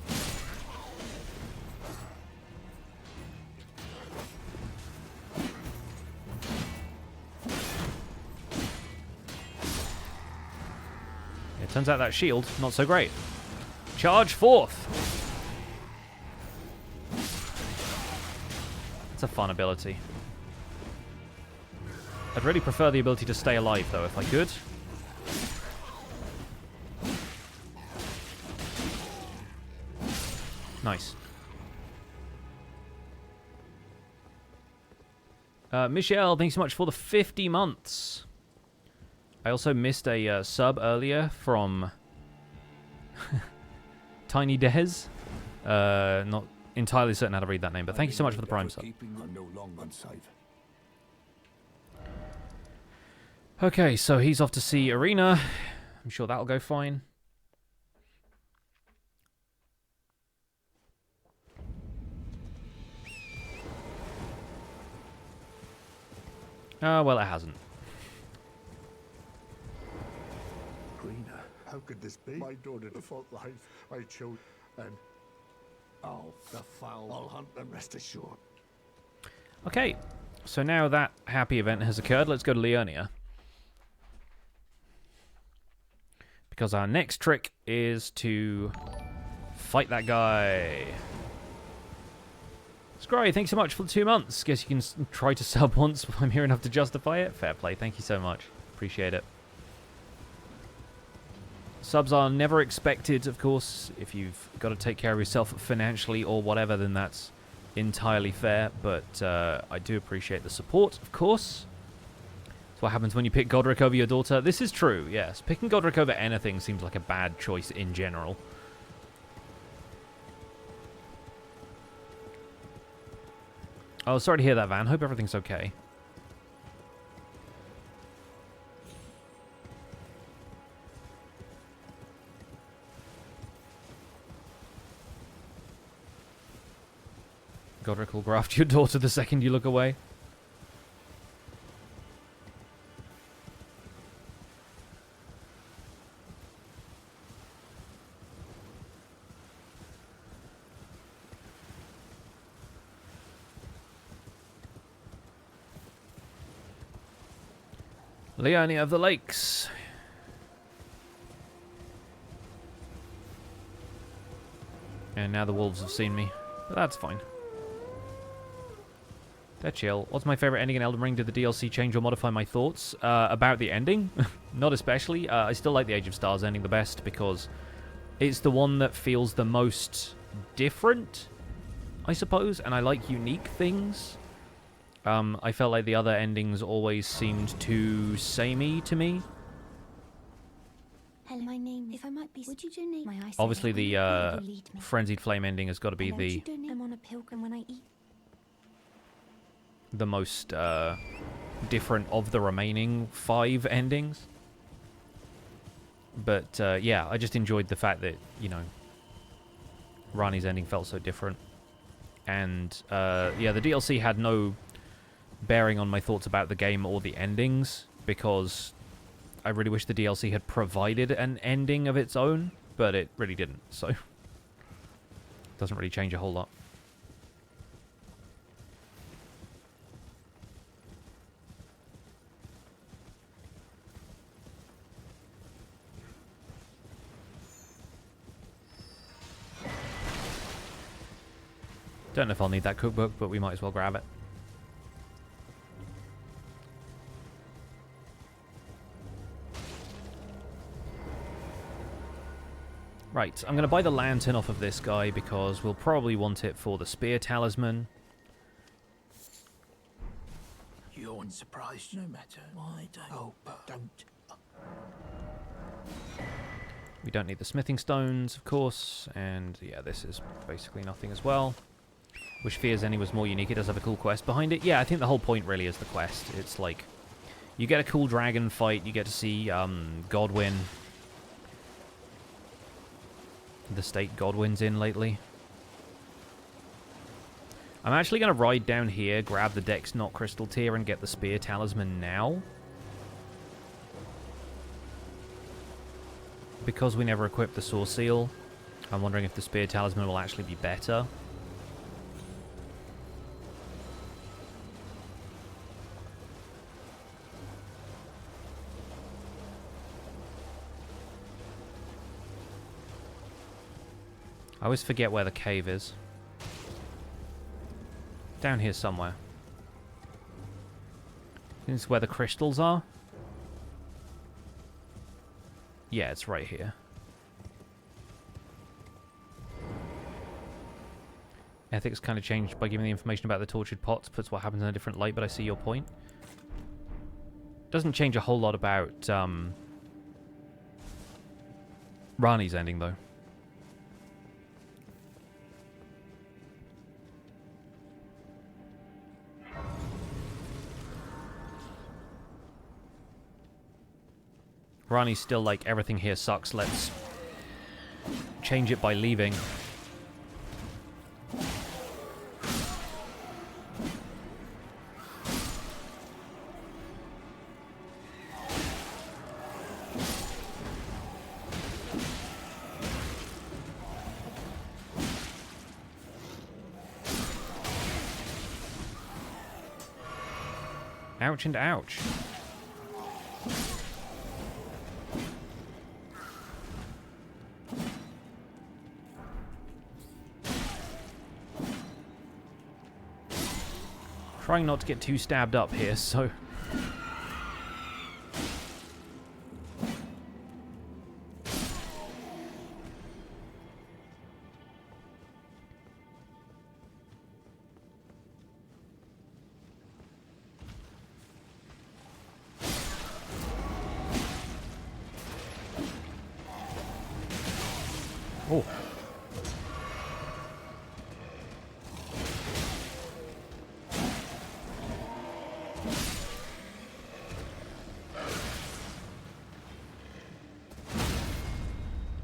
Turns out that shield, not so great. Charge forth! It's a fun ability. I'd really prefer the ability to stay alive, though, if I could. Nice. Michelle, thanks so much for the 50 months. I also missed a sub earlier from Tiny Dez. Not entirely certain how to read that name, but thank you so much for the Prime sub. Okay, so he's off to see Arena. I'm sure that'll go fine. Well, it hasn't. How could this be? My daughter default life. I chose and the foul. I'll hunt them, rest assured. Okay, so now that happy event has occurred, let's go to Leonia. Because our next trick is to fight that guy. Scry, thanks so much for the 2 months. Guess you can try to sub once I'm here enough to justify it. Fair play, thank you so much. Appreciate it. Subs are never expected, of course. If you've got to take care of yourself financially or whatever, then that's entirely fair. But I do appreciate the support, of course. That's what happens when you pick Godric over your daughter. This is true, yes. Picking Godric over anything seems like a bad choice in general. Oh, sorry to hear that, Van. Hope everything's okay. Godric will graft your daughter the second you look away. Leonie of the Lakes. And now the wolves have seen me, but that's fine. They're chill. What's my favorite ending in Elden Ring? Did the DLC change or modify my thoughts about the ending? Not especially. I still like the Age of Stars ending the best because it's the one that feels the most different, I suppose, and I like unique things. I felt like the other endings always seemed too samey to me. Hello, my name. If I might be, would you donate my eyesight? Obviously, the Frenzied Flame ending has got to be I'm on a pilgrim when I eat. The most different of the remaining 5 endings. But yeah, I just enjoyed the fact that, you know, Rani's ending felt so different. And yeah, the DLC had no bearing on my thoughts about the game or the endings, because I really wish the DLC had provided an ending of its own, but it really didn't, so it doesn't really change a whole lot. Don't know if I'll need that cookbook, but we might as well grab it. Right, I'm going to buy the lantern off of this guy because we'll probably want it for the spear talisman. You're unsurprised, no matter. Why don't? Oh, but don't. We don't need the smithing stones, of course, and yeah, this is basically nothing as well. Wish Fear's Ending was more unique. It does have a cool quest behind it. Yeah, I think the whole point really is the quest. It's like, you get a cool dragon fight, you get to see Godwyn. The state Godwyn's in lately. I'm actually going to ride down here, grab the Dex Knot Crystal Tier, and get the Spear Talisman now. Because we never equipped the Saw Seal, I'm wondering if the Spear Talisman will actually be better. I always forget where the cave is. Down here somewhere. This is where the crystals are. Yeah, it's right here. Ethics kind of changed by giving the information about the tortured pots, puts what happens in a different light, but I see your point. Doesn't change a whole lot about Rani's ending, though. Rani's still like, everything here sucks, let's change it by leaving. Ouch and ouch. Trying not to get too stabbed up here, so... Oh.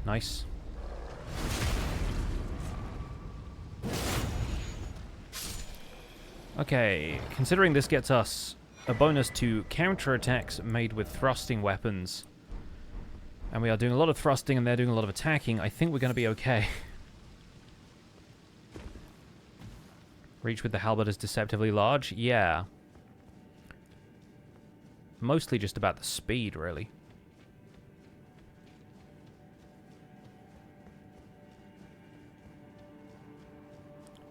Nice. Okay, considering this gets us a bonus to counterattacks made with thrusting weapons, and we are doing a lot of thrusting and they're doing a lot of attacking, I think we're going to be okay. Reach with the halberd is deceptively large? Yeah. Mostly just about the speed, really.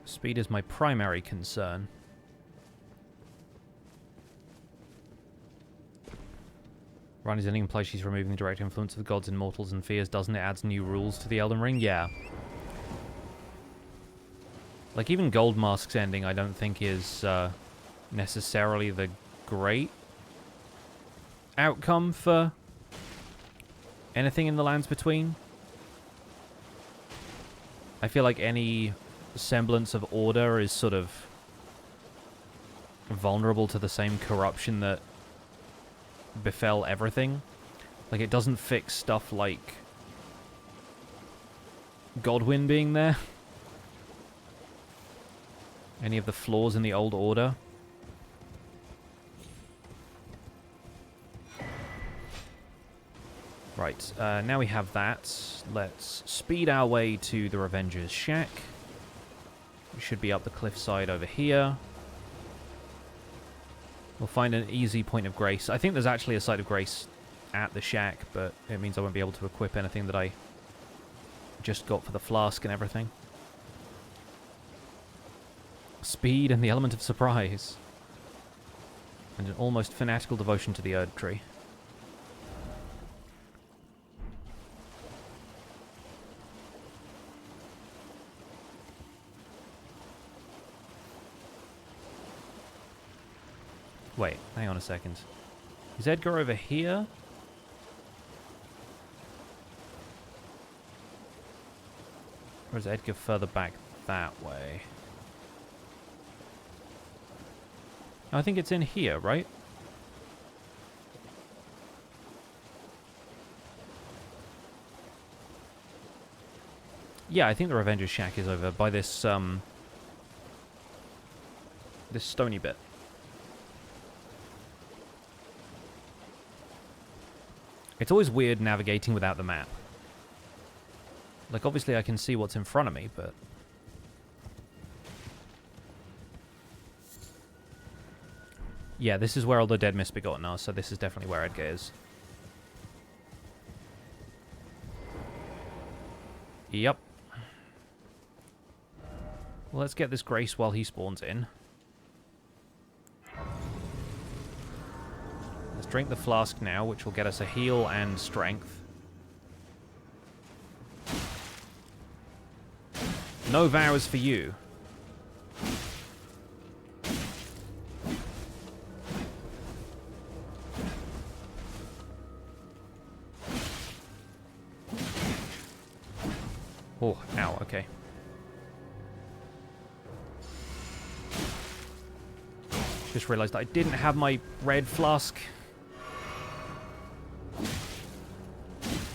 Speed is my primary concern. Rani's ending implies she's removing the direct influence of the gods in mortals and fears, doesn't it? Adds new rules to the Elden Ring? Yeah. Like, even Goldmask's ending I don't think is necessarily the great outcome for anything in the Lands Between. I feel like any semblance of order is sort of vulnerable to the same corruption that befell everything. Like, it doesn't fix stuff like Godwyn being there. Any of the flaws in the old order. Right, now we have that. Let's speed our way to the Revenger's shack. We should be up the cliffside over here. We'll find an easy point of grace. I think there's actually a site of grace at the shack, but it means I won't be able to equip anything that I just got for the flask and everything. Speed and the element of surprise. And an almost fanatical devotion to the Erd Tree. Wait, hang on a second. Is Edgar over here? Or is Edgar further back that way? I think it's in here, right? Yeah, I think the Revenger's shack is over by this, this stony bit. It's always weird navigating without the map. Like, obviously I can see what's in front of me, but... yeah, this is where all the dead Misbegotten are, so this is definitely where Edgar is. Yep. Well, let's get this grace while he spawns in. Let's drink the flask now, which will get us a heal and strength. No vows for you. Oh, ow, okay. Just realized I didn't have my red flask.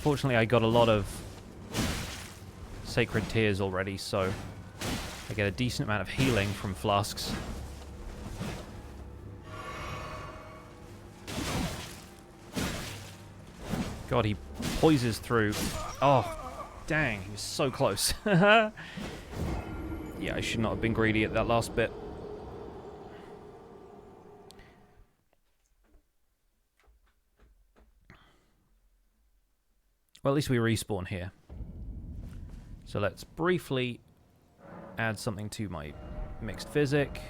Fortunately, I got a lot of sacred tears already, so I get a decent amount of healing from flasks. God, he poises through. Oh, dang, he was so close. Yeah, I should not have been greedy at that last bit. Well, at least we respawn here. So let's briefly add something to my mixed physic.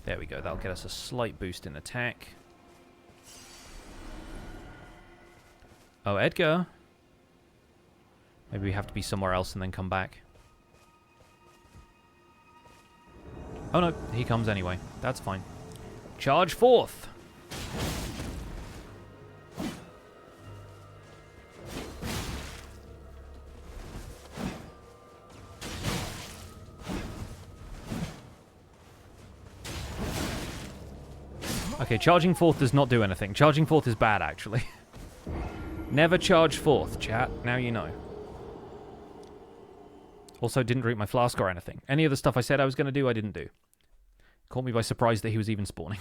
There we go, that'll get us a slight boost in attack. Oh, Edgar. Maybe we have to be somewhere else and then come back. Oh no, he comes anyway. That's fine. Charge forth! Okay, charging forth does not do anything. Charging forth is bad, actually. Never charge forth, chat. Now you know. Also, didn't drink my flask or anything. Any of the stuff I said I was going to do, I didn't do. Caught me by surprise that he was even spawning.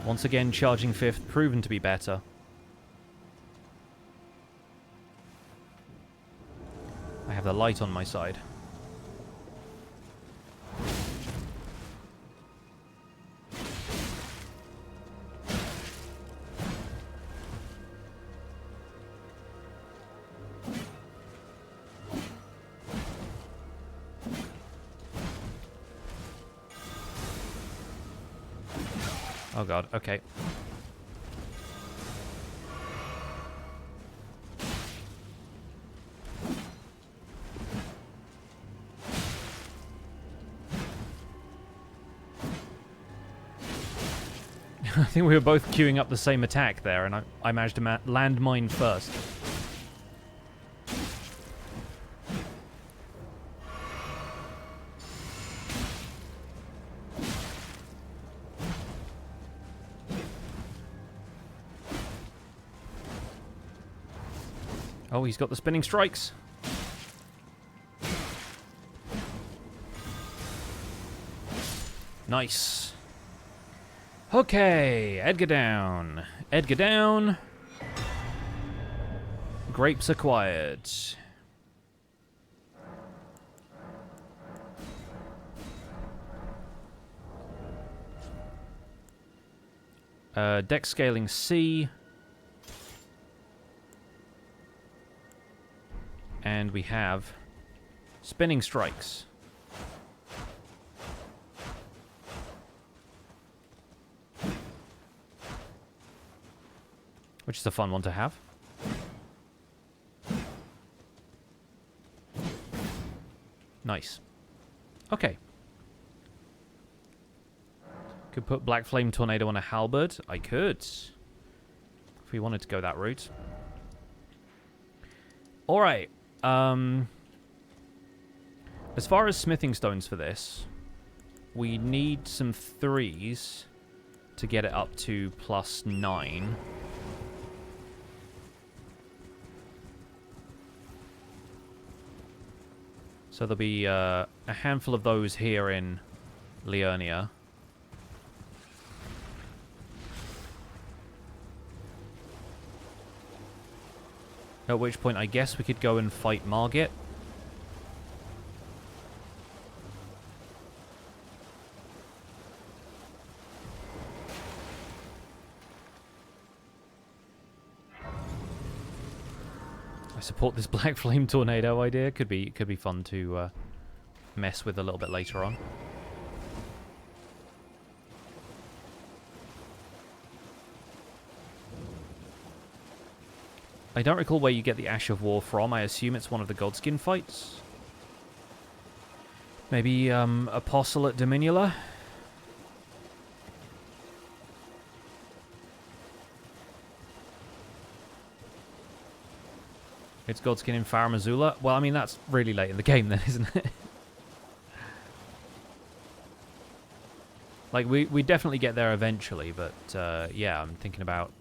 Once again, charging fifth, proven to be better. I have the light on my side. Oh god, okay. I think we were both queuing up the same attack there, and I managed to land mine first. Oh, he's got the spinning strikes. Nice. Okay, Edgar down. Edgar down. Grapes acquired. Deck scaling C. And we have spinning strikes. Which is a fun one to have. Nice. Okay. Could put Black Flame Tornado on a Halberd. I could. If we wanted to go that route. Alright. As far as smithing stones for this, we need some 3s to get it up to +9. So there'll be a handful of those here in Liurnia. At which point I guess we could go and fight Margit. I support this Black Flame Tornado idea. Could be fun to mess with a little bit later on. I don't recall where you get the Ash of War from. I assume it's one of the Godskin fights. Maybe Apostle at Dominula? It's Godskin in Farum Azula. Well, I mean, that's really late in the game then, isn't it? Like, we definitely get there eventually, but yeah, I'm thinking about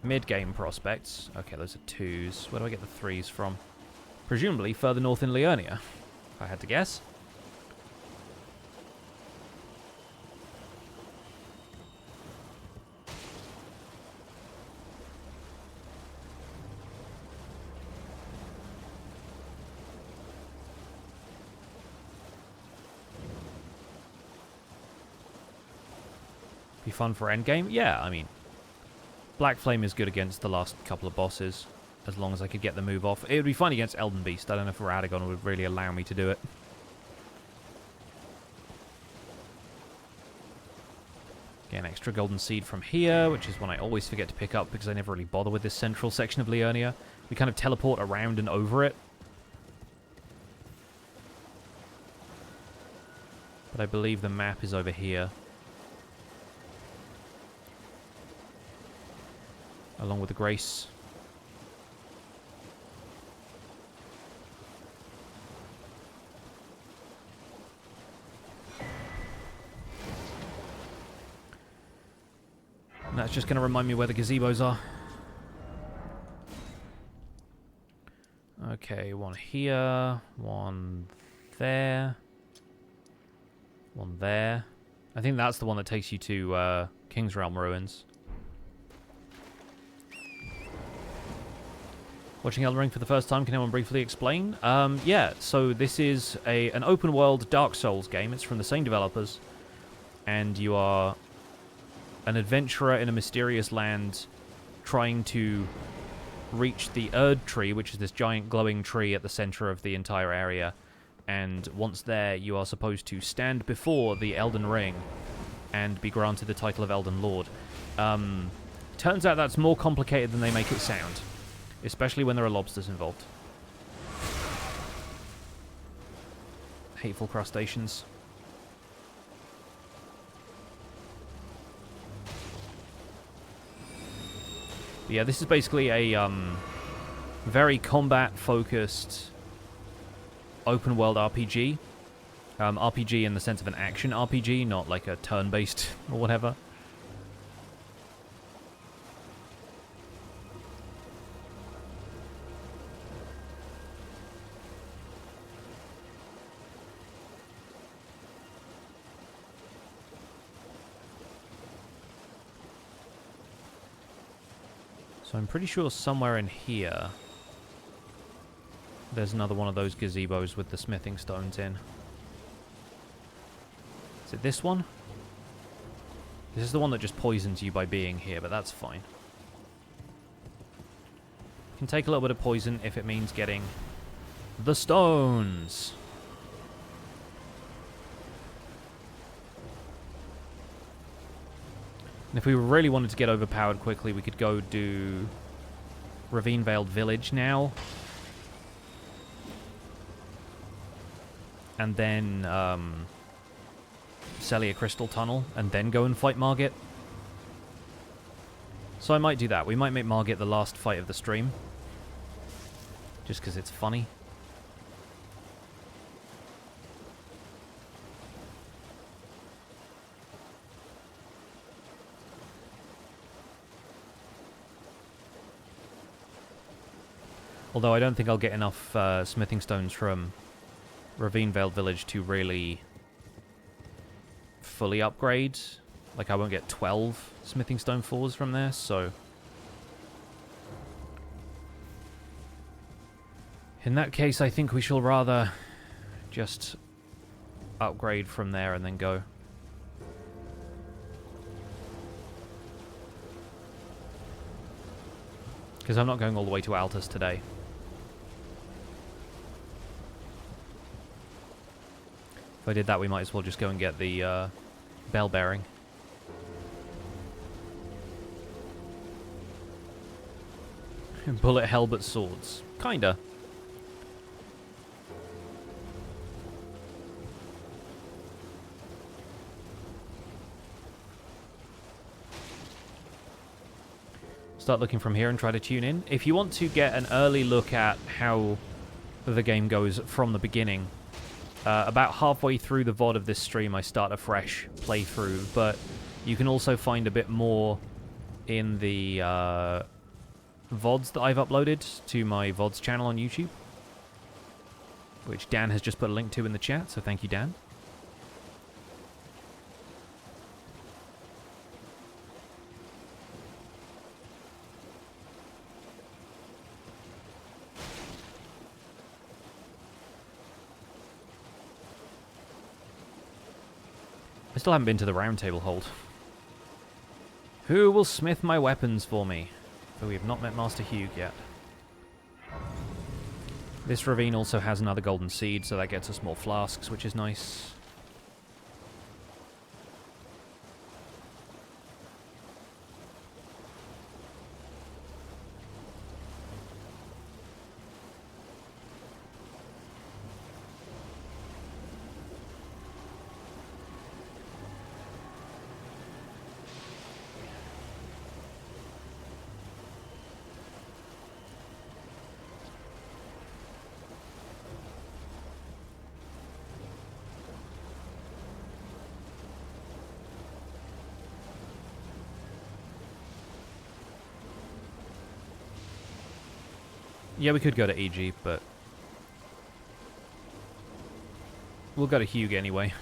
mid-game prospects. Okay, those are 2s. Where do I get the 3s from? Presumably further north in Liurnia, if I had to guess. Be fun for endgame? Yeah, I mean, Black Flame is good against the last couple of bosses, as long as I could get the move off. It would be fun against Elden Beast. I don't know if Radagon would really allow me to do it. Get an extra golden seed from here, which is one I always forget to pick up because I never really bother with this central section of Liurnia. We kind of teleport around and over it. But I believe the map is over here. Along with the Grace. And that's just going to remind me where the gazebos are. Okay, one here, one there, one there. I think that's the one that takes you to King's Realm Ruins. Watching Elden Ring for the first time, can anyone briefly explain? Yeah, so this is an open-world Dark Souls game. It's from the same developers. And you are an adventurer in a mysterious land trying to reach the Erd tree, which is this giant glowing tree at the center of the entire area. And once there, you are supposed to stand before the Elden Ring and be granted the title of Elden Lord. Turns out that's more complicated than they make it sound. Especially when there are lobsters involved. Hateful crustaceans. But yeah, this is basically a very combat-focused open-world RPG. RPG in the sense of an action RPG, not like a turn-based or whatever. So I'm pretty sure somewhere in here there's another one of those gazebos with the smithing stones in. Is it this one? This is the one that just poisons you by being here, but that's fine. Can take a little bit of poison if it means getting the stones. And if we really wanted to get overpowered quickly, we could go do Ravine Veiled Village now. And then Celia Crystal Tunnel, and then go and fight Margit. So I might do that. We might make Margit the last fight of the stream. Just because it's funny. Although I don't think I'll get enough smithing stones from Ravine Veiled Village to really fully upgrade. Like, I won't get 12 smithing stone 4s from there, so in that case, I think we shall rather just upgrade from there and then go. Because I'm not going all the way to Altus today. If I did that, we might as well just go and get the bell bearing. Bullet Halberd swords. Kinda. Start looking from here and try to tune in. If you want to get an early look at how the game goes from the beginning, about halfway through the VOD of this stream I start a fresh playthrough, but you can also find a bit more in the VODs that I've uploaded to my VODs channel on YouTube, which Dan has just put a link to in the chat, so thank you, Dan. I still haven't been to the round table hold. Who will smith my weapons for me? For we have not met Master Hugh yet. This ravine also has another golden seed, so that gets us more flasks, which is nice. Yeah, we could go to EG, but we'll go to Hugh anyway.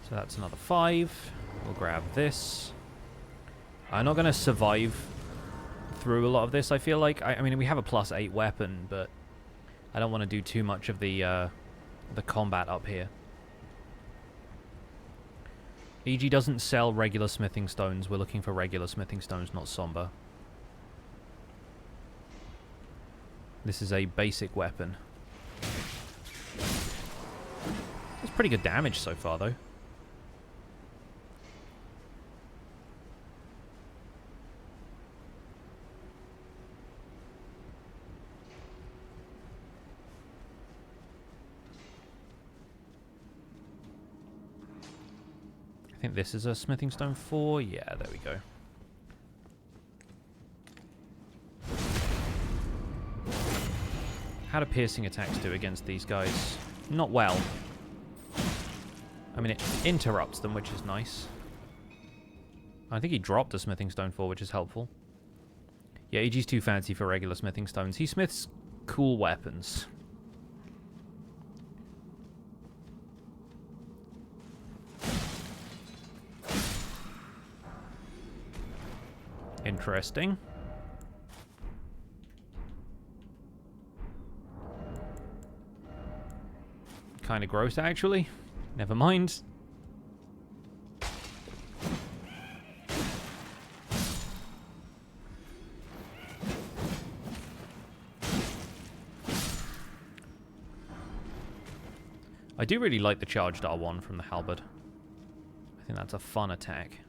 So that's another 5. We'll grab this. I'm not going to survive through a lot of this, I feel like. I mean, we have a +8 weapon, but I don't want to do too much of the combat up here. EG doesn't sell regular smithing stones. We're looking for regular smithing stones, not somber. This is a basic weapon. It's pretty good damage so far, though. I think this is a smithing stone 4. Yeah, there we go. How do piercing attacks do against these guys? Not well. I mean, it interrupts them, which is nice. I think he dropped a smithing stone 4, which is helpful. Yeah, EG's too fancy for regular smithing stones. He smiths cool weapons. Interesting. Kind of gross, actually. Never mind. I do really like the charged R1 from the Halberd. I think that's a fun attack.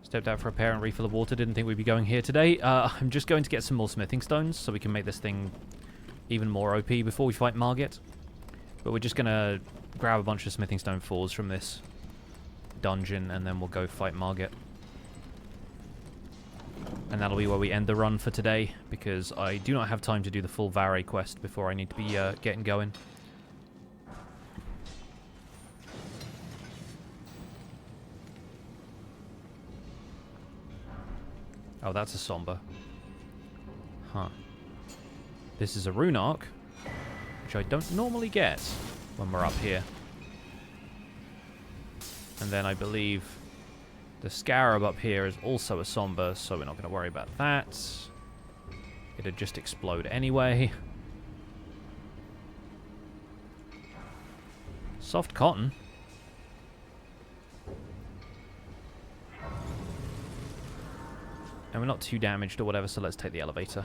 Stepped out for a pear and refill of water. Didn't think we'd be going here today. I'm just going to get some more smithing stones so we can make this thing even more OP before we fight Margit. But we're just going to grab a bunch of smithing stone 4s from this dungeon and then we'll go fight Margit. And that'll be where we end the run for today, because I do not have time to do the full Vare quest before I need to be getting going. Oh, that's a somber. Huh. This is a rune arc, which I don't normally get when we're up here. And then I believe the scarab up here is also a somber, so we're not going to worry about that. It'd just explode anyway. Soft cotton. And we're not too damaged or whatever, so let's take the elevator.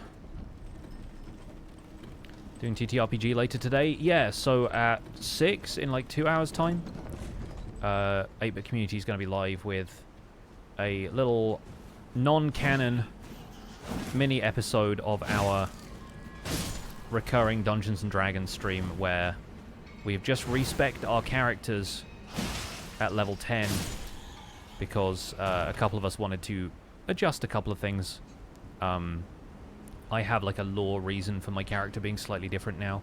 Doing TTRPG later today? Yeah, so at 6 in like 2 hours time. 8-Bit Community is going to be live with a little non-canon mini episode of our recurring Dungeons and Dragons stream where we've just respec'd our characters at level 10 because a couple of us wanted to adjust a couple of things. I have like a lore reason for my character being slightly different now,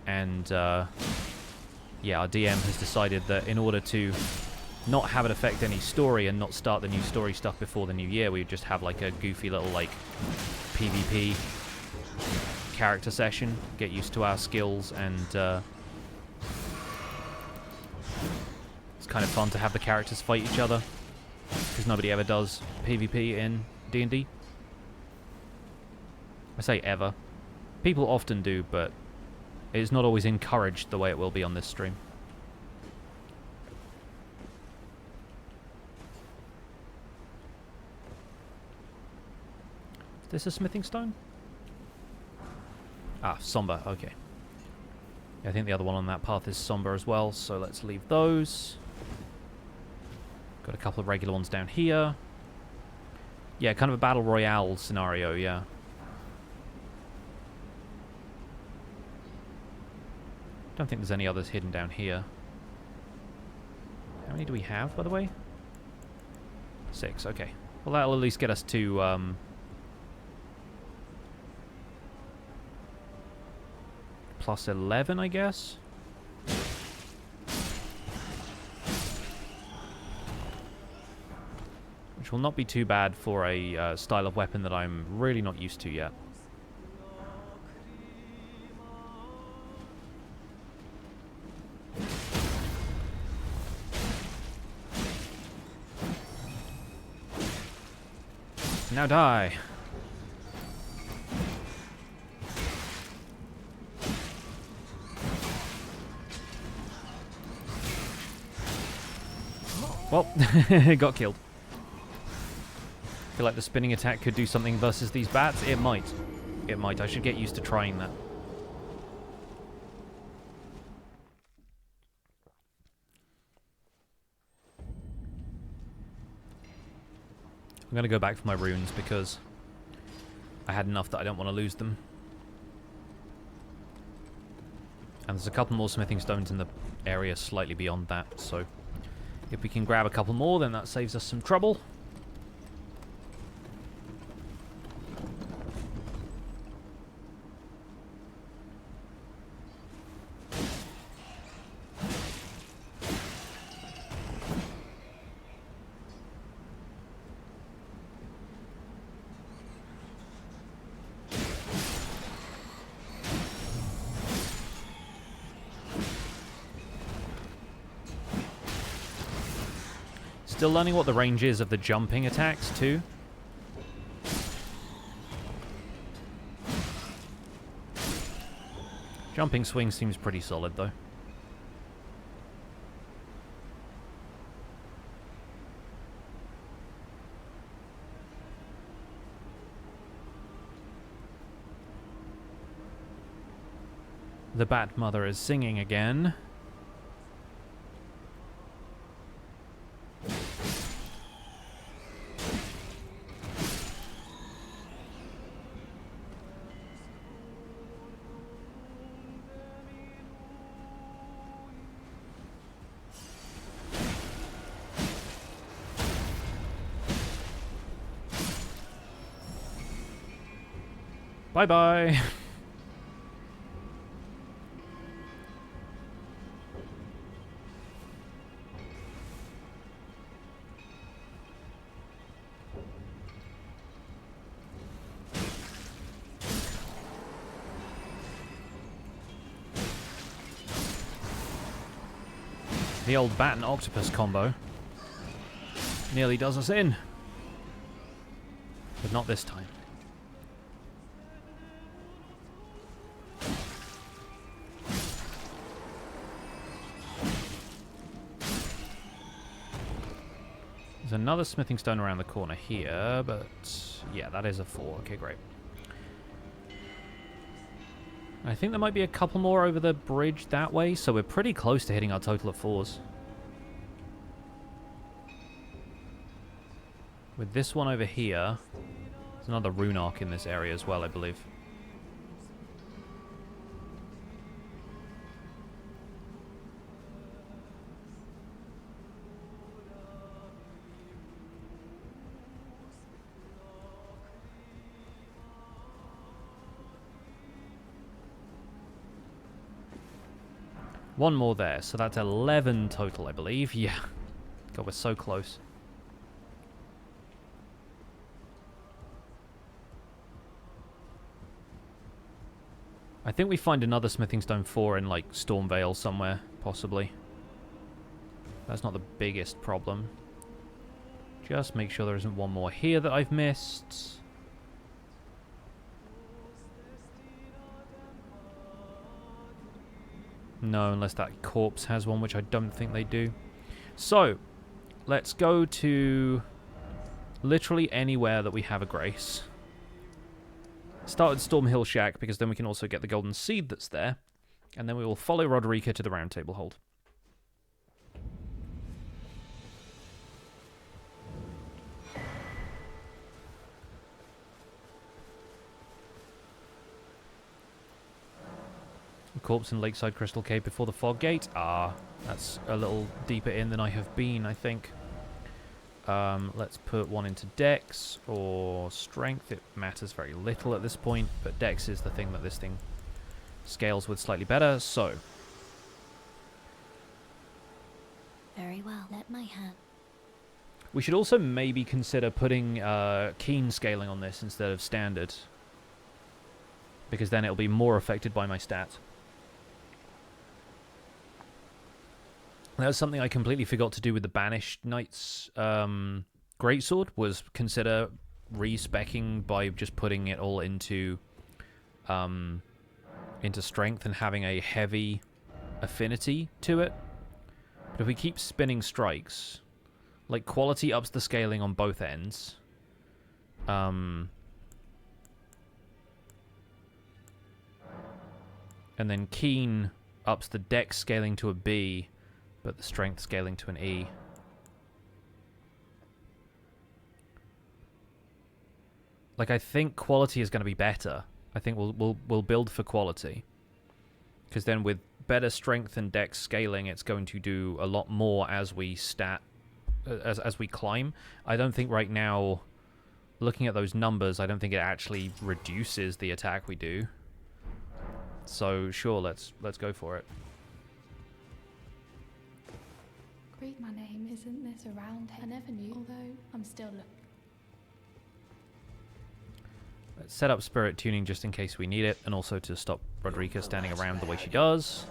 and yeah, our DM has decided that in order to not have it affect any story and not start the new story stuff before the new year, we would just have like a goofy little like PvP character session, get used to our skills, and it's kind of fun to have the characters fight each other because nobody ever does PvP in D&D. I say ever. People often do, but it's not always encouraged the way it will be on this stream. Is this a smithing stone? Ah, somber, okay. I think the other one on that path is somber as well, so let's leave those. Got a couple of regular ones down here. Yeah, kind of a battle royale scenario, yeah. Don't think there's any others hidden down here. How many do we have, by the way? 6, okay. Well, that'll at least get us to, plus 11, I guess? Which will not be too bad for a style of weapon that I'm really not used to yet. Now die. Well, got killed. I feel like the spinning attack could do something versus these bats. It might. It might. I should get used to trying that. I'm going to go back for my runes because I had enough that I don't want to lose them. And there's a couple more smithing stones in the area slightly beyond that, so if we can grab a couple more, then that saves us some trouble. Still learning what the range is of the jumping attacks, too. Jumping swing seems pretty solid, though. The Bat Mother is singing again. Bye-bye. The old bat and octopus combo nearly does us in. But not this time. There's another smithing stone around the corner here, but yeah, that is a 4. Okay, great. I think there might be a couple more over the bridge that way, so we're pretty close to hitting our total of 4s. With this one over here, there's another rune arc in this area as well, I believe. One more there, so that's 11 total, I believe. Yeah. God, we're so close. I think we find another smithing stone 4 in, like, Stormvale somewhere, possibly. That's not the biggest problem. Just make sure there isn't one more here that I've missed. No, unless that corpse has one, which I don't think they do. So, let's go to literally anywhere that we have a grace. Start at Stormhill Shack, because then we can also get the golden seed that's there. And then we will follow Roderica to the Round Table Hold. Corpse in Lakeside Crystal Cave before the Fog Gate. Ah, that's a little deeper in than I have been, I think. Let's put one into Dex or Strength. It matters very little at this point, but Dex is the thing that this thing scales with slightly better, so. Very well, let my hand. We should also maybe consider putting keen scaling on this instead of standard, because then it'll be more affected by my stats. That was something I completely forgot to do with the Banished Knight's Greatsword, was consider re-speccing by just putting it all into strength and having a heavy affinity to it. But if we keep spinning strikes, like, quality ups the scaling on both ends. And then keen ups the dex scaling to a B, but the strength scaling to an E. Like, I think quality is going to be better. I think we'll build for quality, because then with better strength and dex scaling, it's going to do a lot more as we as we climb. I don't think right now, looking at those numbers, I don't think it actually reduces the attack we do. So sure, let's go for it. Great, my name isn't this around. I never knew, although I'm still looking. Let's set up spirit tuning just in case we need it, and also to stop Roderica standing around the way she does.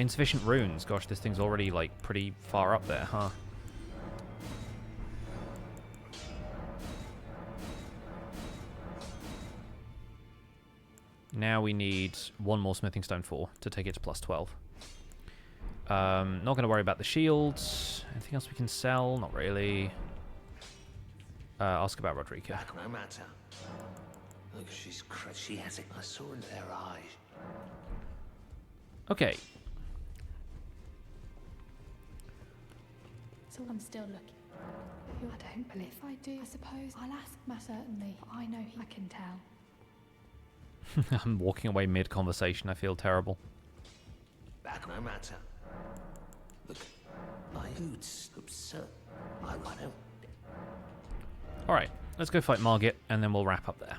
Insufficient runes. Gosh, this thing's already, like, pretty far up there, huh? Now we need one more smithing stone 4 to take it to plus 12. Not going to worry about the shields. Anything else we can sell? Not really. Ask about Rodrika. No matter. Look, she has it. I saw in their eyes. Okay. So I'm still looking. I don't believe if I do. I suppose I'll ask Matt certainly. I know I can tell. I'm walking away mid-conversation. I feel terrible. Back no matter. Look, my boots absurd. I don't. Alright, let's go fight Margit, and then we'll wrap up there.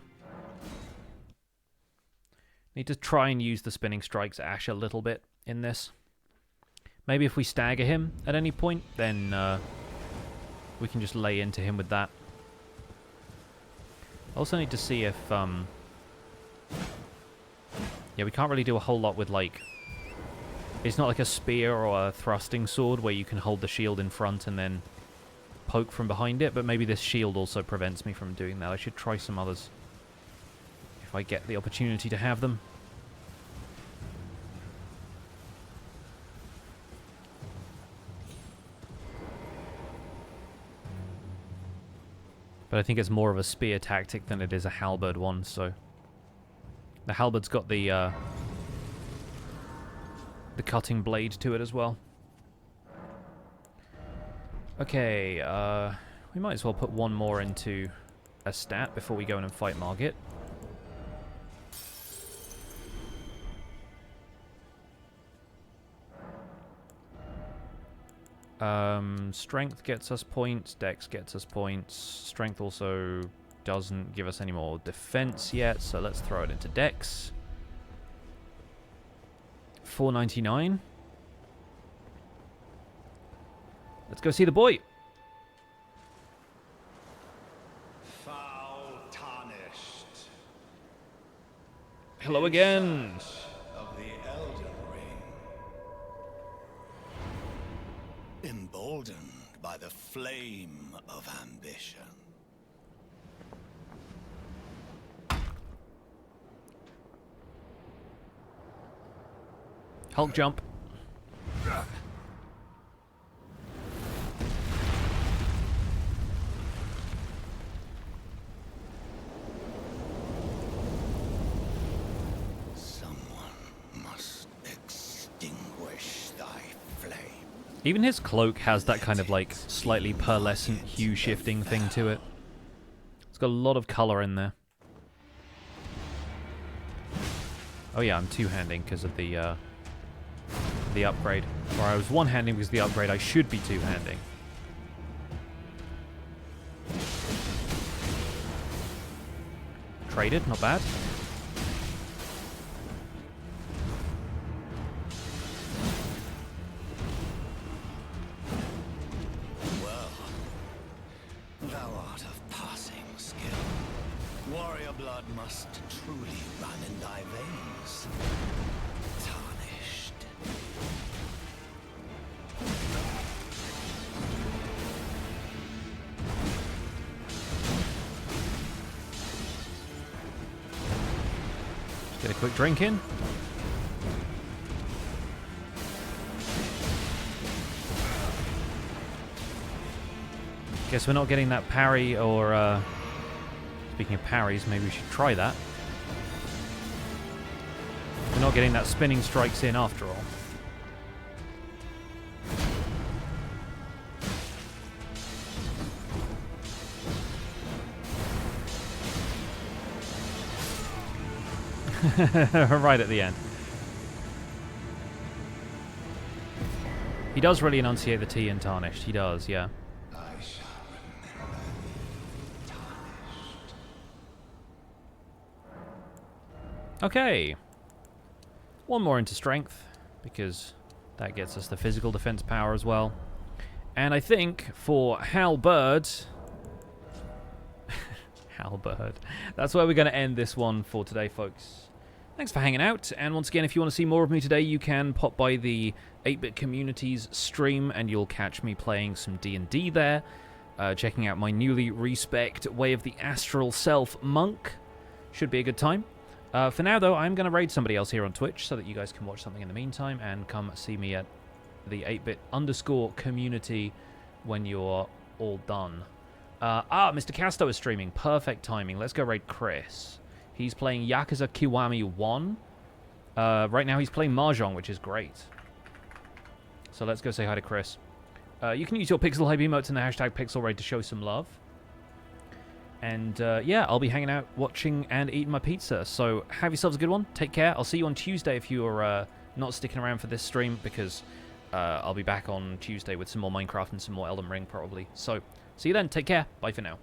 Need to try and use the Spinning Strikes Ash a little bit in this. Maybe if we stagger him at any point, then we can just lay into him with that. Also need to see if... yeah, we can't really do a whole lot with, like... It's not like a spear or a thrusting sword where you can hold the shield in front and then poke from behind it, but maybe this shield also prevents me from doing that. I should try some others if I get the opportunity to have them. But I think it's more of a spear tactic than it is a halberd one, so... The halberd's got the cutting blade to it as well. Okay, we might as well put one more into a stat before we go in and fight Margit. Strength gets us points, Dex gets us points. Strength also doesn't give us any more defense yet, so let's throw it into Dex. 499. Let's go see the boy. Foul tarnished. Hello again. Of the Elden Ring. Emboldened by the flame of ambition. Hulk jump. Someone must extinguish thy flame. Even his cloak has that kind of like slightly pearlescent hue shifting thing to it. It's got a lot of color in there. Oh yeah, I'm two-handing because of the upgrade. Or I was one-handing because of the upgrade. I should be two-handing. Traded, not bad. Well, thou art of passing skill. Warrior blood must truly run in thy veins. Tarnished. Get a quick drink in. Guess we're not getting that parry or, speaking of parries, maybe we should try that. We're not getting that spinning strikes in after all. Right at the end. He does really enunciate the T in Tarnished. He does, yeah. I shall remember thee, tarnished. Okay. One more into strength, because that gets us the physical defense power as well. And I think for Halberd... Halberd. That's where we're going to end this one for today, folks. Thanks for hanging out, and once again, if you want to see more of me today, you can pop by the 8-Bit Communities stream, and you'll catch me playing some D&D there, checking out my newly respec'd Way of the Astral Self Monk. Should be a good time. For now, though, I'm going to raid somebody else here on Twitch, so that you guys can watch something in the meantime, and come see me at the 8-Bit_ community when you're all done. Mr. Casto is streaming. Perfect timing. Let's go raid Chris. He's playing Yakuza Kiwami 1. Right now he's playing Mahjong, which is great. So let's go say hi to Chris. You can use your Pixel Hype emotes in the hashtag PixelRaid to show some love. And yeah, I'll be hanging out, watching, and eating my pizza. So have yourselves a good one. Take care. I'll see you on Tuesday if you're not sticking around for this stream, because I'll be back on Tuesday with some more Minecraft and some more Elden Ring, probably. So see you then. Take care. Bye for now.